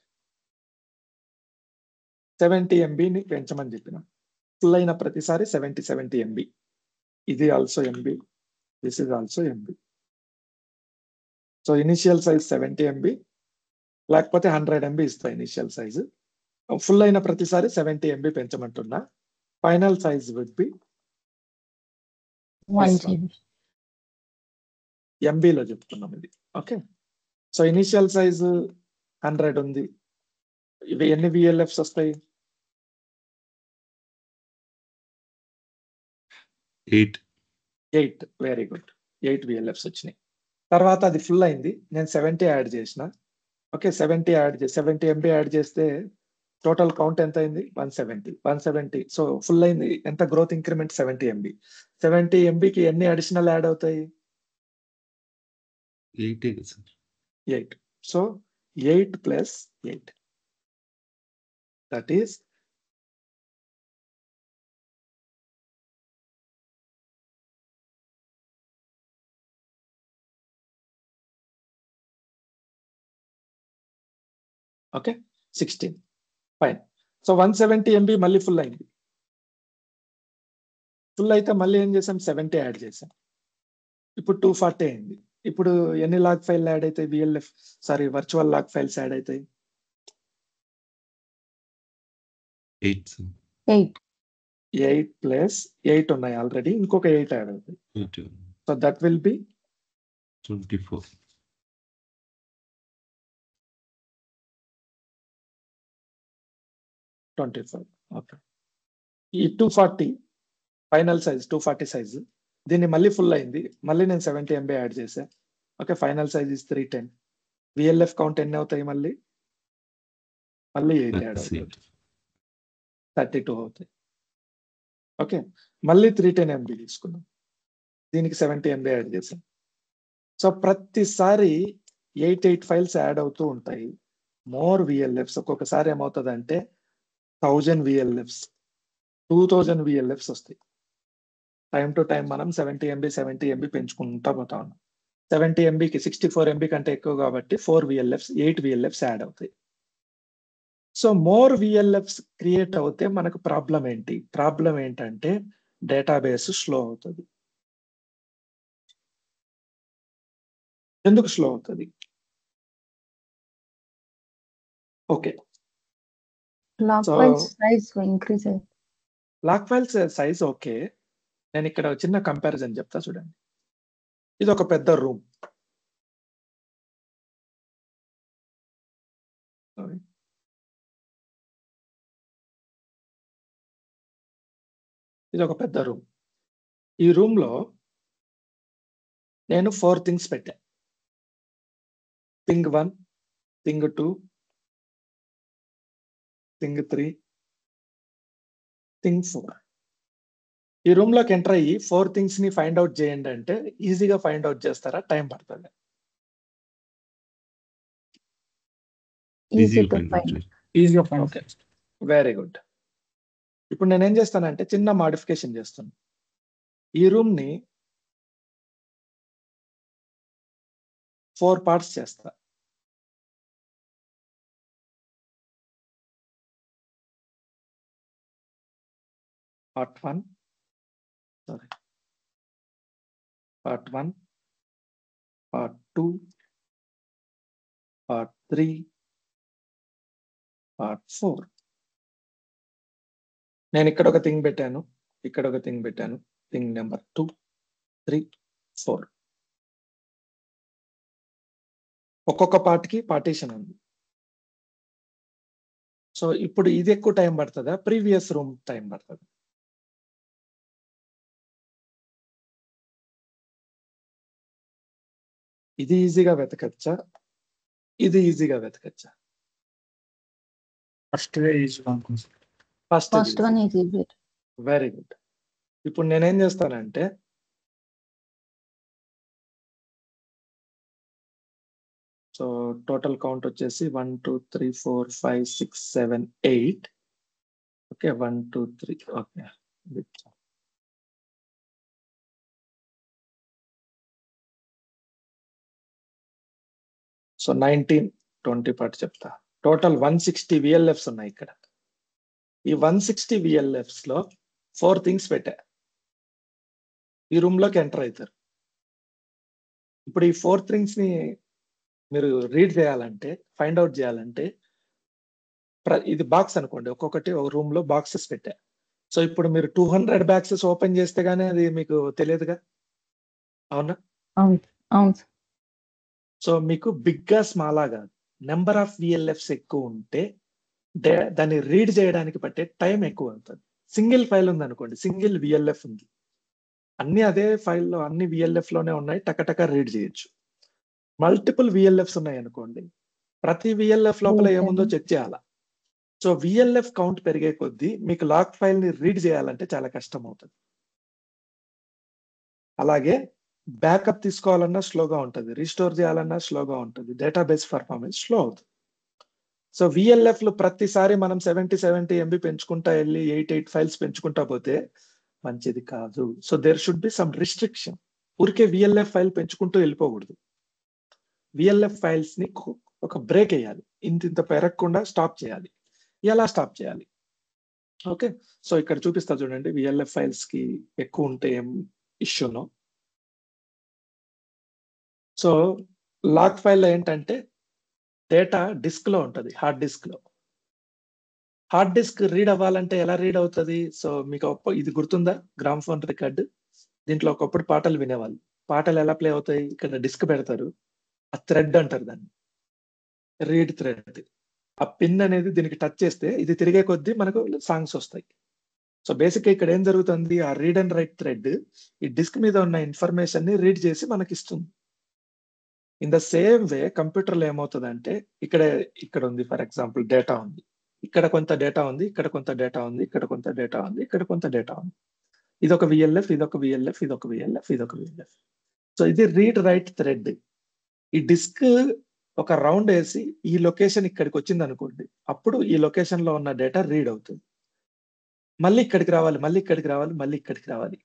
S1: 70 MBని పెంచమని చెప్పినాం. ఫుల్ అయిన ప్రతిసారి 70 MB. ఇది also MB, this is also MB. So initial size 70 MB, లేకపోతే 100 MB ఇస్తా ఇనిషియల్ సైజ్. ఫుల్ అయిన ప్రతిసారి 70 MB పెంచమంటున్నా. Final size would be
S2: 1 GB.
S1: MB లో చెప్తున్నాం ఇది. ఓకే, సో ఇనిషియల్ సైజ్ 100 ఉంది. ఇవి ఎన్ని VLFs వస్తాయి? 8. వెరీ గుడ్, 8 VLFs వచ్చినాయి. తర్వాత అది ఫుల్ అయింది, నేను 70 యాడ్ చేసిన. ఓకే, 70 MB యాడ్ చేస్తే టోటల్ కౌంట్ ఎంత అయింది? 170. సో ఫుల్ అయింది. ఎంత గ్రోత్ ఇంక్రిమెంట్? 70 MB. 70 MBకి ఎన్ని అడిషనల్ యాడ్ అవుతాయి? 8. So 8 + 8, that is 16. Fine. So 170 MB మళ్ళీ ఫుల్ అయింది. ఫుల్ అయితే మళ్ళీ ఏం చేసాం? 70 యాడ్ చేసాం. ఇప్పుడు 240 అయింది. ఇప్పుడు ఎన్ని లాగ్ ఫైల్ యాడ్ అవుతాయి? వర్చువల్ లాగ్ ఫైల్స్ యాడ్ అవుతాయి? 8 + 8 ఉన్నాయి ఆల్రెడీ, ఇంకొక 8 యాడ్ అవుతాయి. So that will be
S6: 24.
S1: Okay, ఈ 240 ఫైనల్ సైజ్ 240 సైజ్, దీన్ని మళ్ళీ ఫుల్ అయింది. మళ్ళీ నేను 70 MB యాడ్ చేశా. Okay, final size is 310. VLF count ఎన్ని అవుతాయి? మళ్ళీ 8 యాడ్ అవుతాయి, 32 అవుతాయి. ఓకే, మళ్ళీ 310 MB తీసుకున్నాం. దీనికి 70 MB యాడ్ చేసాం. సో ప్రతిసారి 8 ఫైల్స్ యాడ్ అవుతూ ఉంటాయి. More VLFs. ఒక్కొక్కసారి ఏమవుతుందంటే 1000 VLFs, 2000 VLFs వస్తాయి. టైం టు టైం మనం 70 MB పెంచుకుంటా పోతా ఉన్నాం. 70 MBకి 64 MB కంటే ఎక్కువ కాబట్టి 8 VLFs యాడ్ అవుతాయి. సో మోర్ VLFs క్రియేట్ అవుతే మనకు ప్రాబ్లం ఏంటి? ప్రాబ్లం ఏంటంటే డేటాబేస్ స్లో అవుతుంది. ఎందుకు స్లో అవుతుంది? Okay,
S2: log
S1: so
S2: file size increase అయ్యింది.
S1: Log files size okay. నేను ఇక్కడ చిన్న కంపారిజన్ చెప్తా చూడండి. ఇది ఒక పెద్ద రూమ్. ఇది ఒక పెద్ద రూమ్. ఈ రూమ్ లో నేను 4 థింగ్స్ పెట్టా. Thing 1, thing 2, thing 3, thing 4. ఈ రూమ్ లోకి ఎంటర్ అయ్యి 4 థింగ్స్ ని ఫైండ్ అవుట్ చేయండి అంటే ఈజీగా ఫైండ్ అవుట్ చేస్తారా? టైం పడుతుంది?
S2: ఈజీ
S6: ఈజీగా
S2: టు
S6: ఫైండ్
S2: ఫైండ్.
S6: అవుట్
S3: ఈజీగా ఫైండ్.
S1: Okay, very good. ఇప్పుడు నేనేం చేస్తానంటే చిన్న మాడిఫికేషన్ చేస్తాను. ఈ రూమ్ ని 4 పార్ట్స్ చేస్తా. Part 1, part 2, part 3, part 4. నేను ఇక్కడ ఒక థింగ్ పెట్టాను, ఇక్కడ ఒక థింగ్ పెట్టాను. Thing number 2, 3, 4. ఒక్కొక్క పార్ట్ కి పార్టీషన్ ఉంది. సో ఇప్పుడు ఇది ఎక్కువ టైం పడుతుందా? ప్రీవియస్ రూమ్ టైం పడుతుంది? ఇది ఈజీగా వెతకచ్చా? ఇది ఈజీగా వెతకచ్చా?
S3: ఫస్ట్ ఈజీగా ఉంటుంది.
S2: First one easy.
S1: Very good. ఇప్పుడు నేనేం చేస్తానంటే సో టోటల్ కౌంట్ వచ్చేసి 1 2 3 4 5 6 7 8. ఓకే, 1 2 3. ఓకే, సో 19 20 పార్ట్ చెప్తా. టోటల్ 160 VLFs ఉన్నాయి ఇక్కడ. ఈ 160 VLFs లో 4 థింగ్స్ పెట్టా. ఈ రూమ్ లోకి ఎంటర్ అవుతారు. ఇప్పుడు ఈ 4 థింగ్స్ ని మీరు రీడ్ చేయాలంటే, ఫైండ్ అవుట్ చేయాలంటే, ఇది బాక్స్ అనుకోండి, ఒక్కొక్కటి ఒక రూమ్ లో బాక్సెస్ పెట్టా. సో ఇప్పుడు మీరు 200 బాక్సెస్ ఓపెన్ చేస్తే గానీ అది మీకు తెలియదుగా, అవునా?
S2: అవును.
S1: సో మీకు బిగ్గా స్మాలా కాదు, నెంబర్ ఆఫ్ VLFs ఎక్కువ ఉంటే దాన్ని రీడ్ చేయడానికి పట్టే టైం ఎక్కువ అవుతుంది. సింగిల్ ఫైల్ ఉంది అనుకోండి, సింగిల్ VLF ఉంది, అన్ని అదే ఫైల్లో అన్ని VLF లోనే ఉన్నాయి, టకటక రీడ్ చేయొచ్చు. మల్టిపుల్ VLFs ఉన్నాయి అనుకోండి, ప్రతి VLF లోపల ఏముందో చెక్ చేయాలా. సో VLF కౌంట్ పెరిగే కొద్దీ మీకు లాగ్ ఫైల్ ని రీడ్ చేయాలంటే చాలా కష్టం అవుతుంది. అలాగే బ్యాకప్ తీసుకోవాలన్నా స్లోగా ఉంటుంది, రీస్టోర్ చేయాలన్నా స్లోగా ఉంటుంది, డేటాబేస్ పర్ఫార్మెన్స్ స్లో అవుతుంది. సో VLF లో ప్రతిసారి మనం 70 MB పెంచుకుంటా వెళ్ళి 8 ఫైల్స్ పెంచుకుంటా పోతే మంచిది కాదు. So there should be some restriction. ఊరికే VLF ఫైల్ పెంచుకుంటూ వెళ్ళిపోకూడదు. VLF ఫైల్స్ ని ఒక బ్రేక్ వేయాలి, ఇంత పెరగకుండా స్టాప్ చేయాలి. ఎలా స్టాప్ చేయాలి? ఓకే, సో ఇక్కడ చూపిస్తా చూడండి. VLF ఫైల్స్ కి ఎక్కువ ఉంటే ఏం ఇష్యూనో. సో లాగ్ ఫైల్ లో ఏంటంటే డేటా డిస్క్ లో ఉంటుంది, హార్డ్ డిస్క్ లో. హార్డ్ డిస్క్ రీడ్ అవ్వాలంటే ఎలా రీడ్ అవుతుంది? సో మీకు ఇది గుర్తుందా? Gramophone record. దీంట్లో ఒకప్పుడు పాటలు వినేవాళ్ళు. పాటలు ఎలా ప్లే అవుతాయి? ఇక్కడ డిస్క్ పెడతారు, ఆ థ్రెడ్ అంటారు దాన్ని, రీడ్ థ్రెడ్. ఆ పిన్ అనేది దీనికి టచ్ చేస్తే ఇది తిరిగే కొద్దీ మనకు సాంగ్స్ వస్తాయి. సో బేసిక్ గా ఇక్కడ ఏం జరుగుతుంది? ఆ రీడ్ అండ్ రైట్ థ్రెడ్ ఈ డిస్క్ మీద ఉన్న ఇన్ఫర్మేషన్ ని రీడ్ చేసి మనకి ఇస్తుంది. In the same way computer లో ఏమవుతుందంటే ఇక్కడ ఉంది, ఫర్ ఎగ్జాంపుల్ డేటా ఉంది, ఇక్కడ కొంత డేటా ఉంది, ఇక్కడ కొంత డేటా ఉంది, ఇక్కడ కొంత డేటా ఉంది, ఇక్కడ కొంత డేటా ఉంది. ఇదొక VLF, ఇదొక VLF, ఇదొక VLF, ఇదొక VLF. సో ఇది రీడ్ రైట్ థ్రెడ్. ఈ డిస్క్ ఒక రౌండ్ వేసి ఈ లొకేషన్ ఇక్కడికి వచ్చింది అనుకోండి, అప్పుడు ఈ లొకేషన్ లో ఉన్న డేటా రీడ్ అవుతుంది. మళ్ళీ ఇక్కడికి రావాలి, మళ్ళీ ఇక్కడికి రావాలి, మళ్ళీ ఇక్కడికి రావాలి.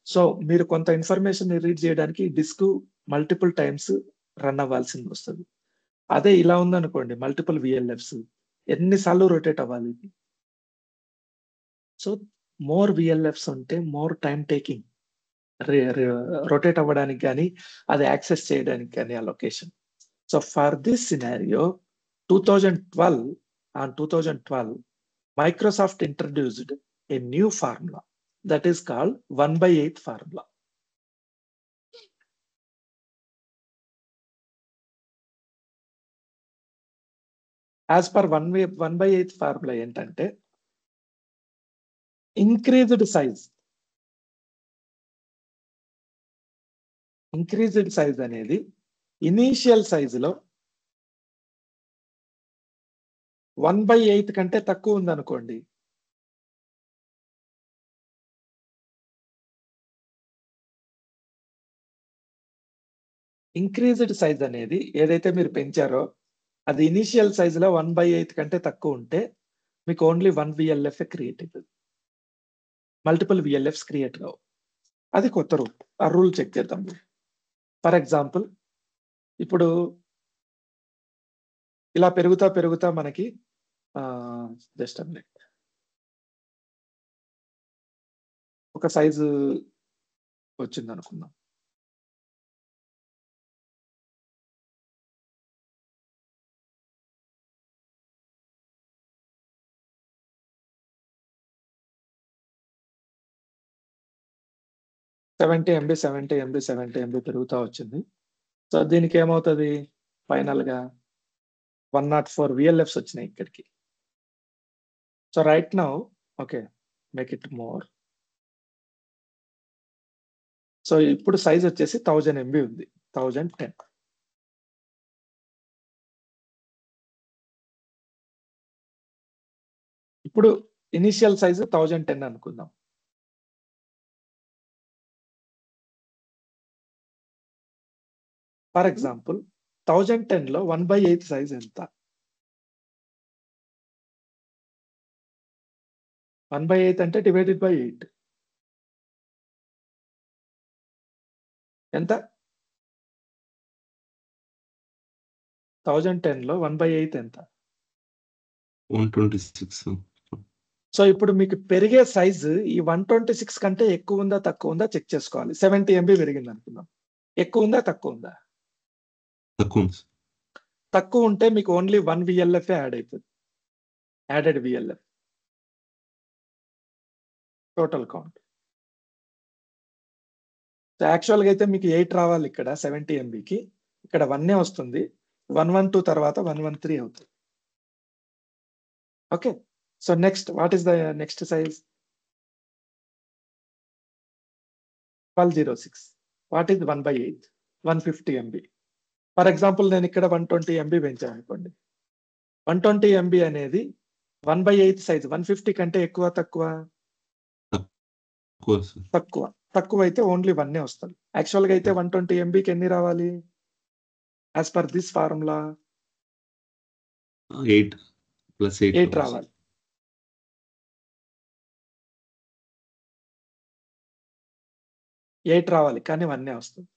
S1: సో మీరు కొంత ఇన్ఫర్మేషన్ రీడ్ చేయడానికి డిస్క్ మల్టిపుల్ టైమ్స్ రన్ అవ్వాల్సింది వస్తుంది. అదే ఇలా ఉందనుకోండి మల్టిపుల్ విఎల్ఎఫ్స్ ఎన్నిసార్లు రొటేట్ అవ్వాలి. సో మోర్ విఎల్ఎఫ్స్ ఉంటే మోర్ టైం టేకింగ్ రొటేట్ అవ్వడానికి కానీ అది యాక్సెస్ చేయడానికి కానీ ఆ location. So for this scenario 2012 Microsoft introduced a new formula that is called 1/8 formula. As per 1/8 formula ఏంటంటే ఇంక్రీజ్డ్ సైజ్ అనేది ఇనీషియల్ సైజులో 1/8 కంటే తక్కువ ఉందనుకోండి, ఇంక్రీజ్డ్ సైజ్ అనేది ఏదైతే మీరు పెంచారో అది ఇనీషియల్ సైజులో 1/8 కంటే తక్కువ ఉంటే మీకు ఓన్లీ 1 విఎల్ఎఫ్ క్రియేట్ అవుతుంది, మల్టిపుల్ విఎల్ఎఫ్స్ క్రియేట్ కావు. అది కొత్త రూల్. ఆ రూల్ చెక్ చేద్దాం. ఫర్ ఎగ్జాంపుల్ ఇప్పుడు ఇలా పెరుగుతా మనకి జస్ట్ ఒక సైజు వచ్చింది అనుకుందాం. సెవెంటీ ఎంబీ పెరుగుతా వచ్చింది. సో దీనికి ఏమవుతుంది, ఫైనల్ గా 104 విఎల్ఎఫ్స్ వచ్చినాయి ఇక్కడికి. So right now okay make it more. So ఇప్పుడు సైజ్ వచ్చేసి 1000 MB ఉంది, 1010. ఇప్పుడు ఇనిషియల్ సైజ్ 1010 అనుకుందాం. ఫర్ ఎగ్జాంపుల్ 1010 లో 1/8 సైజ్ ఎంత? 1/8 అంటే డివైడెడ్ బై 8 ఎంత? 1010 లో 1/8 ఎంత?
S6: 126.
S1: సో ఇప్పుడు మీకు పెరిగే సైజు ఈ 126 కంటే ఎక్కువ ఉందా తక్కువ ఉందా చెక్ చేసుకోవాలి. 70 MB పెరిగింది అనుకుందాం, ఎక్కువ ఉందా తక్కువ ఉందా? తక్కువ ఉంటే మీకు ఓన్లీ 1 విఎల్ఎఫ్ యాడ్ అవుతుంది, యాడెడ్ విఎల్ఎఫ్ టోటల్ కౌంట్. యాక్చువల్గా అయితే మీకు 8 రావాలి ఇక్కడ 70 MBకి, ఇక్కడ 1 వస్తుంది. 112 తర్వాత 113 అవుతుంది. Okay, so next what is the next size? 1206. What is 1/8? 150 MB. For example నేను ఇక్కడ 120 MB పెంచాను అనుకోండి. 120 MB అనేది 1/8 సైజ్ 150 కంటే ఎక్కువ తక్కువ? తక్కువ అయితే ఓన్లీ 1 వస్తుంది. యాక్చువల్గా అయితే 120 MBకి ఎన్ని రావాలి యాజ్ పర్ దిస్ ఫార్ములా? 8 రావాలి. కానీ 1 వస్తుంది.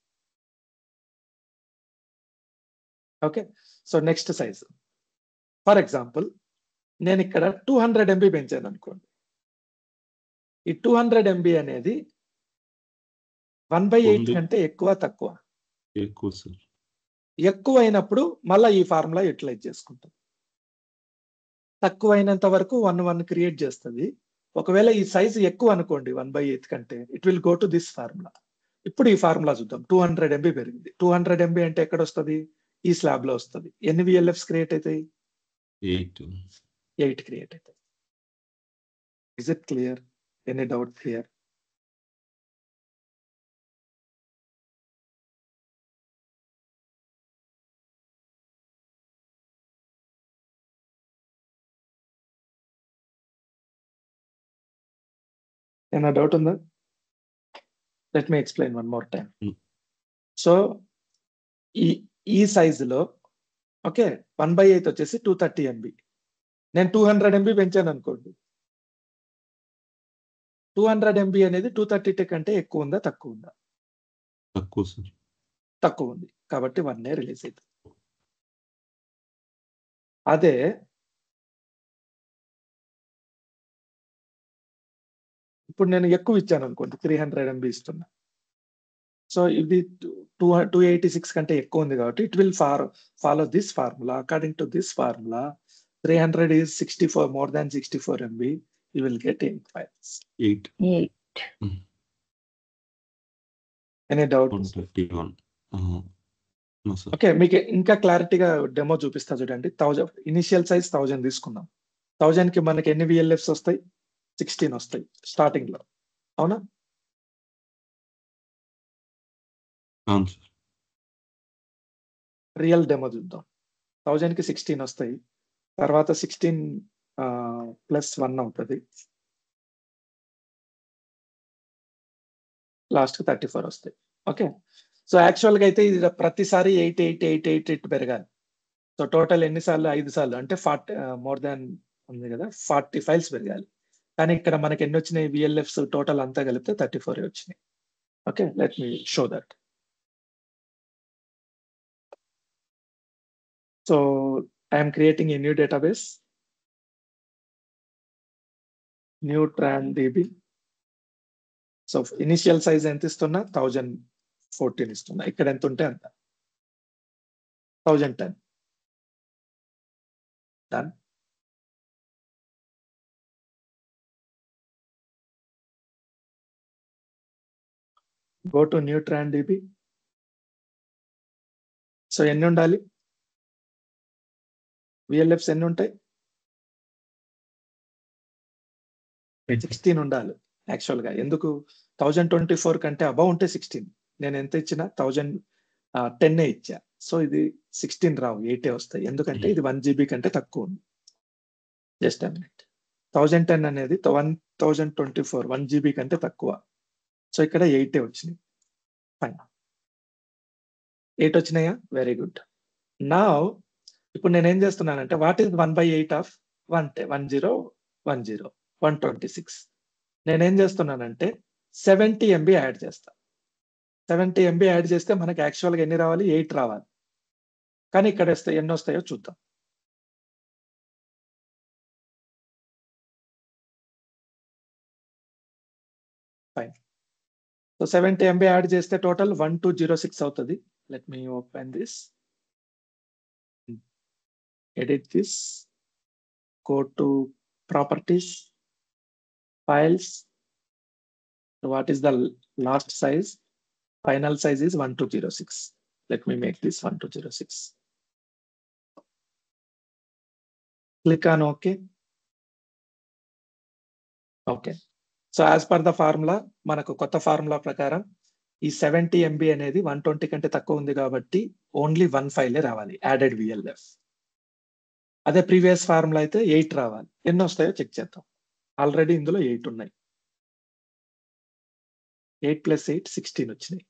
S1: Okay, so next size for example నేను ఇక్కడ 200 MB పెంచాను అనుకోండి. ఈ 200 MB అనేది 1/8 కంటే ఎక్కువ తక్కువ? ఎక్కువ అయినప్పుడు మళ్ళీ ఈ ఫార్ములా యూటిలైజ్ చేసుకుంటాం. తక్కువ అయినంత వరకు 1 క్రియేట్ చేస్తుంది. ఒకవేళ ఈ సైజ్ ఎక్కువ అనుకోండి 1/8 కంటే, it will go to this formula. ఇప్పుడు ఈ ఫార్ములా చూద్దాం. 200 MB పెరిగింది. 200 MB అంటే ఎక్కడ వస్తుంది? ఈ స్లాబ్ లో వస్తుంది. ఎన్ని విఎల్ఎఫ్స్ క్రియేట్ అవుతాయి? 8 క్రియేట్ అవుతాయి. Is it clear? Any doubt clear? ఏమైనా డౌట్ ఉందా? Let me explain one more time. So ఈ సైజులో ఓకే 1/8 వచ్చేసి 230 MB. నేను 200 MB పెంచాను అనుకోండి. 200 MB అనేది 232 కంటే ఎక్కువ ఉందా తక్కువ ఉందా?
S6: తక్కువ సార్.
S1: తక్కువ ఉంది కాబట్టి 1 రిలీజ్ అవుతుంది. అదే ఇప్పుడు నేను ఎక్కువ ఇచ్చాను అనుకోండి, 300 MB ఇస్తున్నా. సో ఇది 286 కంటే ఎక్కువ ఉంది కాబట్టి it will follow this formula. According to this formula 300 is 64, more than 64 MB, you will get 8 files.
S6: 8.
S2: 8.
S1: Any doubt?
S6: 131. No sir.
S1: Okay, మీకు ఇంకా క్లారిటీగా డెమో చూపిస్తా చూడండి. 1000 ఇనిషియల్ సైజ్ 1000 తీసుకుందాం. 1000 కి మనకి ఎన్ని VLFs వస్తాయి? 16 వస్తాయి స్టార్టింగ్ లో, అవునా?
S6: అవును సార్.
S1: రియల్ డెమో చూద్దాం. 1000 కి 16 వస్తాయి, తర్వాత 16 ప్లస్ 1 అవుతుంది, లాస్ట్ 34 వస్తాయి. ఓకే, సో యాక్చువల్ గా అయితే ఇది ప్రతిసారి 8 పెరగాలి. సో టోటల్ ఎన్నిసార్లు? 5 సార్లు, అంటే 40 మోర్ దాన్ ఉంది కదా, 40 ఫైల్స్ పెరగాలి. కానీ ఇక్కడ మనకి ఎన్ని వచ్చినాయి? VLFs టోటల్ అంతా కలిపితే 34 వచ్చినాయి. Okay, let me show that. So I'm creating a new database, new Tron DB. So initial size ఎంత ఇస్తున్నా? 1014 ఇస్తున్నా. ఇక్కడ ఎంత ఉంటే అంత, 1010. Done. Go to new Tron DB. So ఎన్ని ఉండాలి? VLFs ఎన్ని ఉంటాయి? 16 ఉండాలి యాక్చువల్ గా. ఎందుకు? 1024 కంటే అబౌవ్ ఉంటే 16. నేను ఎంత ఇచ్చినా 1010 ఇచ్చా. సో ఇది 16 రావు, 8 వస్తాయి. ఎందుకంటే ఇది 1 GB కంటే తక్కువ ఉంది. Just a minute. 1010 అనేది 1024 1 GB కంటే తక్కువ. సో ఇక్కడ 8 వచ్చినాయి. ఫైన్, 8 వచ్చినాయా? Very good. నా ఇప్పుడు నేను ఏం చేస్తున్నానంటే, వాట్ ఈస్ 1/8 ఆఫ్ 126? నేనేం చేస్తున్నానంటే 70 MB యాడ్ చేస్తా. 70 MB యాడ్ చేస్తే మనకి యాక్చువల్గా ఎన్ని రావాలి? 8 రావాలి. కానీ ఇక్కడ వస్తే ఎన్ని వస్తాయో చూద్దాం. ఫైన్. సో 70 MB యాడ్ చేస్తే టోటల్ 1206 అవుతుంది. Let me open this, edit this, go to properties, files. What is the last size? Final size is 1206. Let me make this 1206. Click on OK. Okay. So as per the formula, మనకు కొత్త formula ప్రకారం ఈ 70 MB అనేది 120 కంటే తక్కువ ఉంది కాబట్టి only 1 ఫైలే రావాలి, యాడెడ్ VLF. అదే ప్రీవియస్ ఫార్ములా అయితే 8 రావాలి. ఎన్ని వస్తాయో చెక్ చేద్దాం. ఆల్రెడీ ఇందులో 8 ఉన్నాయి. 8 + 8 16 వచ్చినాయి.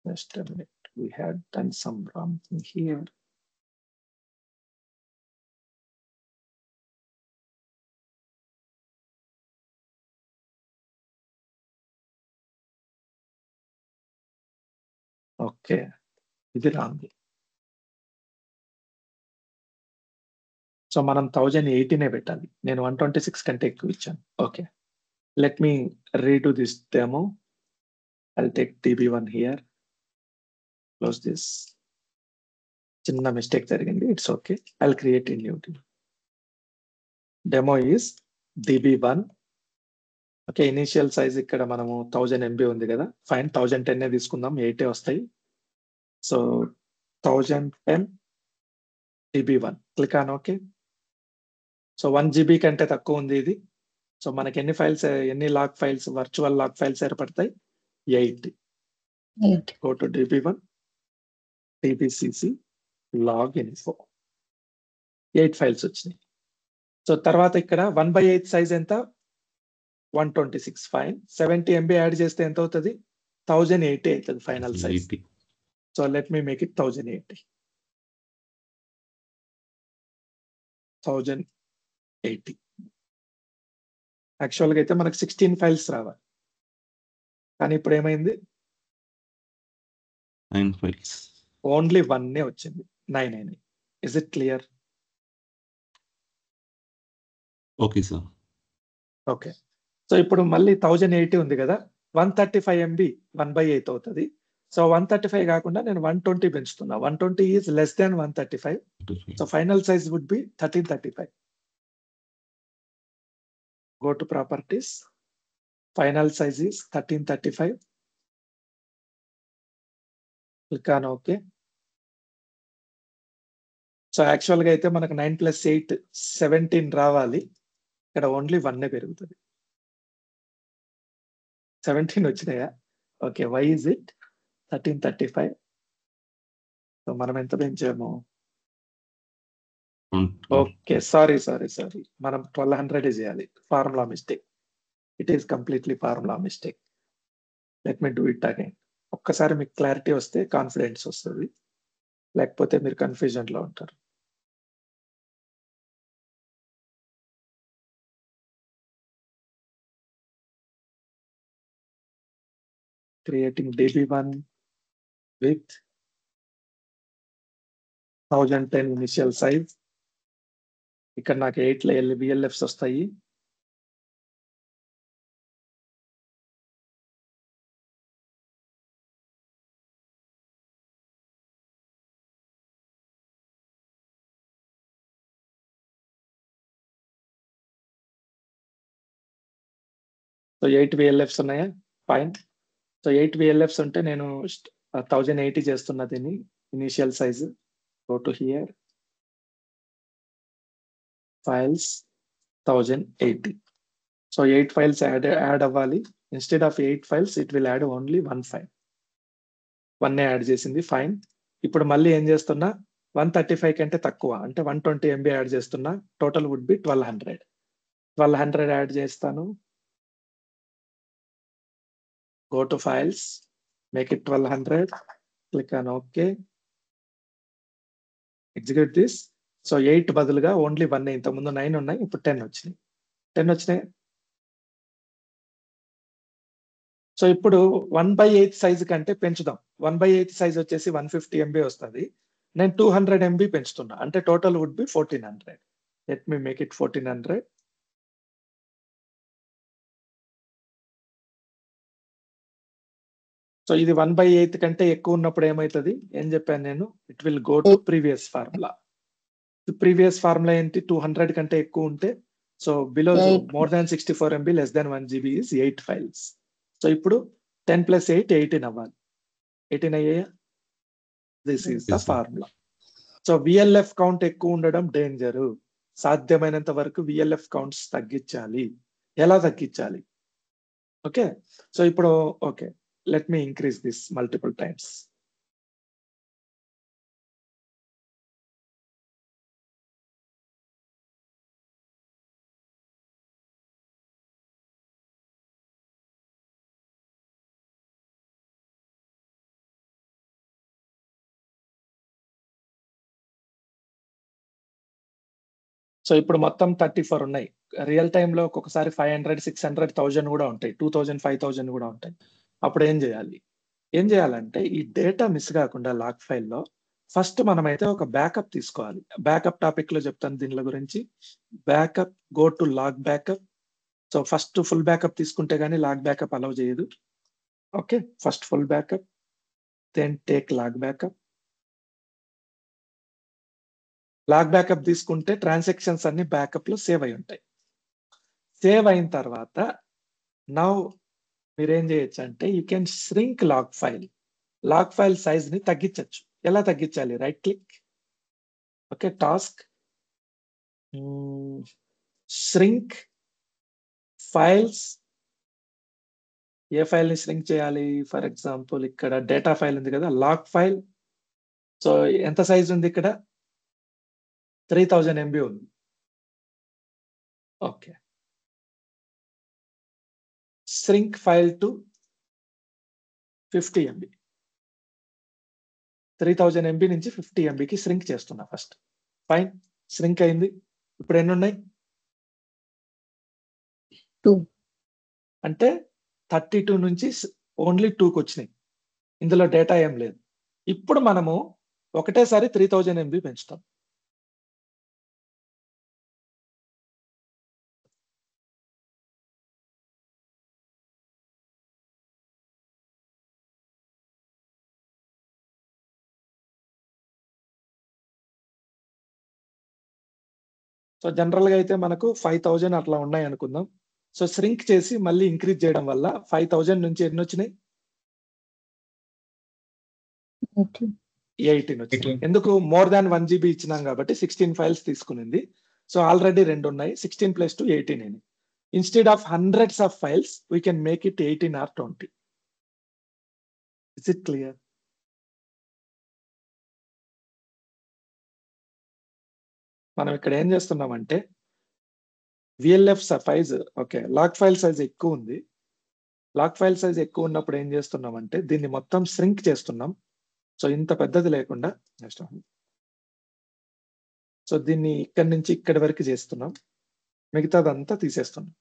S1: Just a minute, we had done some wrong thing here. Okay, ఇది రాంగ్. సో మనం 1080 పెట్టాలి. నేను 126 కంటే ఎక్కువ ఇచ్చాను. Okay, let me redo this demo. I'll take DB1 here. Close this. చిన్న మిస్టేక్ జరిగింది, it's okay. I'll create a new demo is DB1. Okay, initial size ఇక్కడ మనము 1000 MB ఉంది కదా, ఫైన్ 1010 తీసుకుందాం, 8 వస్తాయి. So 1010 DB1, click on okay. So 1 GB కంటే తక్కువ ఉంది ఇది. సో మనకి ఎన్ని ఫైల్స్, ఎన్ని log files, virtual log files ఏర్పడతాయి? 8.
S2: 8.
S1: Go to DB1, DBCC, log info. 8 files వచ్చినాయి. సో తర్వాత ఇక్కడ 1/8 సైజ్ ఎంత? 126. ఫైన్. 70 MB యాడ్ చేస్తే ఎంత అవుతుంది? 1080 అవుతుంది final size.
S6: 80.
S1: So let me make it 1080. 1080. యాక్చువల్గా అయితే మనకు 16 ఫైల్స్ రావాలి, కానీ ఇప్పుడు ఏమైంది,
S6: 9 files.
S1: ఓన్లీ 1 వచ్చింది, 9 అయినాయి. Is it clear?
S6: Okay, sir.
S1: Okay. So ఇప్పుడు మళ్ళీ 1080 ఉంది కదా, 135 MB 1/8 అవుతుంది. సో 135 కాకుండా నేను 120 పెంచుతున్నా. 120 is less than 135. So final size would be 1335. Go to properties, final size is 1335. Click on okay. So యాక్చువల్గా అయితే మనకు 9 + 8 17 రావాలి, ఇక్కడ ఓన్లీ 1 పెరుగుతుంది. 17 వచ్చినాయా? Okay. Why is it 1335? So మనం ఎంత పెంచాము? Okay, sorry. మనం 1200 చేయాలి. Formula mistake. It is completely formula mistake. Let me do it again. ఒక్కసారి మీకు క్లారిటీ వస్తే కాన్ఫిడెన్స్ వస్తుంది, లేకపోతే మీరు కన్ఫ్యూజన్ లో ఉంటారు. Creating DB1 with 1010 initial size. ఇక్కడ నాకు 8 VLFs వస్తాయి. సో 8 VLFs ఉన్నాయా? ఫైన్. సో 8 VLFs ఉంటే నేను 1080 చేస్తున్నా దీన్ని initial size. Go to here, files 1080. So 8 files add అవ్వాలి. Instead of 8 files it will add only 1 file. 1 add చేసింది, ఫైన్. ఇప్పుడు మళ్ళీ ఏం చేస్తున్నా, 135 కంటే తక్కువ అంటే 120 MB యాడ్ చేస్తున్నా. Total would be 1200. 1200 యాడ్ చేస్తాను. Go to files, make it 1200, click on OK. Execute this. So 8 బదులుగా ఓన్లీ 1, ఇంతకుముందు 9 ఉన్నాయి, ఇప్పుడు 10 వచ్చినాయి. 10 వచ్చినాయి. సో ఇప్పుడు 1/8 సైజ్ కంటే పెంచుదాం. 1/8 సైజ్ వచ్చేసి 150 MB వస్తుంది. నేను 200 MB పెంచుతున్నా, అంటే total would be 1400. Let me make it 1400. So ఇది 1/8 కంటే ఎక్కువ ఉన్నప్పుడు ఏమవుతుంది, ఏం చెప్పాను నేను, it will go to previous formula. Previous formula ఏంటి, 200 కంటే ఎక్కువ ఉంటే, so below more than 64 MB less than 1 GB is 8 files. So ఇప్పుడు 10 + 8 18 అవ్వాలి. 18 అయ్యాయా? This is the formula. So VLF count ఎక్కువ ఉండడం డేంజరు. సాధ్యమైనంత వరకు VLF కౌంట్స్ తగ్గించాలి. ఎలా తగ్గించాలి? ఓకే. సో ఇప్పుడు okay, let me increase this multiple times. So ఇప్పుడు మొత్తం 34 ఉన్నాయి. రియల్ టైంలో ఒక్కొక్కసారి 500, 600, 1000 కూడా ఉంటాయి, 2000, 5000 కూడా ఉంటాయి. అప్పుడు ఏం చేయాలి? ఏం చేయాలంటే ఈ డేటా మిస్ కాకుండా లాగ్ ఫైల్లో ఫస్ట్ మనమైతే ఒక బ్యాకప్ తీసుకోవాలి. బ్యాకప్ టాపిక్ లో చెప్తాను దీనిల గురించి. Backup, go to log backup. So first full backup తీసుకుంటే గానీ లాగ్ బ్యాకప్ అలౌ చేయదు. Okay, first full backup, then take log backup. Log backup తీసుకుంటే ట్రాన్సాక్షన్స్ అన్ని బ్యాకప్ లో సేవ్ అయి ఉంటాయి. సేవ్ అయిన తర్వాత నౌ మీరేం చేయొచ్చు అంటే you can shrink log file. Log file size ని తగ్గించవచ్చు. ఎలా తగ్గించాలి? Right click, okay, task, shrink files. ఏ ఫైల్ ని ష్రింక్ చేయాలి? ఫర్ ఎగ్జాంపుల్ ఇక్కడ డేటా ఫైల్ ఉంది కదా, లాగ్ ఫైల్. సో ఎంత సైజ్ ఉంది ఇక్కడ? 3000 MB ఉంది. Okay, shrink file to 50 MB. 3000 MB నుంచి 50 MBకి ష్రింక్ చేస్తున్నా ఫస్ట్. ఫైన్, ష్రింక్ అయింది. ఇప్పుడు ఎన్ని ఉన్నాయి?
S2: 2.
S1: అంటే 32 నుంచి ఓన్లీ 2కి వచ్చినాయి. ఇందులో డేటా ఏం లేదు. ఇప్పుడు మనము ఒకటేసారి 3000 MB పెంచుతాం. సో జనరల్ గా అయితే మనకు 5000 అట్లా ఉన్నాయి అనుకుందాం. సో శ్రింక్ చేసి మళ్ళీ ఇంక్రీజ్ చేయడం వల్ల 5000 నుంచి ఎన్ని వచ్చినాయి?
S2: 18.
S1: 18 వచ్చినాయి. ఎందుకు? మోర్ దాన్ 1 GB ఇచ్చినాం కాబట్టి 16 ఫైల్స్ తీసుకునింది. సో ఆల్రెడీ 2 ఉన్నాయి. 16 + 2 18 అని. Instead of hundreds of files we can make it 18 or 20. Is it clear? మనం ఇక్కడ ఏం చేస్తున్నామంటే VLF size, okay, log file size ఎక్కువ ఉంది. లాగ్ ఫైల్ సైజ్ ఎక్కువ ఉన్నప్పుడు ఏం చేస్తున్నామంటే దీన్ని మొత్తం శ్రింక్ చేస్తున్నాం. సో ఇంత పెద్దది లేకుండా నెక్స్ట్, సో దీన్ని ఇక్కడి నుంచి ఇక్కడి వరకు చేస్తున్నాం, మిగతాదంతా తీసేస్తున్నాం.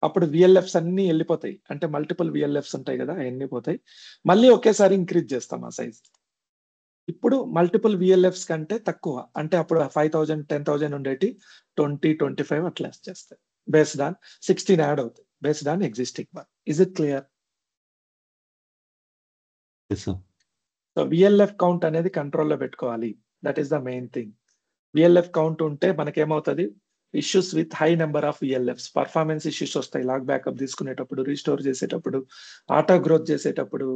S1: అప్పుడు VLFs అన్ని వెళ్ళిపోతాయి, అంటే మల్టిపుల్ VLFs ఉంటాయి కదా, అవన్నీ పోతాయి. మళ్ళీ ఒకేసారి ఇంక్రీజ్ చేస్తాం ఆ సైజ్. ఇప్పుడు మల్టిపుల్ VLFs కంటే తక్కువ, అంటే అప్పుడు 5000 10,000 ఉండేటి 20 25 అట్లా చేస్తాయి. బేస్డ్ ఆన్ 16 యాడ్ అవుతాయి, based on existing one. Is it clear?
S6: Yes, sir.
S1: So VLF count అనేది కంట్రోల్లో పెట్టుకోవాలి. That is the main thing. VLF count ఉంటే మనకేమవుతుంది? Issues with high number of VLFs, performance issues వస్తాయి. లాగ్ బ్యాకప్ తీసుకునేటప్పుడు, restore చేసేటప్పుడు, auto growth చేసేటప్పుడు,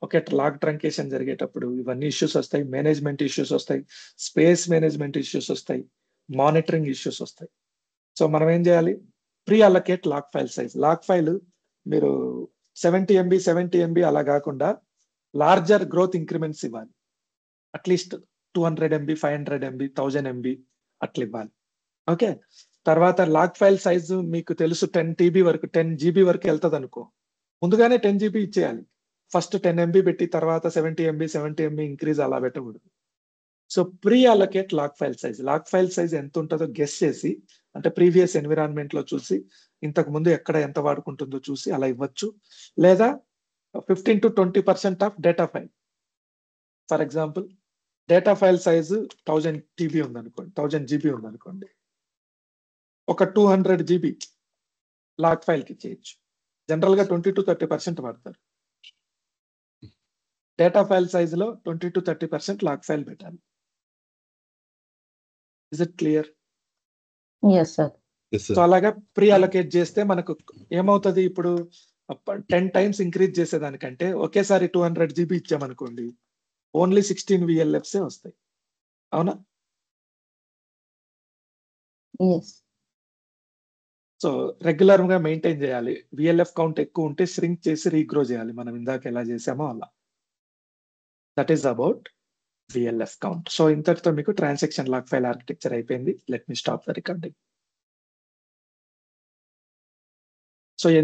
S1: okay, log truncation జరిగేటప్పుడు ఇవన్నీ ఇష్యూస్ వస్తాయి. మేనేజ్మెంట్ ఇష్యూస్ వస్తాయి, స్పేస్ మేనేజ్మెంట్ ఇష్యూస్ వస్తాయి, మానిటరింగ్ ఇష్యూస్ వస్తాయి. సో మనం ఏం చేయాలి? Pre allocate log file size. Log file మీరు 70 MB 70 MB అలా కాకుండా లార్జర్ గ్రోత్ ఇంక్రిమెంట్స్ ఇవ్వాలి. అట్లీస్ట్ 200 MB 500 MB 1000 MB అట్లా ఇవ్వాలి. ఓకే, తర్వాత లాగ్ ఫైల్ సైజు మీకు తెలుసు 10 TB వరకు 10 GB వరకు వెళ్తుంది అనుకో, ముందుగానే 10 GB ఇచ్చేయాలి. ఫస్ట్ 10 MB పెట్టి తర్వాత 70 MB ఇంక్రీజ్ అలా పెట్టకూడదు. So pre allocate log file size. Log file size ఎంత ఉంటుందో గెస్ చేసి, అంటే ప్రీవియస్ ఎన్విరాన్మెంట్ లో చూసి, ఇంతకు ముందు ఎక్కడ ఎంత వాడుకుంటుందో చూసి అలా ఇవ్వచ్చు. లేదా 15 to 20% of data file. For example data file size 1000 TB ఉందనుకోండి, 1000 GB ఉందనుకోండి, ఒక 200 GB లాగ్ ఫైల్ కి చేయొచ్చు. జనరల్ గా 20 to 30% వాడతారు. డేటా ఫైల్ సైజులో 20 to 30% లాగ్ ఫైల్ పెట్టాలి. Is it clear?
S2: Yes, sir.
S6: Yes,
S1: so
S6: sir.
S1: అలాగా ప్రీ అలొకేట్ చేస్తే మనకు ఏమవుతుంది? ఇప్పుడు 10 times ఇంక్రీజ్ చేసేదానికంటే ఒకేసారి 200 GB ఇచ్చామనుకోండి, ఓన్లీ 16 VLFs వస్తాయి. అవునా?
S2: Yes.
S1: సో రెగ్యులర్ గా మెయింటైన్ చేయాలి. VLF కౌంట్ ఎక్కువ ఉంటే శ్రింక్ చేసి రీగ్రో చేయాలి, మనం ఇందాక ఎలా చేసామో అలా. That is about VLF count. So ఇంతటితో మీకు ట్రాన్సాక్షన్ లాగ్ ఫైల్ ఆర్కిటెక్చర్ అయిపోయింది. Let me stop the recording.